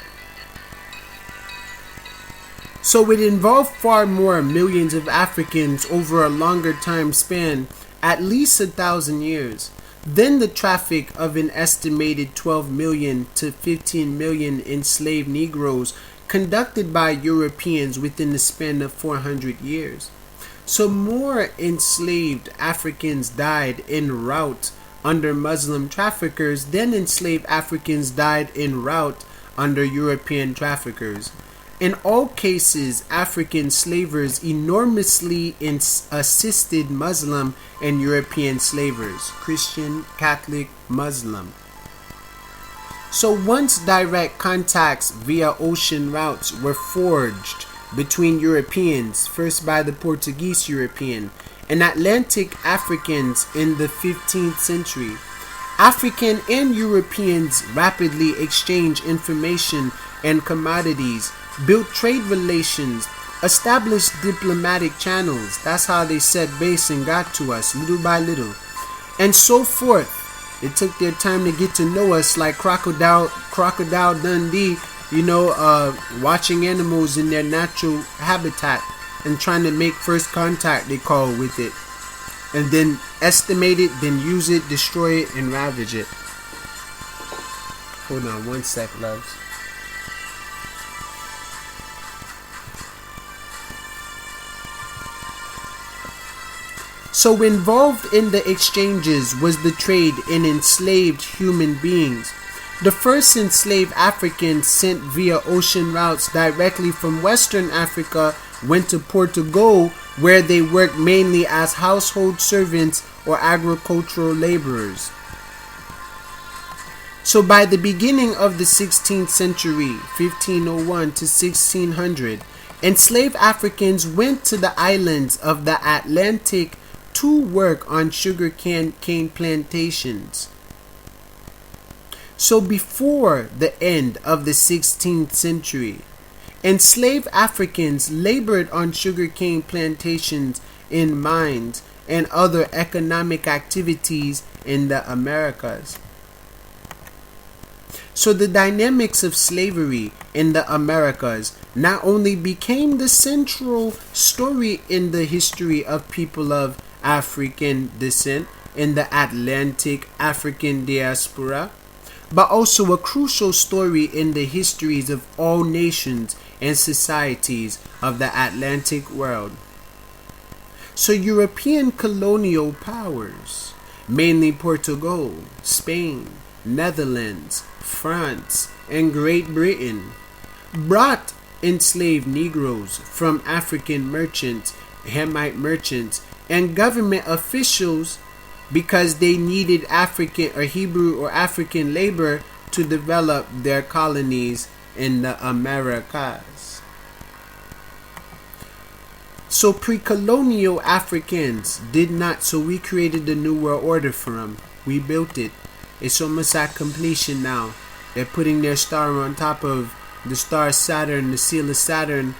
So it involved far more millions of Africans over a longer time span, at least 1,000 years, than the traffic of an estimated 12 million to 15 million enslaved Negroes conducted by Europeans within the span of 400 years. So more enslaved Africans died en route under Muslim traffickers, then enslaved Africans died en route under European traffickers. In all cases, African slavers enormously assisted Muslim and European slavers, Christian, Catholic, Muslim. So once direct contacts via ocean routes were forged between Europeans, first by the Portuguese European, and Atlantic Africans in the 15th century, African and Europeans rapidly exchanged information and commodities, built trade relations, established diplomatic channels. That's how they set base and got to us, little by little, and so forth. It took their time to get to know us, like Crocodile Dundee, watching animals in their natural habitat and trying to make first contact, they call, with it, and then estimate it, then use it, destroy it, and ravage it. Hold on one sec, loves. So involved in the exchanges was the trade in enslaved human beings. The first enslaved Africans sent via ocean routes directly from Western Africa went to Portugal, where they worked mainly as household servants or agricultural laborers. So by the beginning of the 16th century, 1501 to 1600, enslaved Africans went to the islands of the Atlantic to work on sugar cane plantations. So before the end of the 16th century, enslaved Africans labored on sugarcane plantations, in mines, and other economic activities in the Americas. So the dynamics of slavery in the Americas not only became the central story in the history of people of African descent in the Atlantic African diaspora, but also a crucial story in the histories of all nations and societies of the Atlantic world. So European colonial powers, mainly Portugal, Spain, Netherlands, France, and Great Britain, brought enslaved Negroes from African merchants, Hamite merchants, and government officials because they needed African or Hebrew or African labor to develop their colonies in the Americas. So pre-colonial Africans did not, so we created the New World Order for them. We built it. It's almost at completion now. They're putting their star on top of the star Saturn, the seal of Saturn,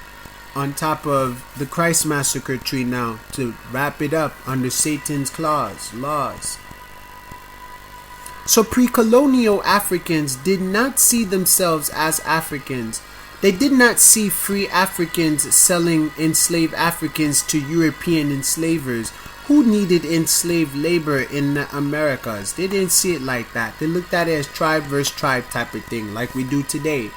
on top of the Christ Massacre tree now to wrap it up under Satan's laws. So pre-colonial Africans did not see themselves as Africans. They did not see free Africans selling enslaved Africans to European enslavers who needed enslaved labor in the Americas. They didn't see it like that. They looked at it as tribe versus tribe type of thing, like we do today.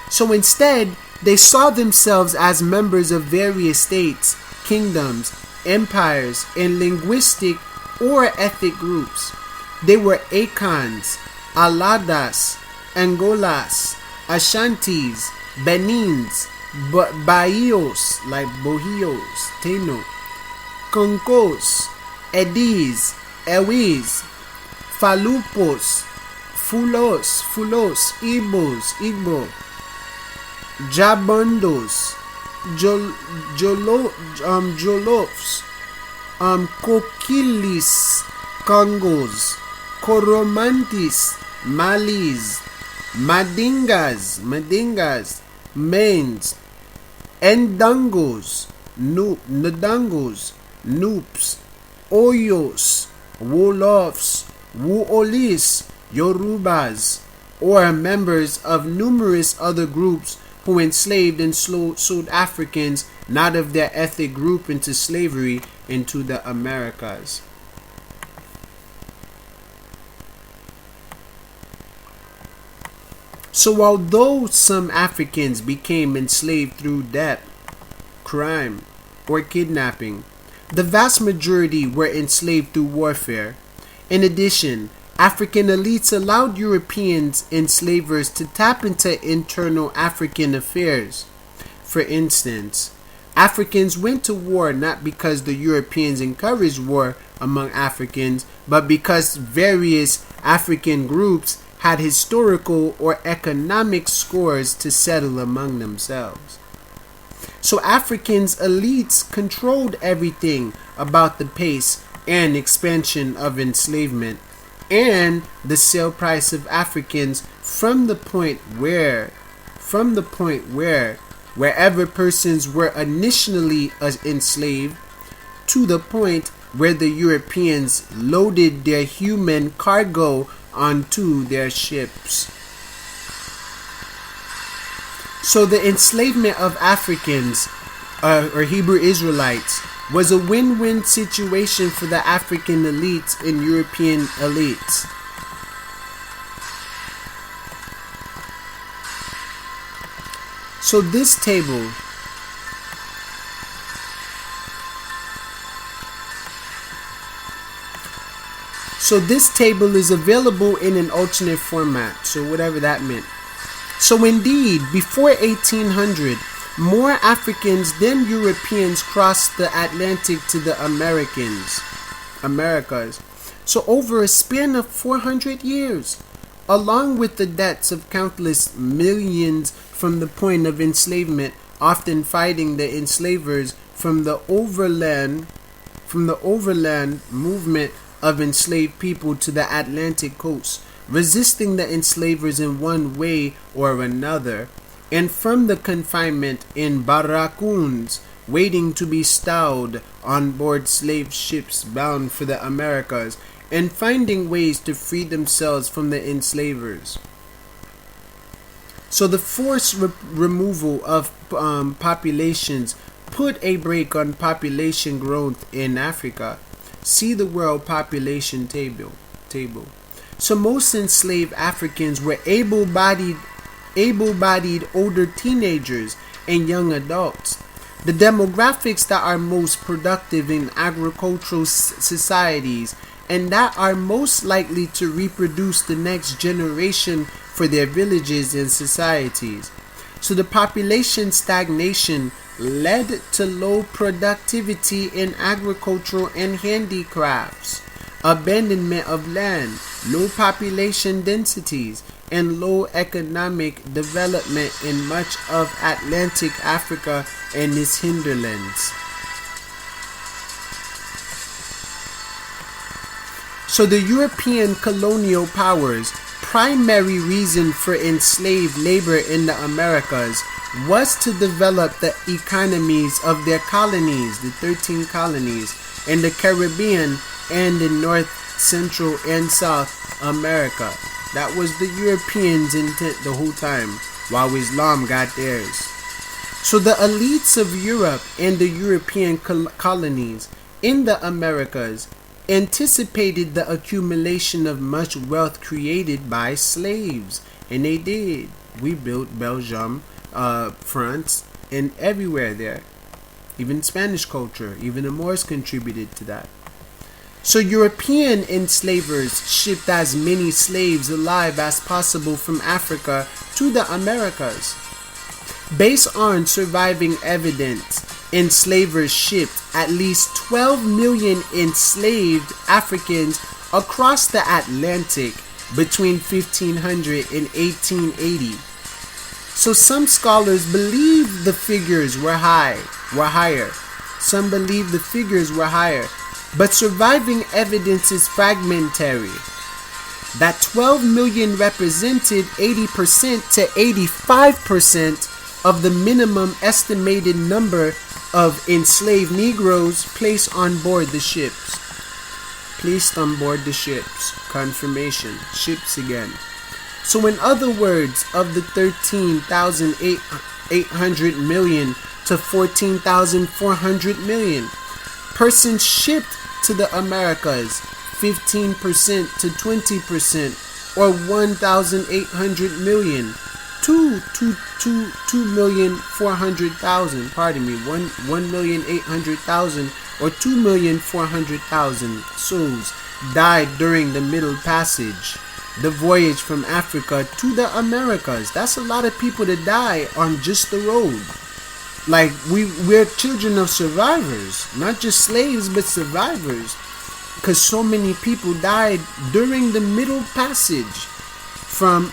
So instead, they saw themselves as members of various states, kingdoms, empires, and linguistic or ethnic groups. They were Akans, Aladas, Angolas, Ashantis, Benins, Bahios, like Bohios, Taino, Konkos, Edis, Ewis, Falupos, Fulos, Igbo, Jabondos, Jolofs, Kokilis, Congos, Coromantis, Malis, Madingas, Mains, Ndangos, Ndangos, Noops, Oyos, Wolofs, Wuolis, Yorubas, or members of numerous other groups who enslaved and sold Africans not of their ethnic group into slavery into the Americas. So although some Africans became enslaved through debt, crime, or kidnapping, the vast majority were enslaved through warfare. In addition, African elites allowed Europeans enslavers to tap into internal African affairs. For instance, Africans went to war not because the Europeans encouraged war among Africans, but because various African groups had historical or economic scores to settle among themselves. So Africans' elites controlled everything about the pace and expansion of enslavement and the sale price of Africans from the point where wherever persons were initially enslaved to the point where the Europeans loaded their human cargo onto their ships. So the enslavement of Africans or Hebrew Israelites was a win-win situation for the African elites and European elites. So this table is available in an alternate format, so whatever that meant. So indeed, before 1800, more Africans than Europeans crossed the Atlantic to the Americas. So over a span of 400 years, along with the deaths of countless millions from the point of enslavement, often fighting the enslavers from the overland movement of enslaved people to the Atlantic coast, resisting the enslavers in one way or another, and from the confinement in barracoons, waiting to be stowed on board slave ships bound for the Americas, and finding ways to free themselves from the enslavers. So the forced removal of populations put a brake on population growth in Africa. See the World Population Table. So most enslaved Africans were able-bodied older teenagers and young adults. The demographics that are most productive in agricultural societies and that are most likely to reproduce the next generation for their villages and societies. So the population stagnation led to low productivity in agricultural and handicrafts, abandonment of land, low population densities, and low economic development in much of Atlantic Africa and its hinterlands. So the European colonial powers' primary reason for enslaved labor in the Americas was to develop the economies of their colonies, the 13 colonies, in the Caribbean and in North, Central, and South America. That was the Europeans' intent the whole time, while Islam got theirs. So the elites of Europe and the European colonies in the Americas anticipated the accumulation of much wealth created by slaves, and they did. We built Belgium, France, and everywhere there. Even Spanish culture, even the Moors contributed to that. So European enslavers shipped as many slaves alive as possible from Africa to the Americas. Based on surviving evidence, enslavers shipped at least 12 million enslaved Africans across the Atlantic between 1500 and 1880. So some scholars believe the figures were higher. Some believe the figures were higher, but surviving evidence is fragmentary. That 12 million represented 80% to 85% of the minimum estimated number of enslaved Negroes placed on board the ships. Confirmation. Ships again. So in other words, of the 13,800 million to 14,400 million persons shipped to the Americas, 15% to 20%, or 1,800 million to 2,400,000, 1,800,000 or 2,400,000 souls died during the Middle Passage, the voyage from Africa to the Americas. That's a lot of people to die on just the road. Like, we're children of survivors, not just slaves, but survivors. Because so many people died during the Middle Passage from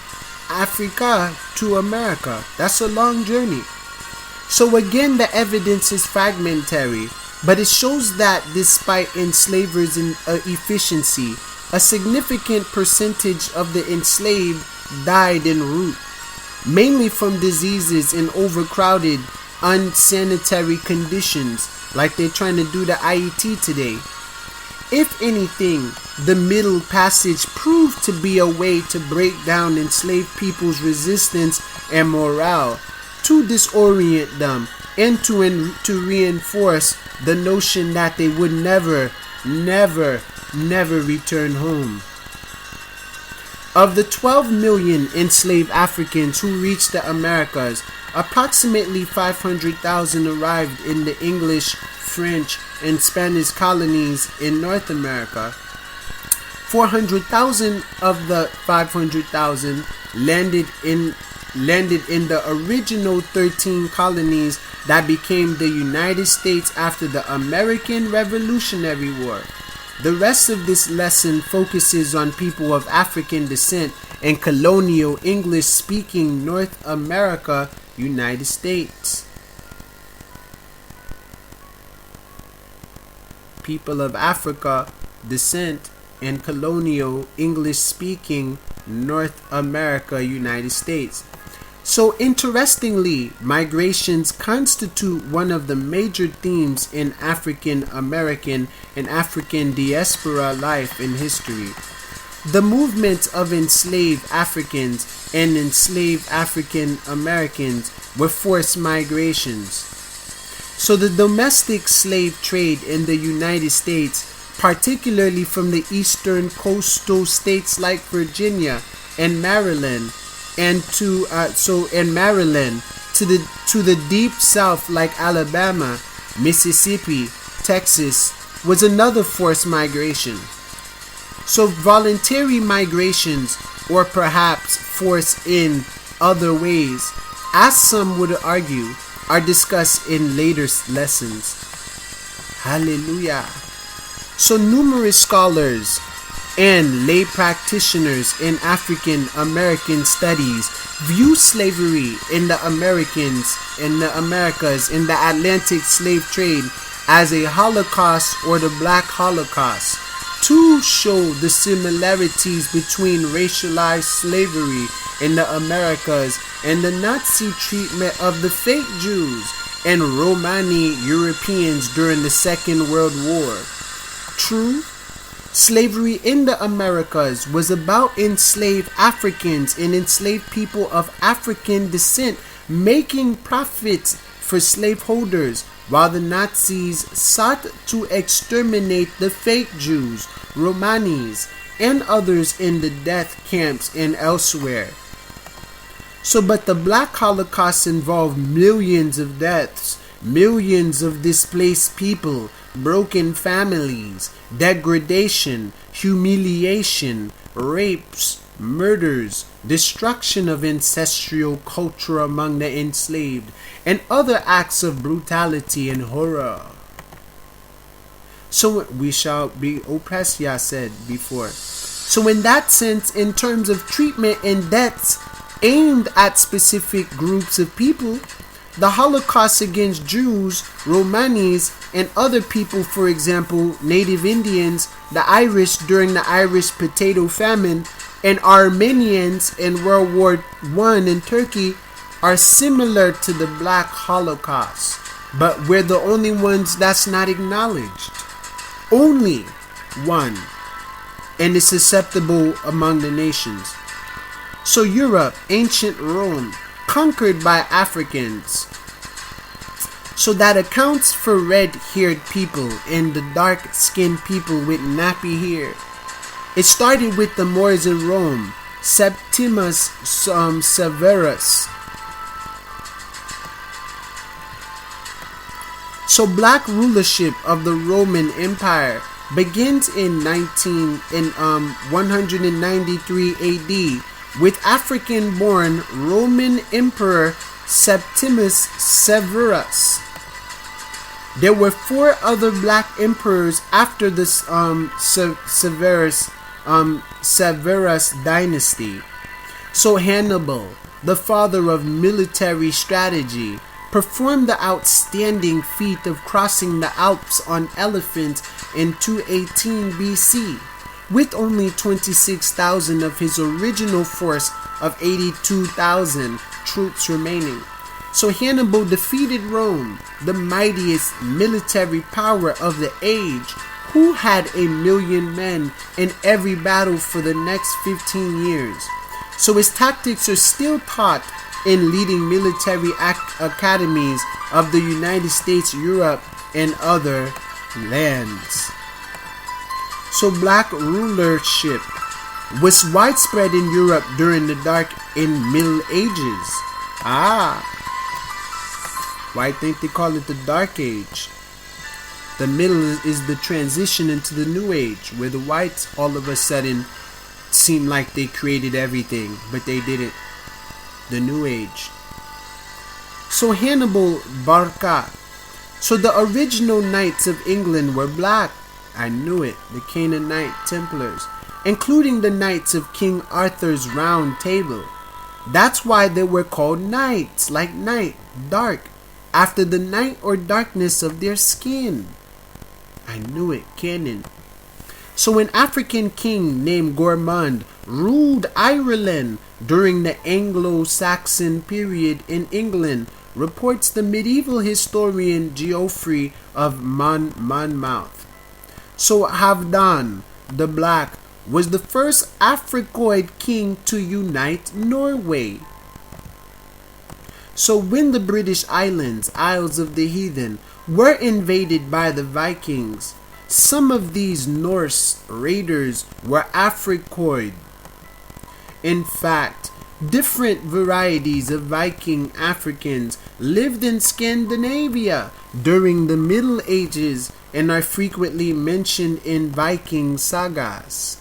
Africa to America. That's a long journey. So again, the evidence is fragmentary, but it shows that despite enslavers' efficiency, a significant percentage of the enslaved died en route, mainly from diseases and overcrowded, unsanitary conditions, like they're trying to do to Ahiti today. If anything, the Middle Passage proved to be a way to break down enslaved people's resistance and morale, to disorient them, and to reinforce the notion that they would never return home. Of the 12 million enslaved Africans who reached the Americas, approximately 500,000 arrived in the English, French, and Spanish colonies in North America. 400,000 of the 500,000 landed in the original 13 colonies that became the United States after the American Revolutionary War. The rest of this lesson focuses on people of African descent in colonial English-speaking North America, United States. People of Africa descent in colonial English-speaking North America, United States. So interestingly, migrations constitute one of the major themes in African American and African diaspora life in history. The movement of enslaved Africans and enslaved African Americans were forced migrations. So the domestic slave trade in the United States, particularly from the eastern coastal states like Virginia and Maryland, and to the deep south like Alabama, Mississippi, Texas, was another forced migration. So voluntary migrations, or perhaps forced in other ways, as some would argue, are discussed in later lessons. Hallelujah. So numerous scholars and lay practitioners in African American studies view slavery in the Americas in the Atlantic slave trade as a Holocaust or the Black Holocaust, to show the similarities between racialized slavery in the Americas and the Nazi treatment of the fake Jews and Romani Europeans during the Second World War. True, slavery in the Americas was about enslaved Africans and enslaved people of African descent making profits for slaveholders, while the Nazis sought to exterminate the fake Jews, Romanis, and others in the death camps and elsewhere. So, but the Black Holocaust involved millions of deaths, millions of displaced people, broken families, degradation, humiliation, rapes, murders, destruction of ancestral culture among the enslaved, and other acts of brutality and horror. So we shall be oppressed, Yah said before. So in that sense, in terms of treatment and deaths aimed at specific groups of people, the Holocaust against Jews, Romanis, and other people, for example, Native Indians, the Irish during the Irish potato famine, and Armenians in World War I in Turkey, are similar to the Black Holocaust, but we're the only ones that's not acknowledged. Only one, and is susceptible among the nations. So Europe, ancient Rome, conquered by Africans. So that accounts for red-haired people and the dark-skinned people with nappy hair. It started with the Moors in Rome, Septimus Severus. So black rulership of the Roman Empire begins in 193 AD with African-born Roman Emperor Septimus Severus. There were 4 other black emperors after the Severus dynasty. So Hannibal, the father of military strategy, performed the outstanding feat of crossing the Alps on elephants in 218 BC, with only 26,000 of his original force of 82,000 troops remaining. So Hannibal defeated Rome, the mightiest military power of the age, who had 1,000,000 men in every battle for the next 15 years. So his tactics are still taught in leading military academies of the United States, Europe, and other lands. So black rulership was widespread in Europe during the Dark and Middle Ages. Why I think they call it the Dark Age? The middle is the transition into the New Age, where the whites all of a sudden seem like they created everything, but they didn't. The New Age. So Hannibal Barca. So the original knights of England were black. I knew it. The Canaanite Templars, including the knights of King Arthur's Round Table. That's why they were called knights, like night, dark, after the night or darkness of their skin. I knew it, canon. So an African king named Gormond ruled Ireland during the Anglo-Saxon period in England, reports the medieval historian Geoffrey of Monmouth. So Halfdan the Black was the first Africoid king to unite Norway. So when the British Islands, Isles of the Heathen, were invaded by the Vikings, some of these Norse raiders were Africoid. In fact, different varieties of Viking Africans lived in Scandinavia during the Middle Ages and are frequently mentioned in Viking sagas.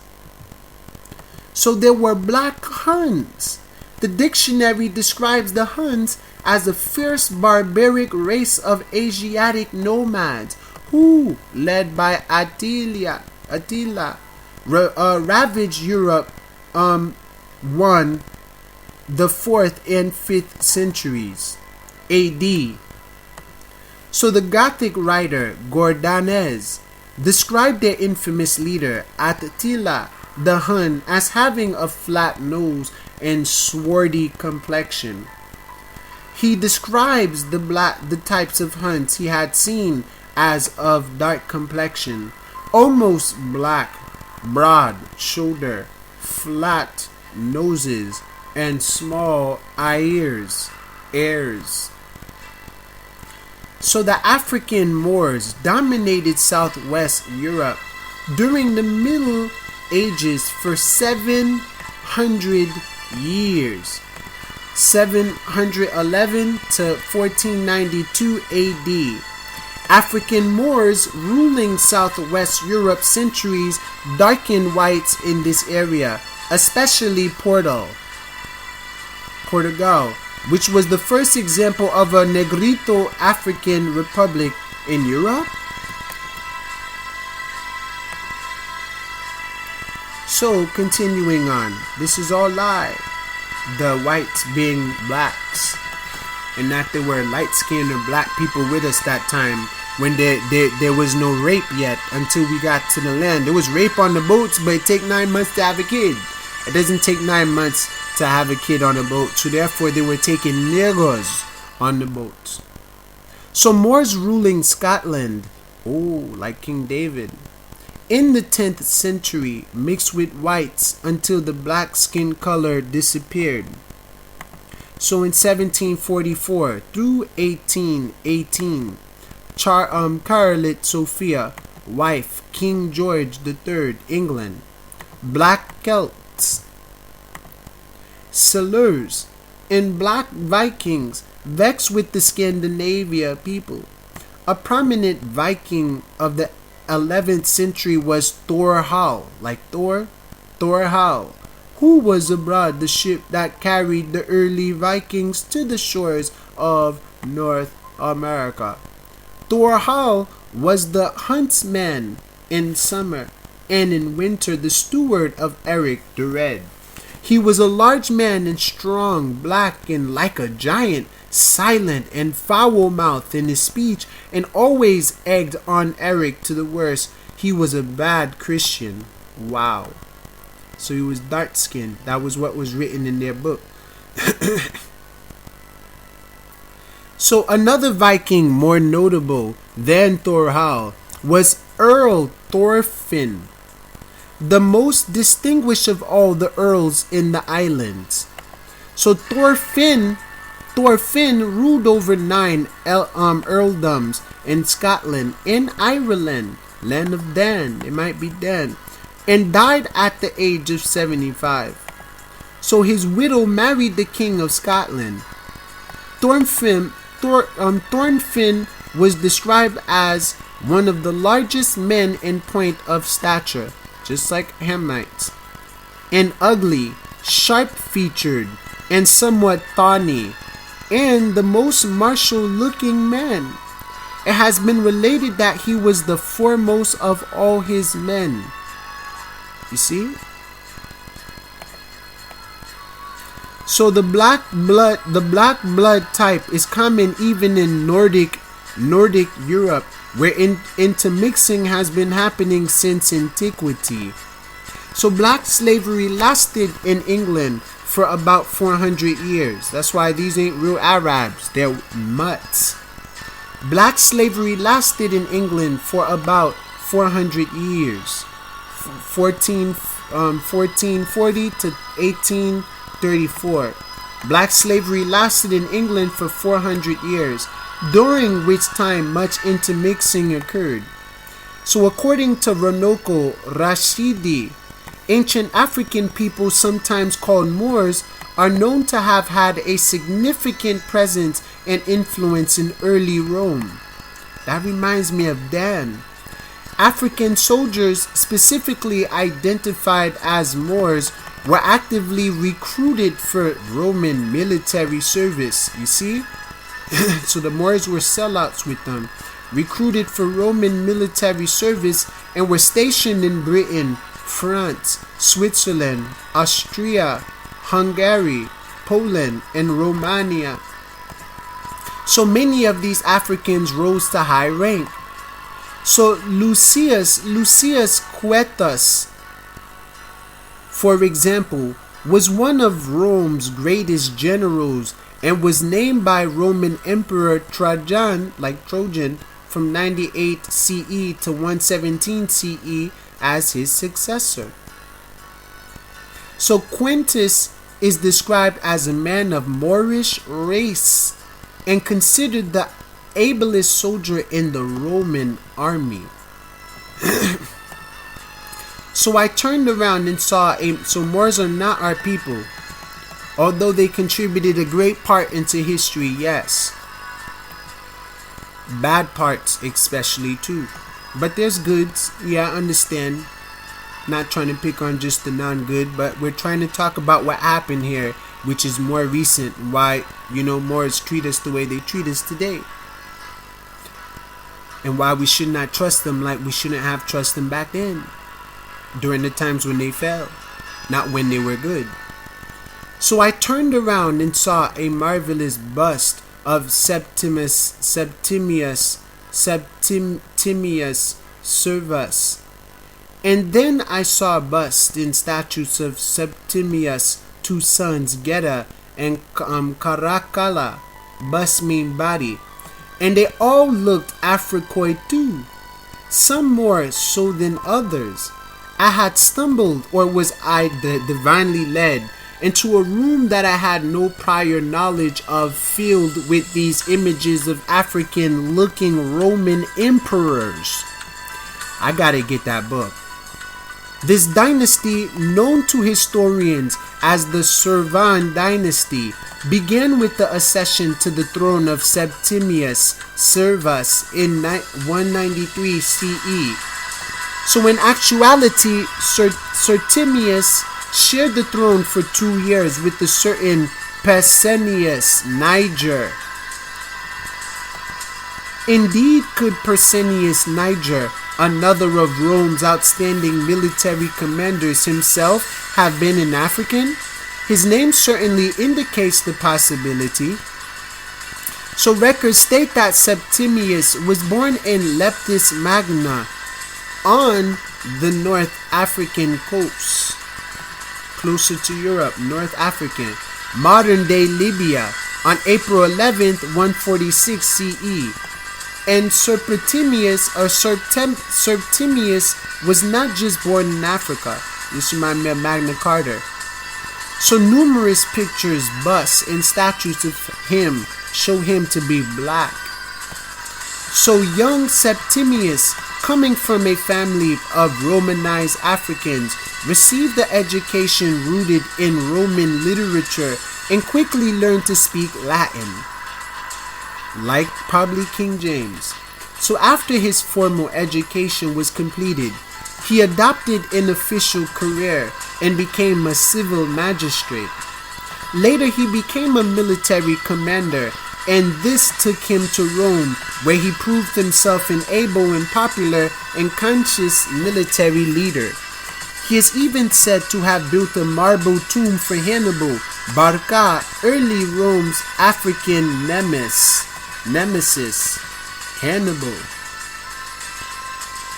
So there were black Huns. The dictionary describes the Huns as a fierce barbaric race of Asiatic nomads who, led by Attila, ravaged Europe 1, the 4th and 5th centuries AD. So the Gothic writer Gordanes described their infamous leader Attila the Hun as having a flat nose and swarthy complexion. He describes the types of Huns he had seen as of dark complexion, almost black, broad shoulder, flat noses, and small ears. So the African Moors dominated southwest Europe during the Middle Ages for 700 years, 711 to 1492 AD. African Moors ruling southwest Europe centuries darkened whites in this area, especially Portugal, which was the first example of a Negrito African republic in Europe. So, continuing on, this is all lie. The whites being blacks, and that there were light-skinned or black people with us that time when there was no rape yet until we got to the land. There was rape on the boats, but it take 9 months to have a kid. It doesn't take 9 months to have a kid on a boat, so therefore they were taking niggers on the boats. So Moors ruling Scotland, like King David, in the 10th century mixed with whites until the black skin color disappeared. So in 1744 through 1818, Charlotte Sophia, wife King George III, England, black Celts, Silurs, and black Vikings vexed with the Scandinavia people, A prominent Viking of the 11th century was Thorhall, like Thorhall, who was aboard the ship that carried the early Vikings to the shores of North America. Thorhall was the huntsman in summer, and in winter the steward of Eric the Red. He was a large man and strong, black and like a giant, silent and foul-mouthed in his speech, and always egged on Eric to the worst. He was a bad Christian. Wow. So he was dark-skinned. That was what was written in their book. So another Viking more notable than Thorhall was Earl Thorfinn, the most distinguished of all the earls in the islands. So Thorfinn ruled over 9 earldoms in Scotland, in Ireland, land of Dan, it might be Dan, and died at the age of 75. So his widow married the King of Scotland. Thorfinn was described as one of the largest men in point of stature, just like Hamites, and ugly, sharp-featured, and somewhat thorny, and the most martial-looking man. It has been related that he was the foremost of all his men. You see? So the black blood type is common even in Nordic Europe, where intermixing has been happening since antiquity. So black slavery lasted in England for about 400 years. That's why these ain't real Arabs, they're mutts. Black slavery lasted in England for about 400 years, 1440 to 1834. Black slavery lasted in England for 400 years, during which time much intermixing occurred. So according to Ronoko Rashidi, ancient African people, sometimes called Moors, are known to have had a significant presence and influence in early Rome. That reminds me of Dan. African soldiers, specifically identified as Moors, were actively recruited for Roman military service. You see? So the Moors were sellouts with them, recruited for Roman military service, and were stationed in Britain, France, Switzerland, Austria, Hungary, Poland, and Romania. So many of these Africans rose to high rank. So Lucius Quietus, for example, was one of Rome's greatest generals and was named by Roman Emperor Trajan, like Trojan, from 98 CE to 117 CE as his successor. So Quintus is described as a man of Moorish race and considered the ablest soldier in the Roman army. So I turned around and saw so Moors are not our people, although they contributed a great part into history, yes. Bad parts especially too. But there's goods, yeah, I understand. Not trying to pick on just the non-good, but we're trying to talk about what happened here, which is more recent, why, Moors treat us the way they treat us today. And why we should not trust them like we shouldn't have trust them back then, during the times when they fell, not when they were good. So I turned around and saw a marvelous bust of Septimius Servus. And then I saw busts and statues of Septimius' two sons, Geta and Caracalla, bust mean body. And they all looked Africoid too, some more so than others. I had stumbled, or was I divinely led, into a room that I had no prior knowledge of, filled with these images of African-looking Roman emperors. I gotta get that book. This dynasty, known to historians as the Servan dynasty began with the accession to the throne of Septimius Servus in 193 CE. So in actuality, Septimius shared the throne for 2 years with the certain Pescennius Niger. Indeed, could Pescennius Niger, another of Rome's outstanding military commanders, himself have been an African? His name certainly indicates the possibility. So records state that Septimius was born in Leptis Magna on the North African coast, closer to Europe, North African, modern-day Libya, on April 11th, 146 CE. And Septimius was not just born in Africa. This reminds me of Magna Carta. So numerous pictures, busts, and statues of him show him to be black. So young Septimius, coming from a family of Romanized Africans, received the education rooted in Roman literature and quickly learned to speak Latin, like probably King James. So after his formal education was completed, he adopted an official career and became a civil magistrate. Later he became a military commander, and this took him to Rome, where he proved himself an able and popular and conscious military leader. He is even said to have built a marble tomb for Hannibal Barca, early Rome's African nemesis. Hannibal.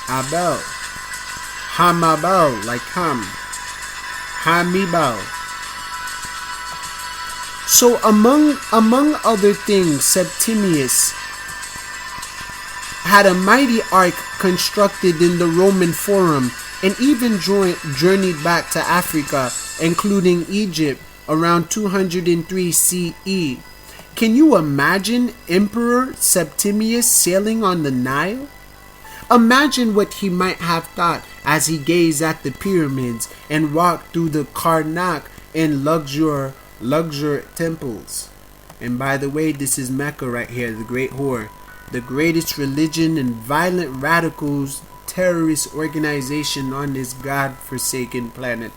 Abel. Hamabel, like Hamibel. So among other things, Septimius had a mighty ark constructed in the Roman Forum, and even journeyed back to Africa, including Egypt, around 203 CE. Can you imagine Emperor Septimius sailing on the Nile? Imagine what he might have thought as he gazed at the pyramids and walked through the Karnak and luxur temples. And by the way, this is Mecca right here, the Great Whore, the greatest religion and violent radicals terrorist organization on this god-forsaken planet.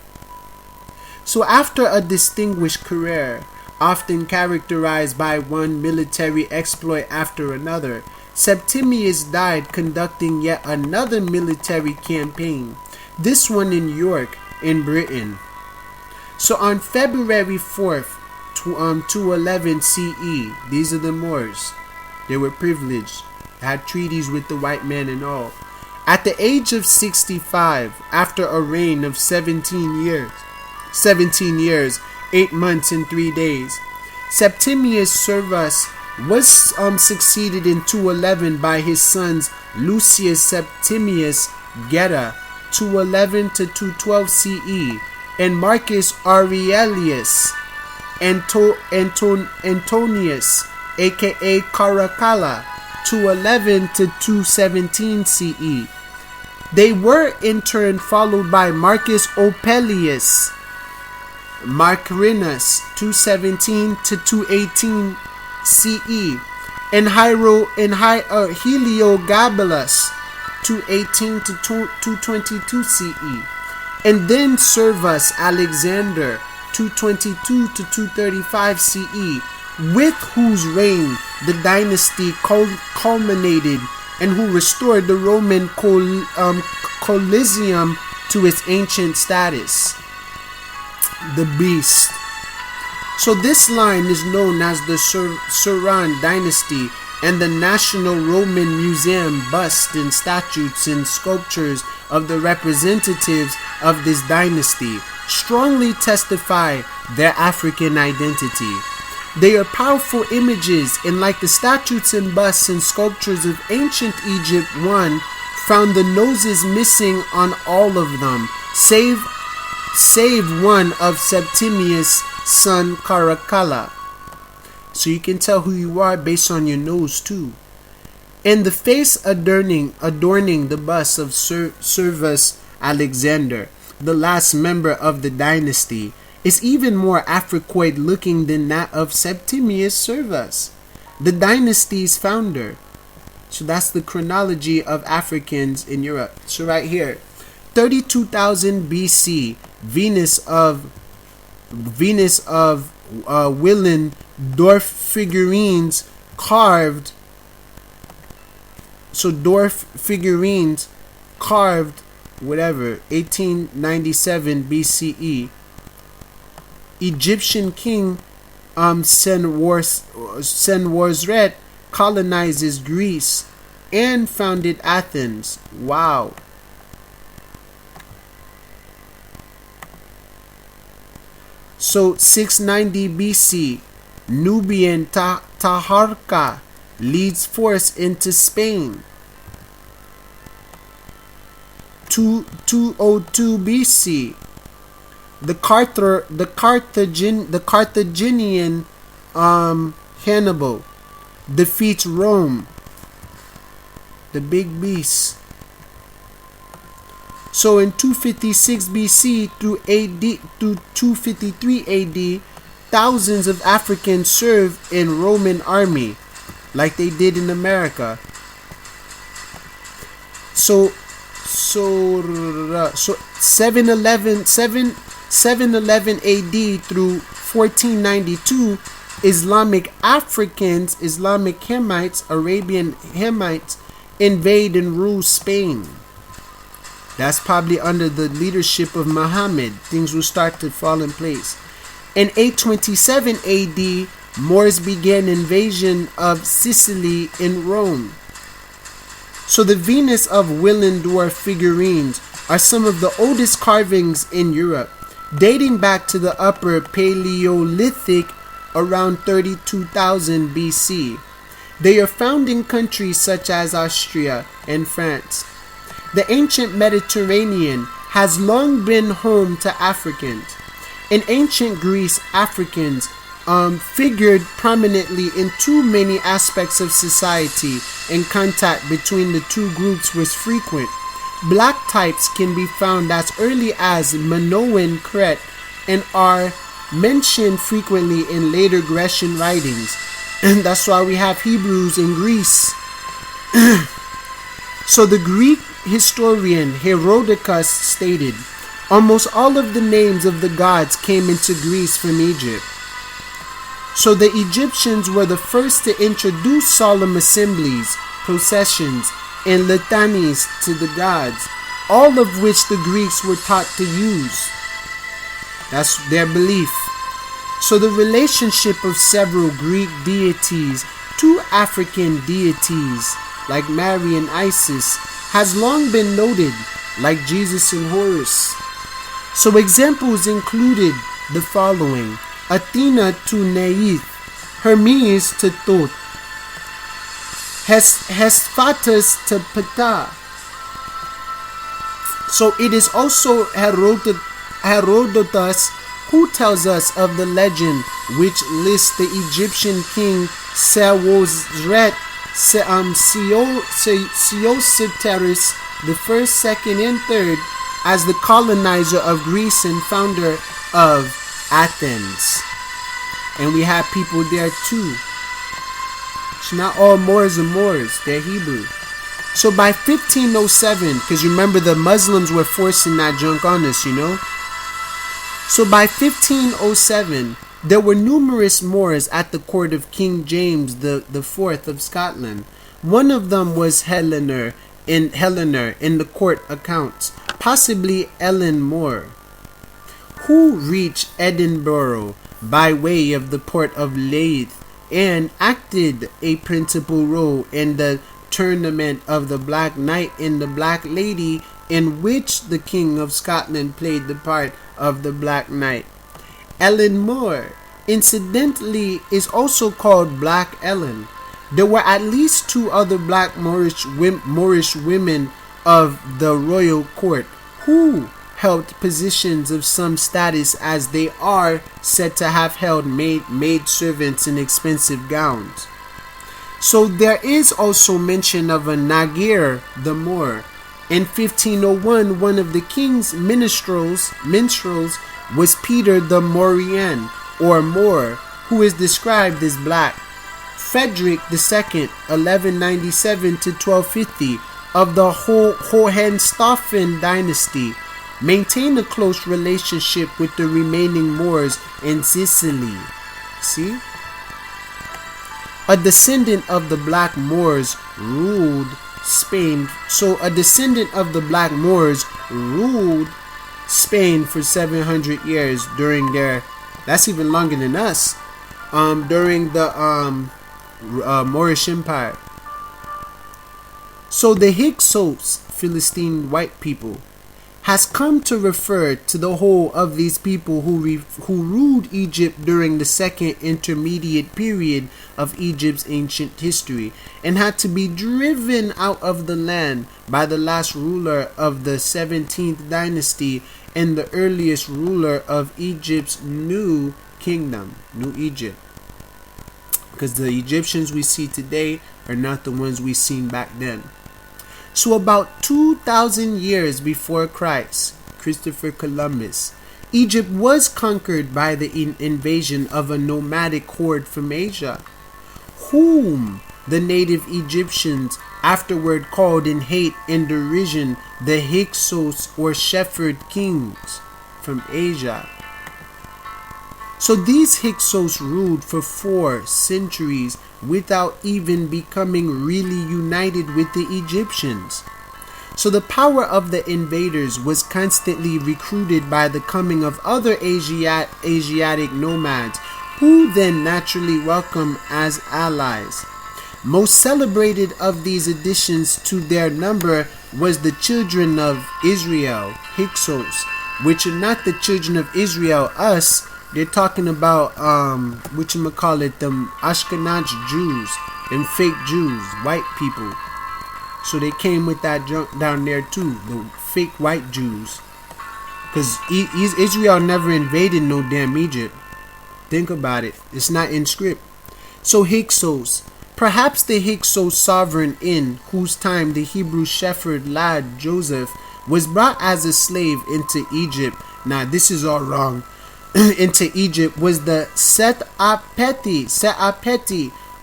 So after a distinguished career, often characterized by one military exploit after another, Septimius died conducting yet another military campaign, this one in York in Britain. So on February 4th, 211 CE, these are the Moors. They were privileged, had treaties with the white man and all. At the age of 65, after a reign of 17 years, 8 months and 3 days, Septimius Servus was succeeded in 211 by his sons Lucius Septimius Geta, 211 to 212 CE, and Marcus Aurelius Antonius, aka Caracalla, 211 to 217 CE. They were in turn followed by Marcus Opelius Macrinus, 217 to 218 CE, and Heliogabalus, 218 to 222 CE, and then Servus Alexander, 222 to 235 CE, with whose reign the dynasty culminated and who restored the Roman Coliseum to its ancient status. The Beast. So this line is known as the Servan dynasty, and the National Roman Museum busts and statues and sculptures of the representatives of this dynasty strongly testify their African identity. They are powerful images, and like the statues and busts and sculptures of ancient Egypt, one found the noses missing on all of them, save one of Septimius' son Caracalla. So you can tell who you are based on your nose too. And the face adorning the bust of Servus Alexander, the last member of the dynasty, is even more Africoid looking than that of Septimius Servus, the dynasty's founder. So that's the chronology of Africans in Europe. So right here, 32,000 BC, Venus of Willendorf figurines carved. So dwarf figurines carved, whatever, 1897 BCE. Egyptian king Senwosret colonizes Greece and founded Athens. Wow. So 690 BC, Nubian Taharqa leads force into Spain. 202 BC, the Carthaginian Hannibal defeats Rome, the big beast. So in 256 BC through 253 AD, thousands of Africans served in Roman army, like they did in America. So 711 AD through 1492, Islamic Africans, Islamic Hamites, Arabian Hamites invade and rule Spain. That's probably under the leadership of Muhammad. Things will start to fall in place. In 827 AD, Moors began invasion of Sicily in Rome. So the Venus of Willendorf figurines are some of the oldest carvings in Europe, dating back to the Upper Paleolithic around 32,000 BC. They are found in countries such as Austria and France. The ancient Mediterranean has long been home to Africans. In ancient Greece, Africans figured prominently in too many aspects of society, and contact between the two groups was frequent. Black types can be found as early as Minoan Crete and are mentioned frequently in later Grecian writings. And that's why we have Hebrews in Greece. So the Greek historian Herodotus stated, almost all of the names of the gods came into Greece from Egypt. So the Egyptians were the first to introduce solemn assemblies, processions, and litanies to the gods, all of which the Greeks were taught to use. That's their belief. So the relationship of several Greek deities to African deities, like Mary and Isis, has long been noted, like Jesus and Horus. So examples included the following: Athena to Neith, Hermes to Thoth, Hesphatus to Ptah. So it is also Herodotus who tells us of the legend which lists the Egyptian king Senwosret Seositeris the first, second, and third as the colonizer of Greece and founder of Athens. And we have people there too. It's not all Moors are Moors, they're Hebrew. So by 1507, because remember the Muslims were forcing that junk on us, you know. So by 1507, there were numerous Moors at the court of King James the Fourth of Scotland. One of them was Helener in the court accounts, possibly Ellen More, who reached Edinburgh by way of the port of Leith and acted a principal role in the tournament of the Black Knight and the Black Lady, in which the King of Scotland played the part of the Black Knight. Ellen More, incidentally, is also called Black Ellen. There were at least two other black Moorish women of the royal court who held positions of some status, as they are said to have held maid servants in expensive gowns. So there is also mention of a Nagir the Moor. In 1501, one of the king's minstrels was Peter the Moorian, or Moor, who is described as black. Frederick II, 1197 to 1250, of the Hohenstaufen dynasty, maintained a close relationship with the remaining Moors in Sicily. See? A descendant of the Black Moors ruled Spain. So a descendant of the Black Moors ruled Spain for 700 years during their, that's even longer than us, during the Moorish Empire. So the Hyksos, Philistine white people, has come to refer to the whole of these people who ruled Egypt during the second intermediate period of Egypt's ancient history, and had to be driven out of the land by the last ruler of the 17th dynasty and the earliest ruler of Egypt's new kingdom, New Egypt. Because the Egyptians we see today are not the ones we seen back then. So about 2,000 years before Christ, Christopher Columbus, Egypt was conquered by the invasion of a nomadic horde from Asia, whom the native Egyptians afterward called in hate and derision the Hyksos, or Shepherd Kings from Asia. So these Hyksos ruled for 4 centuries without even becoming really united with the Egyptians. So the power of the invaders was constantly recruited by the coming of other Asiatic nomads, who then naturally welcomed as allies. Most celebrated of these additions to their number was the children of Israel, Hyksos, which are not the children of Israel, us. They're talking about, them Ashkenaz Jews and fake Jews, white people. So they came with that junk down there too, the fake white Jews. Because Israel never invaded no damn Egypt. Think about it. It's not in script. So Hyksos. Perhaps the Hyksos sovereign in whose time the Hebrew shepherd lad Joseph was brought as a slave into Egypt. Now this is all wrong. Into Egypt was the Set-apeti,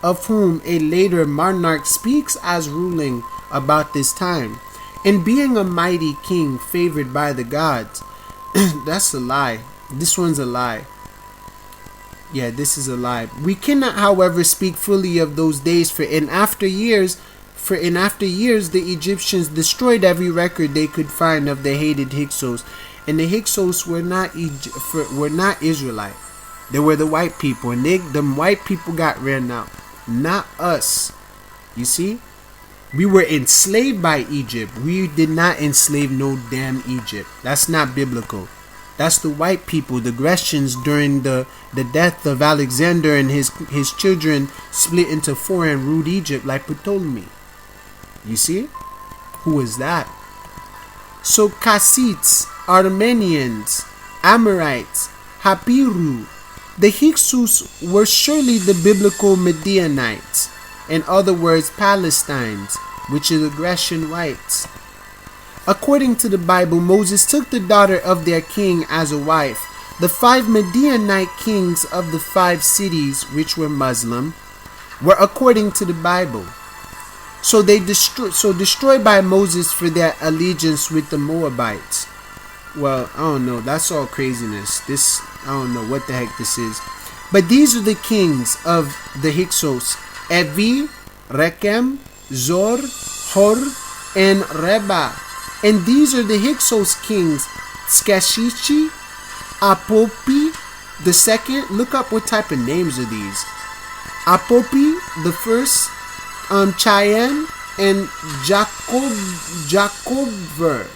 of whom a later monarch speaks as ruling about this time, and being a mighty king favored by the gods. That's a lie. This one's a lie. Yeah, this is a lie. We cannot, however, speak fully of those days, for in after years the Egyptians destroyed every record they could find of the hated Hyksos. And the Hyksos were not Israelite. They were the white people, and them white people got ran out, not us. You see, we were enslaved by Egypt. We did not enslave no damn Egypt. That's not biblical. That's the white people, the Grecians, during the death of Alexander and his children split into 4 and ruled Egypt like Ptolemy. You see, who is that? So Kassites, Armenians, Amorites, Hapiru, the Hyksos were surely the biblical Medianites, in other words Palestines, which are the Grecian whites. According to the Bible, Moses took the daughter of their king as a wife. The 5 Medianite kings of the 5 cities, which were Muslim, were according to the Bible. So destroyed by Moses for their allegiance with the Moabites. Well, I don't know. That's all craziness. I don't know what the heck this is. But these are the kings of the Hyksos: Evi, Rekem, Zor, Hor, and Reba. And these are the Hyksos kings: Skashishi, Apopi the second. Look up what type of names are these. Apopi the first, Chayan, and Jacober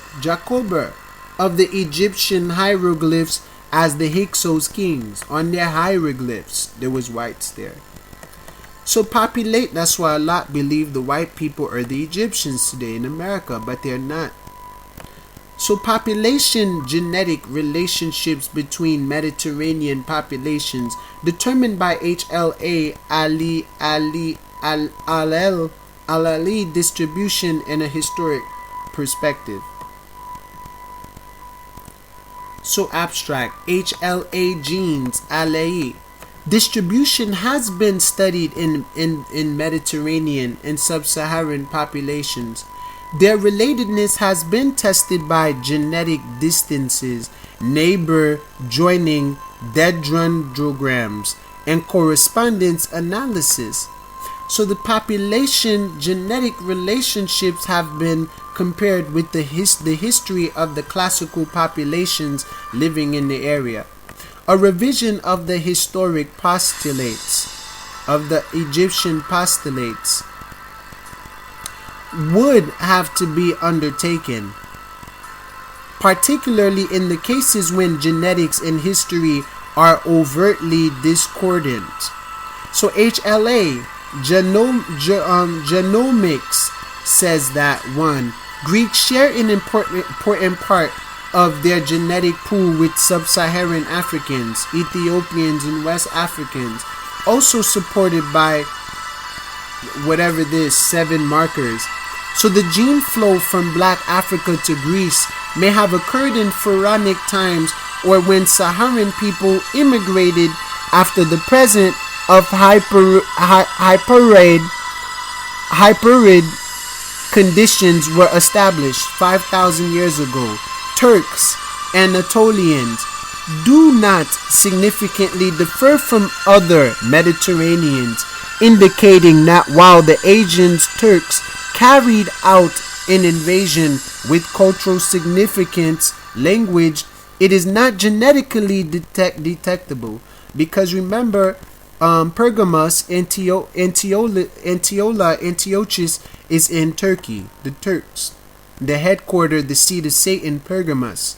of the Egyptian hieroglyphs as the Hyksos kings. On their hieroglyphs, there was whites there. So that's why a lot believe the white people are the Egyptians today in America, but they're not. So population genetic relationships between Mediterranean populations determined by HLA allele distribution in a historic perspective. So abstract. HLA genes, alai. Distribution has been studied in Mediterranean and sub-Saharan populations. Their relatedness has been tested by genetic distances, neighbor joining dendrograms, and correspondence analysis. So the population genetic relationships have been compared with the history of the classical populations living in the area. A revision of the historic postulates of the Egyptian postulates would have to be undertaken, particularly in the cases when genetics and history are overtly discordant. So HLA genomics says that 1. Greeks share an important part of their genetic pool with sub-Saharan Africans, Ethiopians, and West Africans, also supported by whatever this 7 markers. So the gene flow from Black Africa to Greece may have occurred in pharaonic times or when Saharan people immigrated after the present of hyperid conditions were established 5,000 years ago. Turks, Anatolians do not significantly differ from other Mediterraneans, indicating that while the Asians Turks carried out an invasion with cultural significance, language, it is not genetically detectable. Because remember, Pergamos, Antiochus is in Turkey, the Turks. The headquarters, the seat of Satan, Pergamos.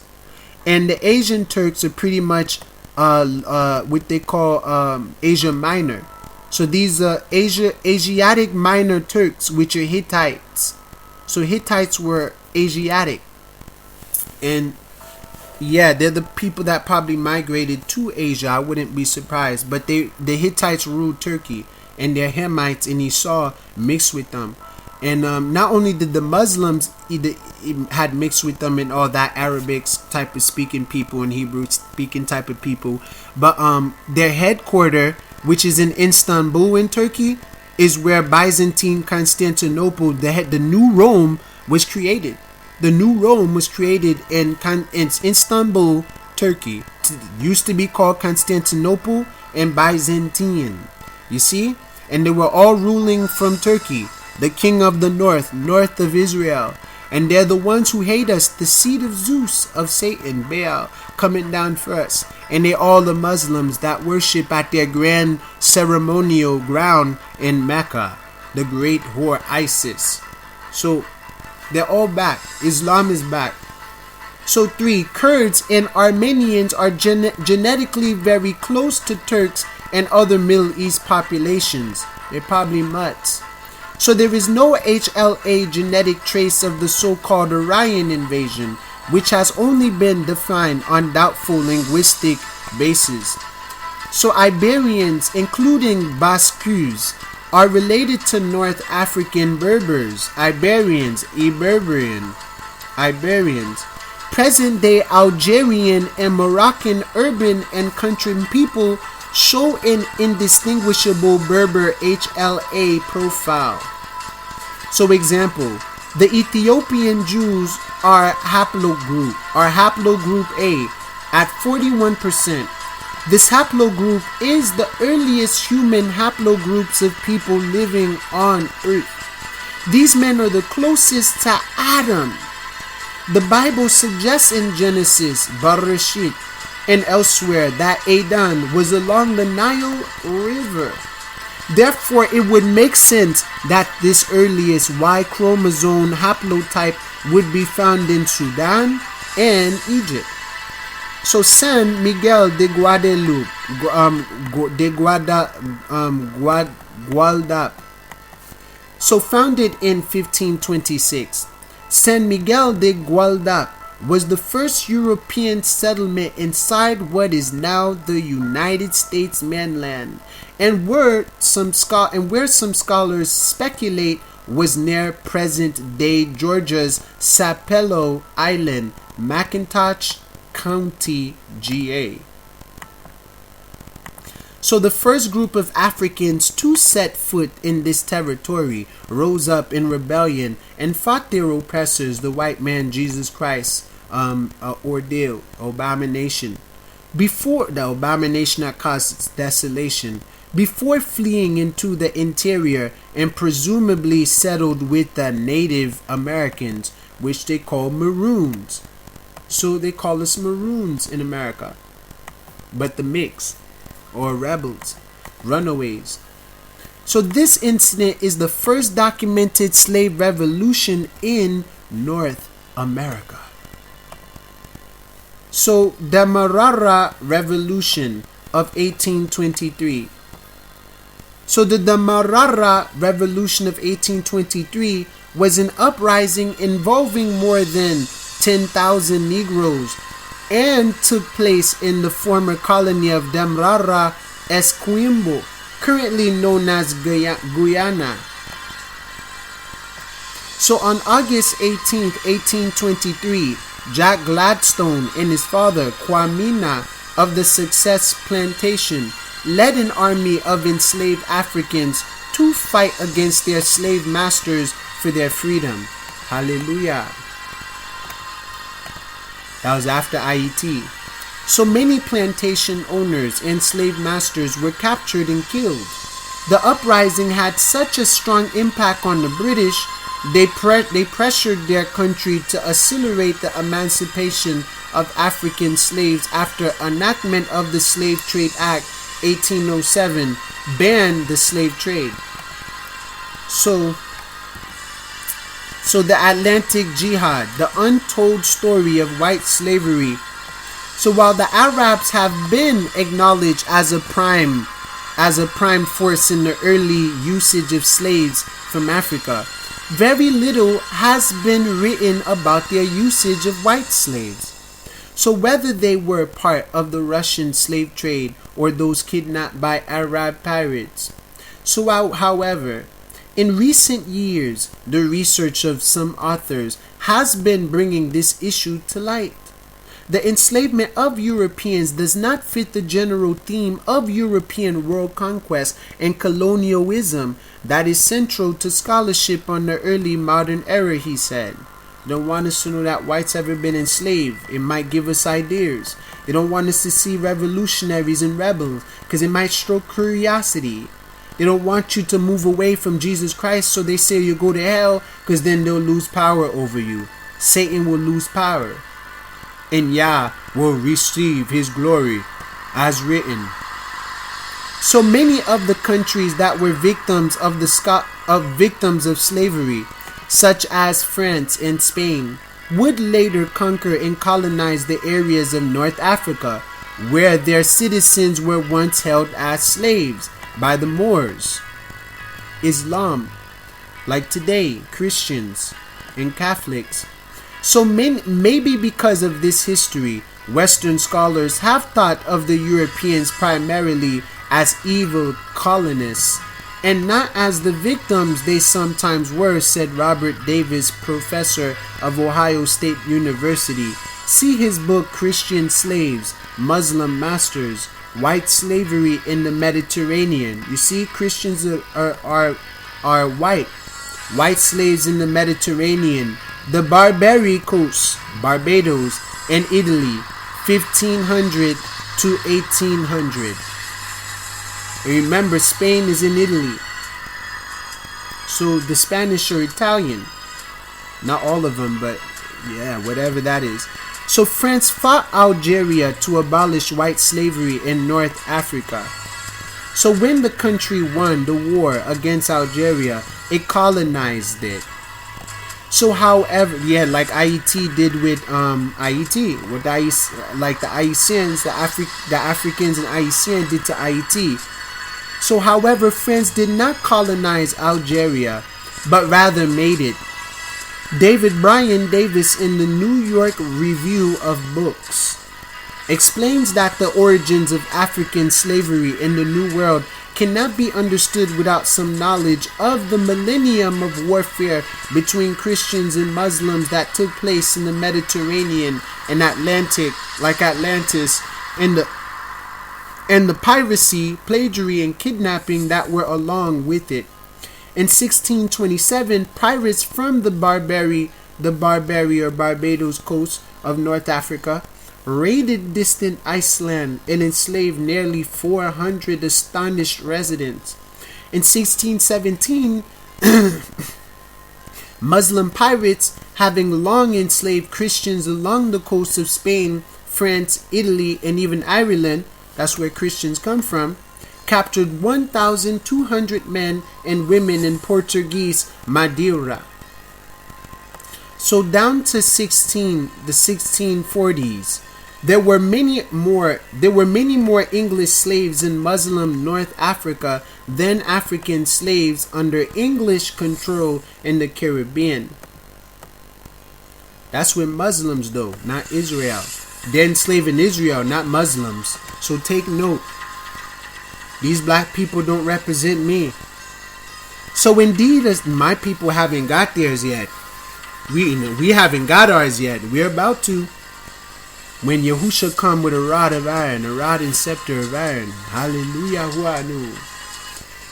And the Asian Turks are pretty much what they call Asia Minor. So these are Asiatic Minor Turks, which are Hittites. So Hittites were Asiatic. And yeah, they're the people that probably migrated to Asia. I wouldn't be surprised. But the Hittites ruled Turkey. And their Hamites and Esau mixed with them. And not only did the Muslims had mixed with them and all that Arabic type of speaking people and Hebrew speaking type of people, but their headquarters, which is in Istanbul in Turkey, is where Byzantine Constantinople, the new Rome, was created. The new Rome was created in Istanbul, Turkey. It used to be called Constantinople and Byzantine. You see? And they were all ruling from Turkey. The king of the north of Israel. And they're the ones who hate us, the seed of Zeus, of Satan, Baal, coming down for us. And they all the Muslims that worship at their grand ceremonial ground in Mecca, the great whore Isis. So they're all back. Islam is back. So 3, Kurds and Armenians are genetically very close to Turks and other Middle East populations. They're probably mutts. So there is no HLA genetic trace of the so-called Aryan invasion, which has only been defined on doubtful linguistic basis. So Iberians, including Basques, are related to North African Berbers, Iberians. Present-day Algerian and Moroccan urban and country people show an indistinguishable Berber HLA profile. So example, the Ethiopian Jews are haplogroup A at 41%. This haplogroup is the earliest human haplogroups of people living on Earth. These men are the closest to Adam. The Bible suggests in Genesis, Bereshit, and elsewhere that Adan was along the Nile River. Therefore, it would make sense that this earliest Y chromosome haplotype would be found in Sudan and Egypt. So San Miguel de Guadalupe, Gualdape. So founded in 1526, San Miguel de Gualdape was the first European settlement inside what is now the United States mainland, and where some scholars speculate was near present-day Georgia's Sapelo Island, Macintosh County, GA. So the first group of Africans to set foot in this territory rose up in rebellion and fought their oppressors, the white man Jesus Christ, ordeal, abomination. Before the abomination that caused desolation, before fleeing into the interior and presumably settled with the Native Americans, which they call Maroons. So they call us Maroons in America. But the mix, or rebels, runaways. So this incident is the first documented slave revolution in North America. So the Marara Revolution of 1823. So the Marara Revolution of 1823 was an uprising involving more than 10,000 Negroes and took place in the former colony of Demerara Esquimbo, currently known as Guyana. So on August 18, 1823, Jack Gladstone and his father, Kwamina, of the Success Plantation, led an army of enslaved Africans to fight against their slave masters for their freedom. Hallelujah. That was after Ahiti. So many plantation owners and slave masters were captured and killed. The uprising had such a strong impact on the British, they pressured their country to accelerate the emancipation of African slaves after enactment of the Slave Trade Act 1807 banned the slave trade. So the Atlantic Jihad, the untold story of white slavery. So while the Arabs have been acknowledged as a prime force in the early usage of slaves from Africa, very little has been written about their usage of white slaves. So whether they were part of the Russian slave trade or those kidnapped by Arab pirates. So however, in recent years, the research of some authors has been bringing this issue to light. The enslavement of Europeans does not fit the general theme of European world conquest and colonialism that is central to scholarship on the early modern era, he said. They don't want us to know that whites ever been enslaved. It might give us ideas. They don't want us to see revolutionaries and rebels because it might stroke curiosity. They don't want you to move away from Jesus Christ, so they say you go to hell because then they'll lose power over you. Satan will lose power. And Yah will receive his glory as written. So many of the countries that were victims of slavery, such as France and Spain, would later conquer and colonize the areas of North Africa where their citizens were once held as slaves by the Moors. Islam, like today, Christians and Catholics. So maybe because of this history, Western scholars have thought of the Europeans primarily as evil colonists and not as the victims they sometimes were, said Robert Davis, professor of Ohio State University. See his book Christian Slaves, Muslim Masters, White Slavery in the Mediterranean. You see, Christians are white slaves in the Mediterranean. The Barbary Coast, Barbados, and Italy, 1500 to 1800. Remember, Spain is in Italy. So the Spanish are Italian. Not all of them, but yeah, whatever that is. So France fought Algeria to abolish white slavery in North Africa. So when the country won the war against Algeria, it colonized it. So however, yeah, like Haiti did with Haiti, with like the Haitians, the Africans and Haitians did to Haiti. So however, France did not colonize Algeria, but rather made it. David Bryan Davis in the New York Review of Books explains that the origins of African slavery in the New World cannot be understood without some knowledge of the millennium of warfare between Christians and Muslims that took place in the Mediterranean and Atlantic, like Atlantis, and the piracy, plagiary, and kidnapping that were along with it. In 1627, pirates from the Barbary or Barbados coast of North Africa raided distant Iceland and enslaved nearly 400 astonished residents. In 1617, Muslim pirates, having long enslaved Christians along the coast of Spain, France, Italy, and even Ireland, that's where Christians come from, captured 1,200 men and women in Portuguese Madeira. So down to the 1640s, there were many more English slaves in Muslim North Africa than African slaves under English control in the Caribbean. That's with Muslims though, not Israel. They're enslaving Israel, not Muslims. So take note. These black people don't represent me. So indeed, my people haven't got theirs yet. We haven't got ours yet. We're about to. When Yahusha come with a rod of iron, a rod and scepter of iron. Halaluyahnu.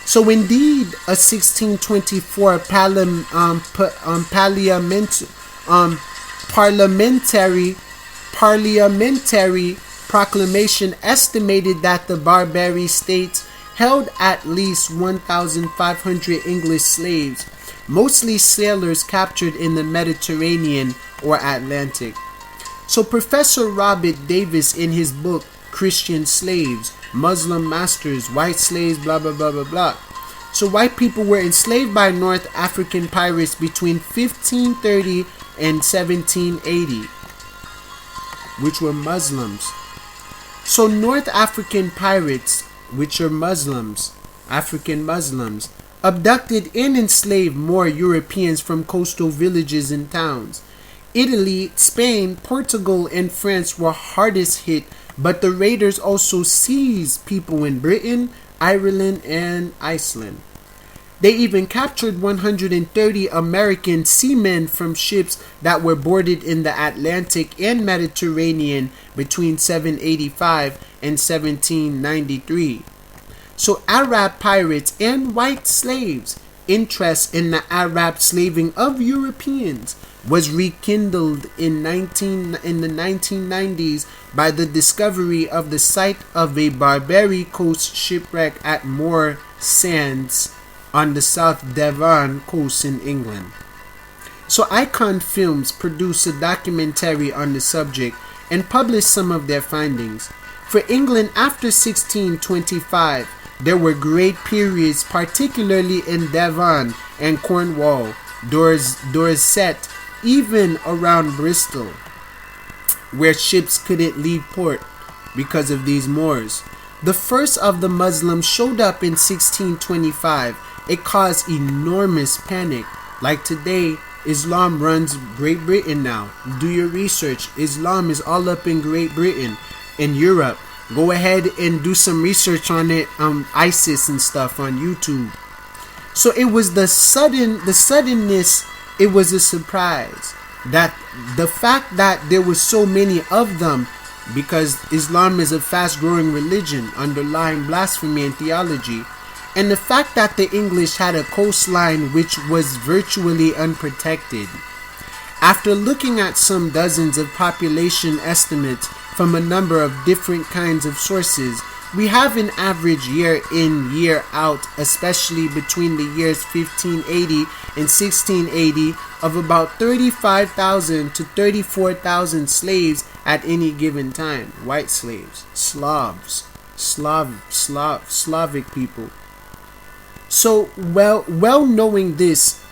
So indeed, a 1624 parliamentary proclamation estimated that the Barbary states held at least 1,500 English slaves, mostly sailors captured in the Mediterranean or Atlantic. So Professor Robert Davis, in his book Christian Slaves, Muslim Masters, White Slaves, blah blah blah blah blah. So white people were enslaved by North African pirates between 1530 and 1780, which were Muslims. So North African pirates, which are Muslims, African Muslims, abducted and enslaved more Europeans from coastal villages and towns. Italy, Spain, Portugal, and France were hardest hit, but the raiders also seized people in Britain, Ireland, and Iceland. They even captured 130 American seamen from ships that were boarded in the Atlantic and Mediterranean between 785 and 1793. So Arab pirates and white slaves' interest in the Arab slaving of Europeans was rekindled in the 1990s by the discovery of the site of a Barbary coast shipwreck at Moor Sands on the South Devon coast in England. So Icon Films produced a documentary on the subject and published some of their findings. For England after 1625, there were great periods, particularly in Devon and Cornwall, Dorset, even around Bristol, where ships couldn't leave port because of these Moors. The first of the Muslims showed up in 1625. It caused enormous panic. Like today, Islam runs Great Britain now. Do your research. Islam is all up in Great Britain, in Europe. Go ahead and do some research on it, ISIS and stuff on YouTube. So it was the suddenness. It was a surprise that the fact that there were so many of them, because Islam is a fast-growing religion underlying blasphemy and theology, and the fact that the English had a coastline which was virtually unprotected. After looking at some dozens of population estimates from a number of different kinds of sources, we have an average year in, year out, especially between the years 1580 and 1680, of about 35,000 to 34,000 slaves at any given time. White slaves, Slavs, Slavic people. So, well knowing this,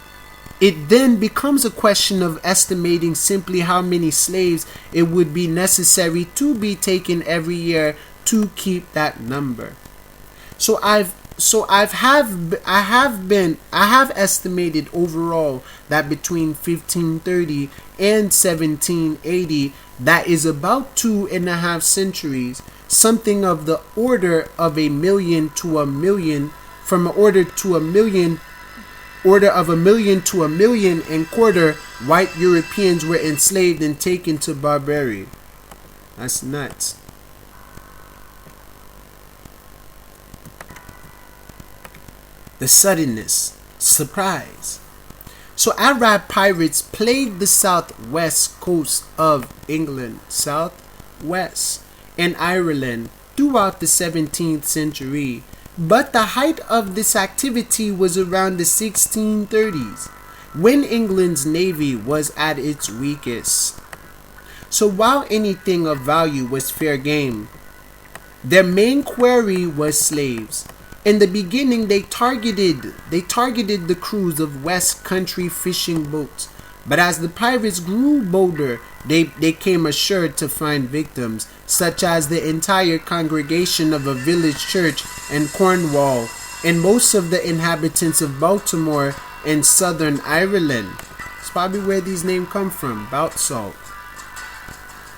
it then becomes a question of estimating simply how many slaves it would be necessary to be taken every year to keep that number. I have estimated overall that between 1530 and 1780, that is about 2.5 centuries, something of the order of a million to a million, from an order to a million, order of a million to a million and quarter, white Europeans were enslaved and taken to Barbary. That's nuts. The suddenness, surprise. So Arab pirates plagued the southwest coast of England, southwest, and Ireland throughout the 17th century. But the height of this activity was around the 1630s, when England's navy was at its weakest. So while anything of value was fair game, their main quarry was slaves. In the beginning, they targeted the crews of West Country fishing boats. But as the pirates grew bolder, they came assured to find victims, such as the entire congregation of a village church in Cornwall, and most of the inhabitants of Baltimore and Southern Ireland. It's probably where these names come from, Baltsalt.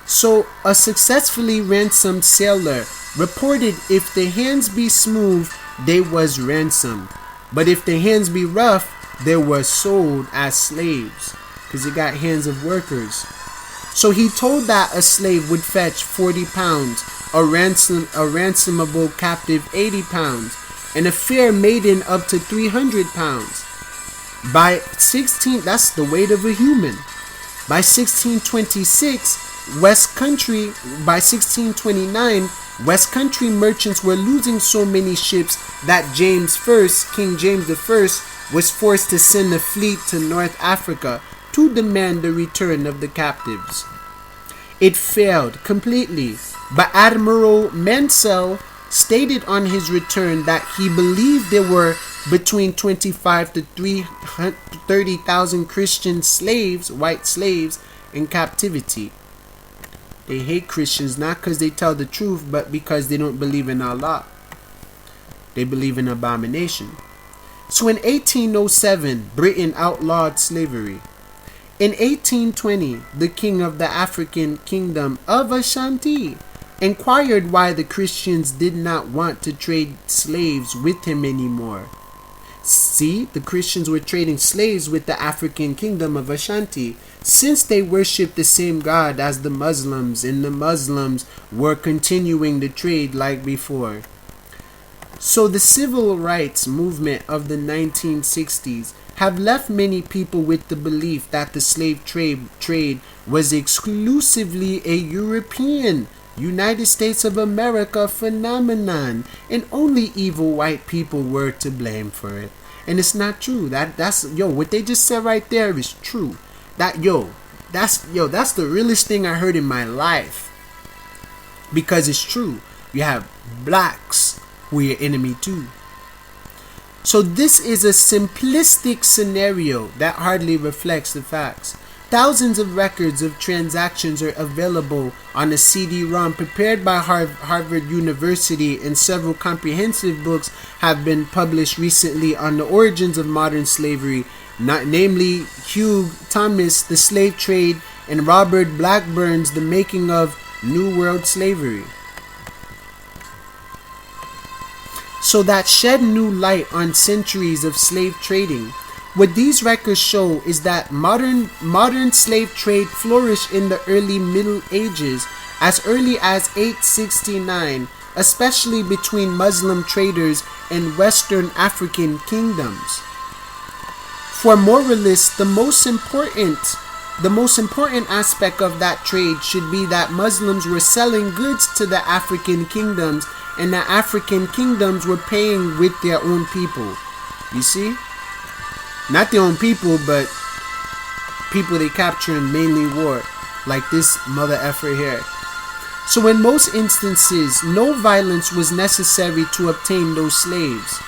So a successfully ransomed sailor reported, if the hands be smooth, they was ransomed, but if the hands be rough, they were sold as slaves, because it got hands of workers. So he told that a slave would fetch 40 pounds, a ransomable captive 80 pounds, and a fair maiden up to 300 pounds. By 16, that's the weight of a human. By 1626, by 1629, West Country merchants were losing so many ships that King James I, was forced to send a fleet to North Africa to demand the return of the captives. It failed completely, but Admiral Mansell stated on his return that he believed there were between 25 to 30,000 Christian slaves, white slaves, in captivity. They hate Christians not because they tell the truth, but because they don't believe in Allah. They believe in abomination. So in 1807, Britain outlawed slavery. In 1820, the king of the African kingdom of Ashanti inquired why the Christians did not want to trade slaves with him anymore. See, the Christians were trading slaves with the African kingdom of Ashanti, since they worshipped the same God as the Muslims, and the Muslims were continuing the trade like before. So the civil rights movement of the 1960s have left many people with the belief that the slave trade was exclusively a European, United States of America phenomenon, and only evil white people were to blame for it. And it's not true. That's what they just said right there is true. That's the realest thing I heard in my life. Because it's true. You have blacks who are your enemy too. So this is a simplistic scenario that hardly reflects the facts. Thousands of records of transactions are available on a CD-ROM prepared by Harvard University, and several comprehensive books have been published recently on the origins of modern slavery, namely Hugh Thomas, The Slave Trade, and Robert Blackburn's The Making of New World Slavery. So that shed new light on centuries of slave trading. What these records show is that modern slave trade flourished in the early Middle Ages, as early as 869, especially between Muslim traders and Western African kingdoms. For moralists, the most important aspect of that trade should be that Muslims were selling goods to the African kingdoms, and the African kingdoms were paying with their own people. You see? Not their own people, but people they capture in mainly war, like this mother effer here. So in most instances, no violence was necessary to obtain those slaves.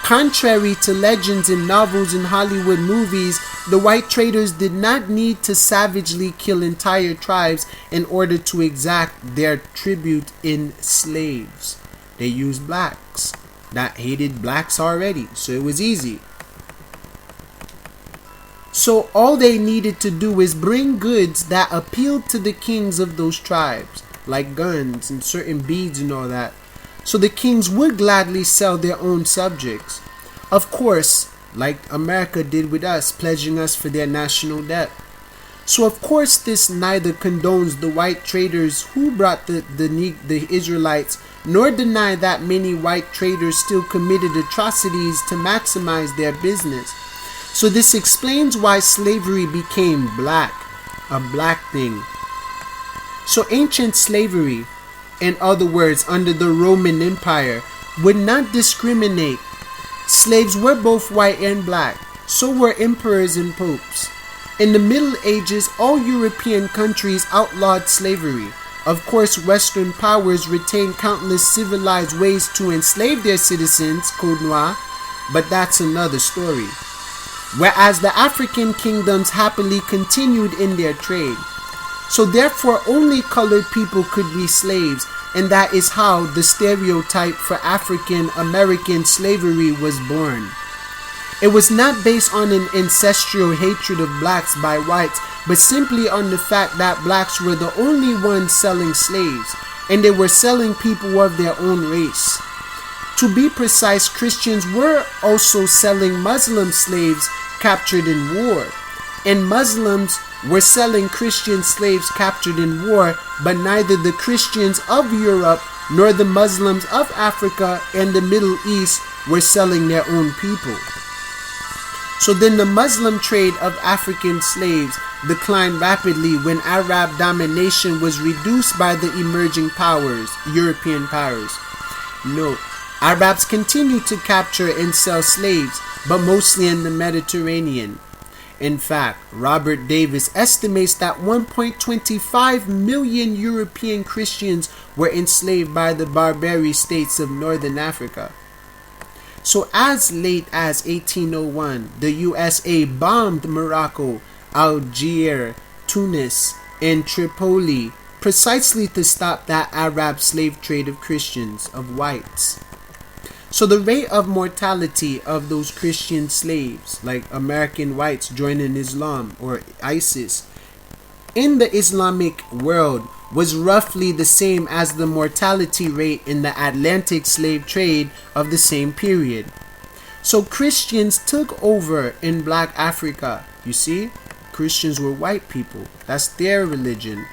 Contrary to legends in novels and Hollywood movies, the white traders did not need to savagely kill entire tribes in order to exact their tribute in slaves. They used blacks that hated blacks already, so it was easy. So all they needed to do is bring goods that appealed to the kings of those tribes. like guns and certain beads and all that. So the kings would gladly sell their own subjects. Of course, like America did with us, pledging us for their national debt. So of course this neither condones the white traders who brought the Israelites, nor deny that many white traders still committed atrocities to maximize their business. So this explains why slavery became black, a black thing. So ancient slavery, in other words, under the Roman Empire, would not discriminate. Slaves were both white and black, so were emperors and popes. In the Middle Ages, all European countries outlawed slavery. Of course, Western powers retained countless civilized ways to enslave their citizens, Code Noir, but that's another story. Whereas the African kingdoms happily continued in their trade. So therefore, only colored people could be slaves, and that is how the stereotype for African American slavery was born. It was not based on an ancestral hatred of blacks by whites, but simply on the fact that blacks were the only ones selling slaves, and they were selling people of their own race. To be precise, Christians were also selling Muslim slaves captured in war, and Muslims were selling Christian slaves captured in war, but neither the Christians of Europe nor the Muslims of Africa and the Middle East were selling their own people. So then the Muslim trade of African slaves declined rapidly when Arab domination was reduced by the emerging powers, European powers. Note, Arabs continued to capture and sell slaves, but mostly in the Mediterranean. In fact, Robert Davis estimates that 1.25 million European Christians were enslaved by the Barbary states of northern Africa. So as late as 1801, the USA bombed Morocco, Algiers, Tunis, and Tripoli precisely to stop that Arab slave trade of Christians, of whites. So the rate of mortality of those Christian slaves, like American whites joining Islam or ISIS, in the Islamic world was roughly the same as the mortality rate in the Atlantic slave trade of the same period. So Christians took over in Black Africa. You see, Christians were white people. That's their religion.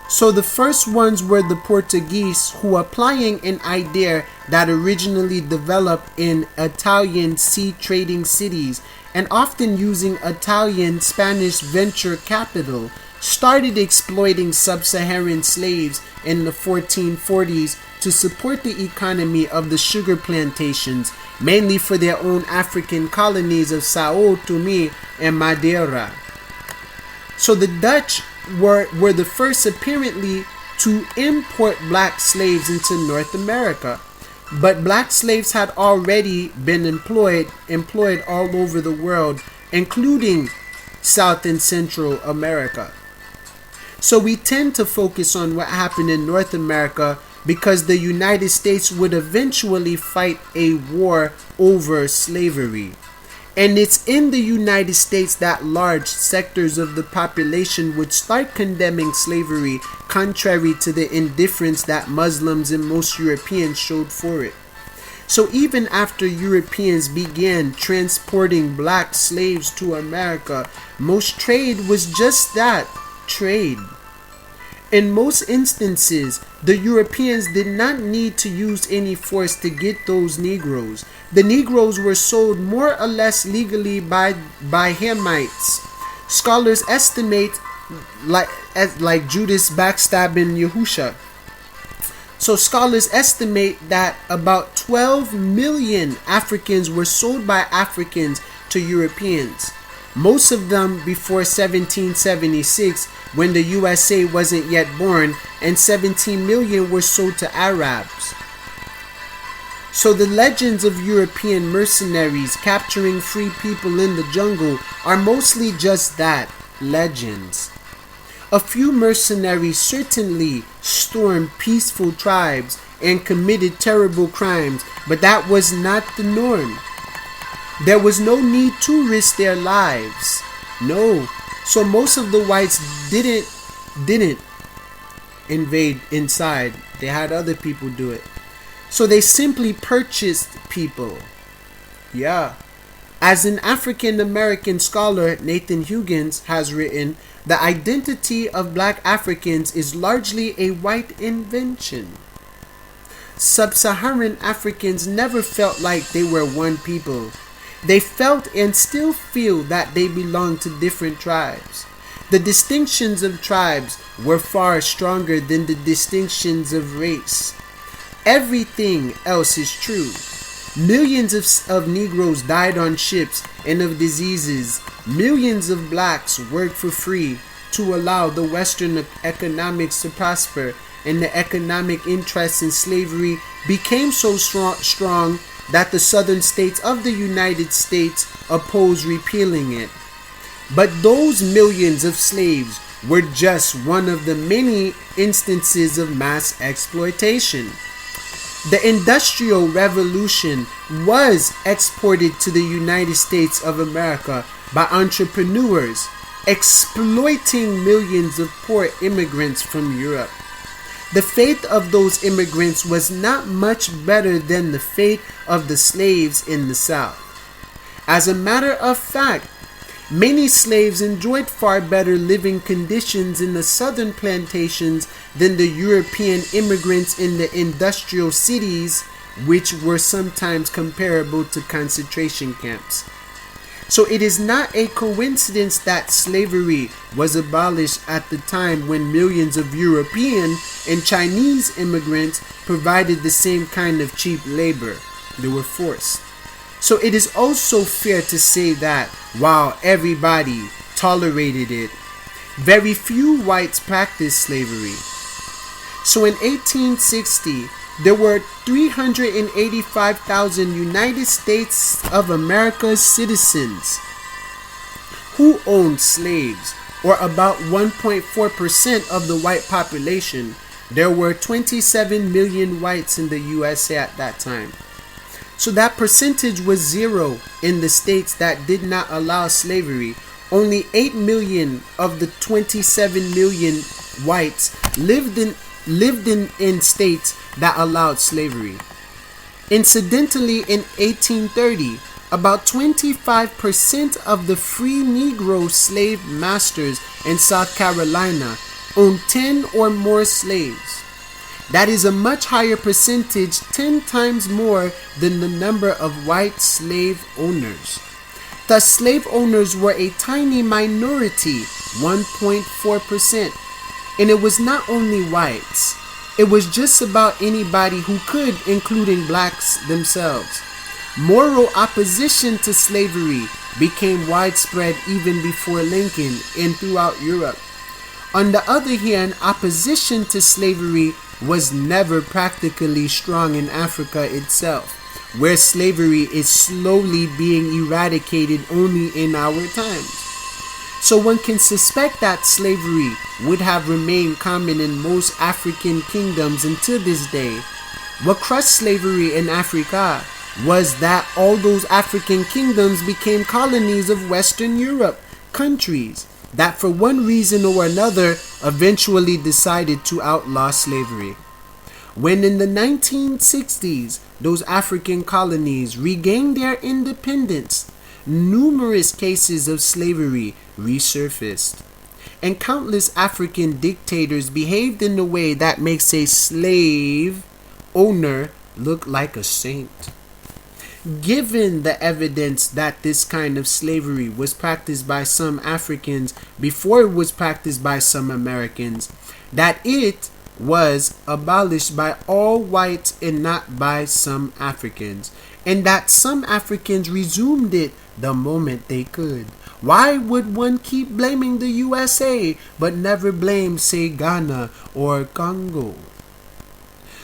So the first ones were the Portuguese, who, applying an idea that originally developed in Italian sea trading cities and often using Italian Spanish venture capital, started exploiting sub-Saharan slaves in the 1440s to support the economy of the sugar plantations, mainly for their own African colonies of Sao Tome and Madeira. So the Dutch were the first apparently to import black slaves into North America. But black slaves had already been employed all over the world, including South and Central America. So we tend to focus on what happened in North America because the United States would eventually fight a war over slavery. And it's in the United States that large sectors of the population would start condemning slavery, contrary to the indifference that Muslims and most Europeans showed for it. So even after Europeans began transporting black slaves to America, most trade was just that, trade. In most instances, the Europeans did not need to use any force to get those Negroes. The Negroes were sold more or less legally by Hamites. Scholars estimate like Judas backstabbing Yahusha. So scholars estimate that about 12 million Africans were sold by Africans to Europeans. Most of them before 1776, when the USA wasn't yet born, and 17 million were sold to Arabs. So the legends of European mercenaries capturing free people in the jungle are mostly just that, legends. A few mercenaries certainly stormed peaceful tribes and committed terrible crimes, but that was not the norm. There was no need to risk their lives. No. So most of the whites didn't invade inside. They had other people do it. So they simply purchased people. Yeah. As an African American scholar, Nathan Huggins, has written, the identity of black Africans is largely a white invention. Sub-Saharan Africans never felt like they were one people. They felt and still feel that they belong to different tribes. The distinctions of tribes were far stronger than the distinctions of race. Everything else is true. Millions of Negroes died on ships and of diseases. Millions of blacks worked for free to allow the Western economics to prosper, and the economic interests in slavery became so strong that the southern states of the United States opposed repealing it. But those millions of slaves were just one of the many instances of mass exploitation. The Industrial Revolution was exported to the United States of America by entrepreneurs, exploiting millions of poor immigrants from Europe. The fate of those immigrants was not much better than the fate of the slaves in the South. As a matter of fact, many slaves enjoyed far better living conditions in the southern plantations than the European immigrants in the industrial cities, which were sometimes comparable to concentration camps. So it is not a coincidence that slavery was abolished at the time when millions of European and Chinese immigrants provided the same kind of cheap labor. They were forced. So it is also fair to say that while everybody tolerated it, very few whites practiced slavery. So in 1860, there were 385,000 United States of America citizens who owned slaves, or about 1.4% of the white population. There were 27 million whites in the USA at that time. So that percentage was zero in the states that did not allow slavery. Only 8 million of the 27 million whites lived in states that allowed slavery. Incidentally, in 1830, about 25% of the free Negro slave masters in South Carolina owned 10 or more slaves. That is a much higher percentage, 10 times more than the number of white slave owners. Thus, slave owners were a tiny minority, 1.4%. And it was not only whites. It was just about anybody who could, including blacks themselves. Moral opposition to slavery became widespread even before Lincoln and throughout Europe. On the other hand, opposition to slavery was never practically strong in Africa itself, where slavery is slowly being eradicated only in our times. So one can suspect that slavery would have remained common in most African kingdoms until this day. What crushed slavery in Africa was that all those African kingdoms became colonies of Western Europe, countries that for one reason or another eventually decided to outlaw slavery. When in the 1960s those African colonies regained their independence, numerous cases of slavery resurfaced, and countless African dictators behaved in a way that makes a slave owner look like a saint. Given the evidence that this kind of slavery was practiced by some Africans before it was practiced by some Americans, that it was abolished by all whites and not by some Africans, and that some Africans resumed it the moment they could. Why would one keep blaming the USA but never blame, say, Ghana or Congo?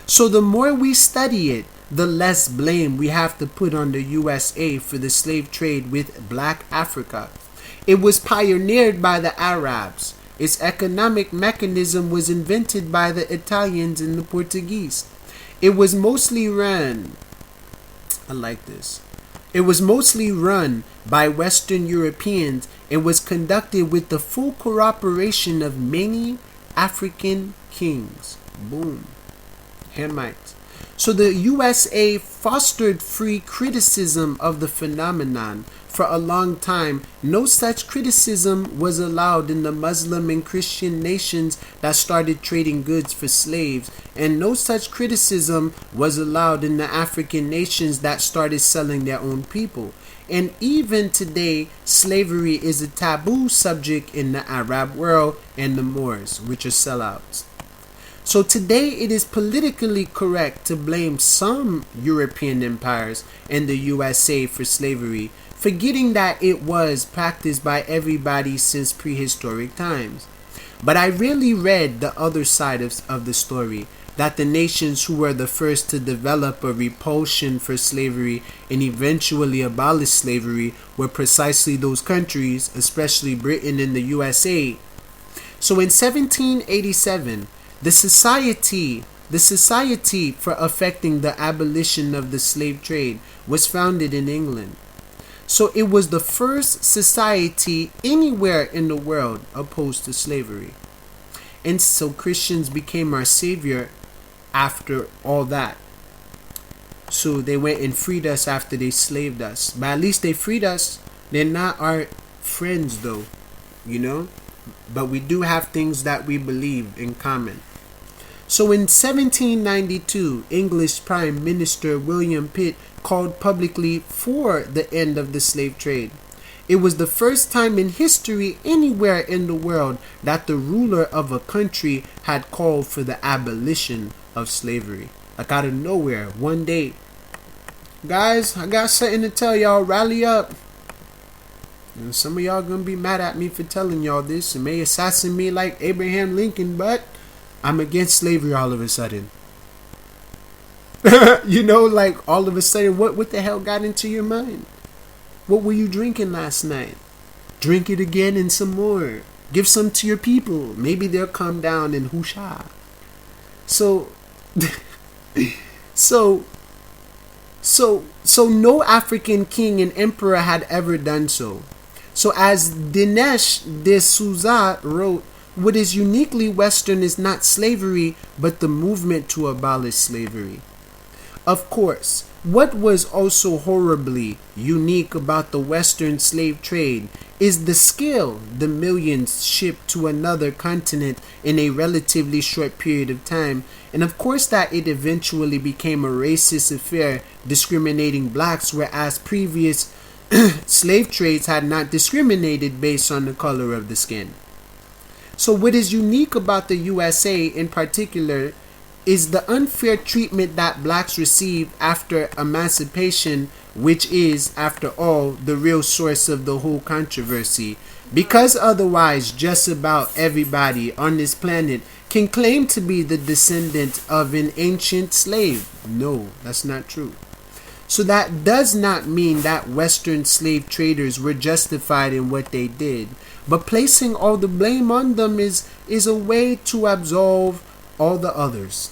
So the more we study it, the less blame we have to put on the USA for the slave trade with black Africa. It was pioneered by the Arabs. Its economic mechanism was invented by the Italians and the Portuguese. It was mostly run by Western Europeans and was conducted with the full cooperation of many African kings. Boom. Hamites. So the USA fostered free criticism of the phenomenon. For a long time, no such criticism was allowed in the Muslim and Christian nations that started trading goods for slaves, and no such criticism was allowed in the African nations that started selling their own people. And even today, slavery is a taboo subject in the Arab world and the Moors, which are sellouts. So today it is politically correct to blame some European empires and the USA for slavery, forgetting that it was practiced by everybody since prehistoric times. But I really read the other side of the story, that the nations who were the first to develop a repulsion for slavery and eventually abolish slavery were precisely those countries, especially Britain and the USA. So in 1787, the Society for Affecting the Abolition of the Slave Trade was founded in England. So it was the first society anywhere in the world opposed to slavery. And so Christians became our savior after all that. So they went and freed us after they slaved us. But at least they freed us. They're not our friends though, you know? But we do have things that we believe in common. So in 1792, English Prime Minister William Pitt called publicly for the end of the slave trade. It was the first time in history anywhere in the world that the ruler of a country had called for the abolition of slavery. Like out of nowhere, one day. Guys, I got something to tell y'all. Rally up. And some of y'all gonna be mad at me for telling y'all this and may assassinate me like Abraham Lincoln, but I'm against slavery all of a sudden. You know, like all of a sudden, what the hell got into your mind? What were you drinking last night? Drink it again and some more. Give some to your people. Maybe they'll come down and whoosha. So no African king and emperor had ever done so. So as Dinesh de Souza wrote, what is uniquely Western is not slavery, but the movement to abolish slavery. Of course, what was also horribly unique about the Western slave trade is the skill the millions shipped to another continent in a relatively short period of time, and of course that it eventually became a racist affair discriminating blacks, whereas previous slave trades had not discriminated based on the color of the skin. So what is unique about the USA in particular is the unfair treatment that blacks received after emancipation, which is, after all, the real source of the whole controversy. Because otherwise, just about everybody on this planet can claim to be the descendant of an ancient slave. No, that's not true. So that does not mean that Western slave traders were justified in what they did, but placing all the blame on them is a way to absolve all the others.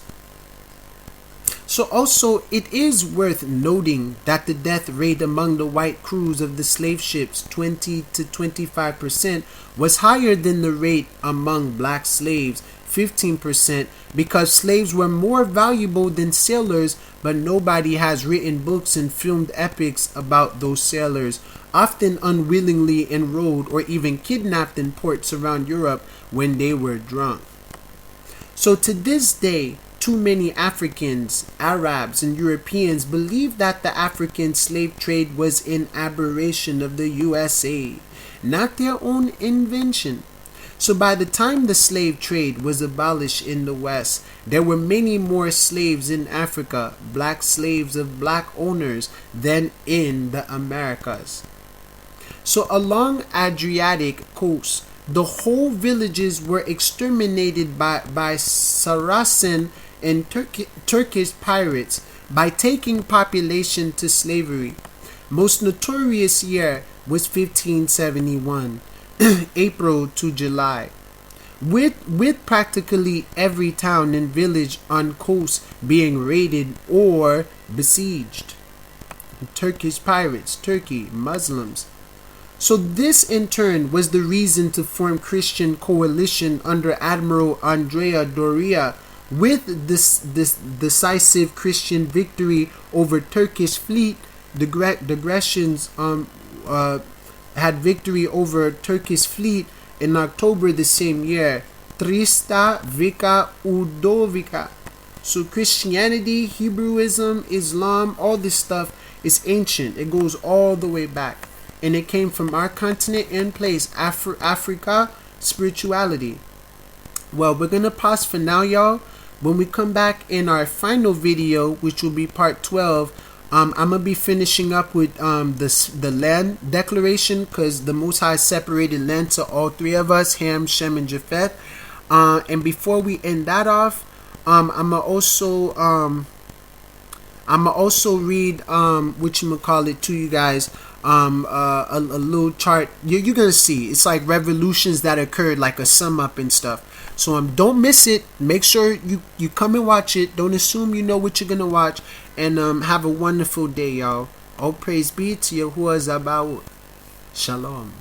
So also, it is worth noting that the death rate among the white crews of the slave ships, 20 to 25%, was higher than the rate among black slaves, 15%, because slaves were more valuable than sailors, but nobody has written books and filmed epics about those sailors, often unwillingly enrolled or even kidnapped in ports around Europe when they were drunk. So to this day, too many Africans, Arabs, and Europeans believe that the African slave trade was an aberration of the USA, not their own invention. So by the time the slave trade was abolished in the West, there were many more slaves in Africa, black slaves of black owners, than in the Americas. So along Adriatic coast, the whole villages were exterminated by Saracen and Turkish pirates by taking population to slavery. Most notorious year was 1571, April to July, with practically every town and village on coast being raided or besieged. Turkish pirates, Turkey, Muslims. So this in turn was the reason to form Christian coalition under Admiral Andrea Doria. With this decisive Christian victory over Turkish fleet, the Grecians had victory over Turkish fleet in October the same year. Trista Vika Udovika. So Christianity, Hebrewism, Islam, all this stuff is ancient. It goes all the way back. And it came from our continent and place, Africa, spirituality. Well, we're going to pause for now, y'all. When we come back in our final video, which will be part 12, I'm going to be finishing up with the land declaration, because the Most High separated land to all three of us, Ham, Shem, and Japheth. And before we end that off, I'm going to also read, whatchamacallit, to you guys, a little chart. You're going to see. It's like revolutions that occurred, like a sum up and stuff. So don't miss it. Make sure you come and watch it. Don't assume you know what you're going to watch. And have a wonderful day, y'all. All praise be to Yahuwah Zabaoth. Shalom.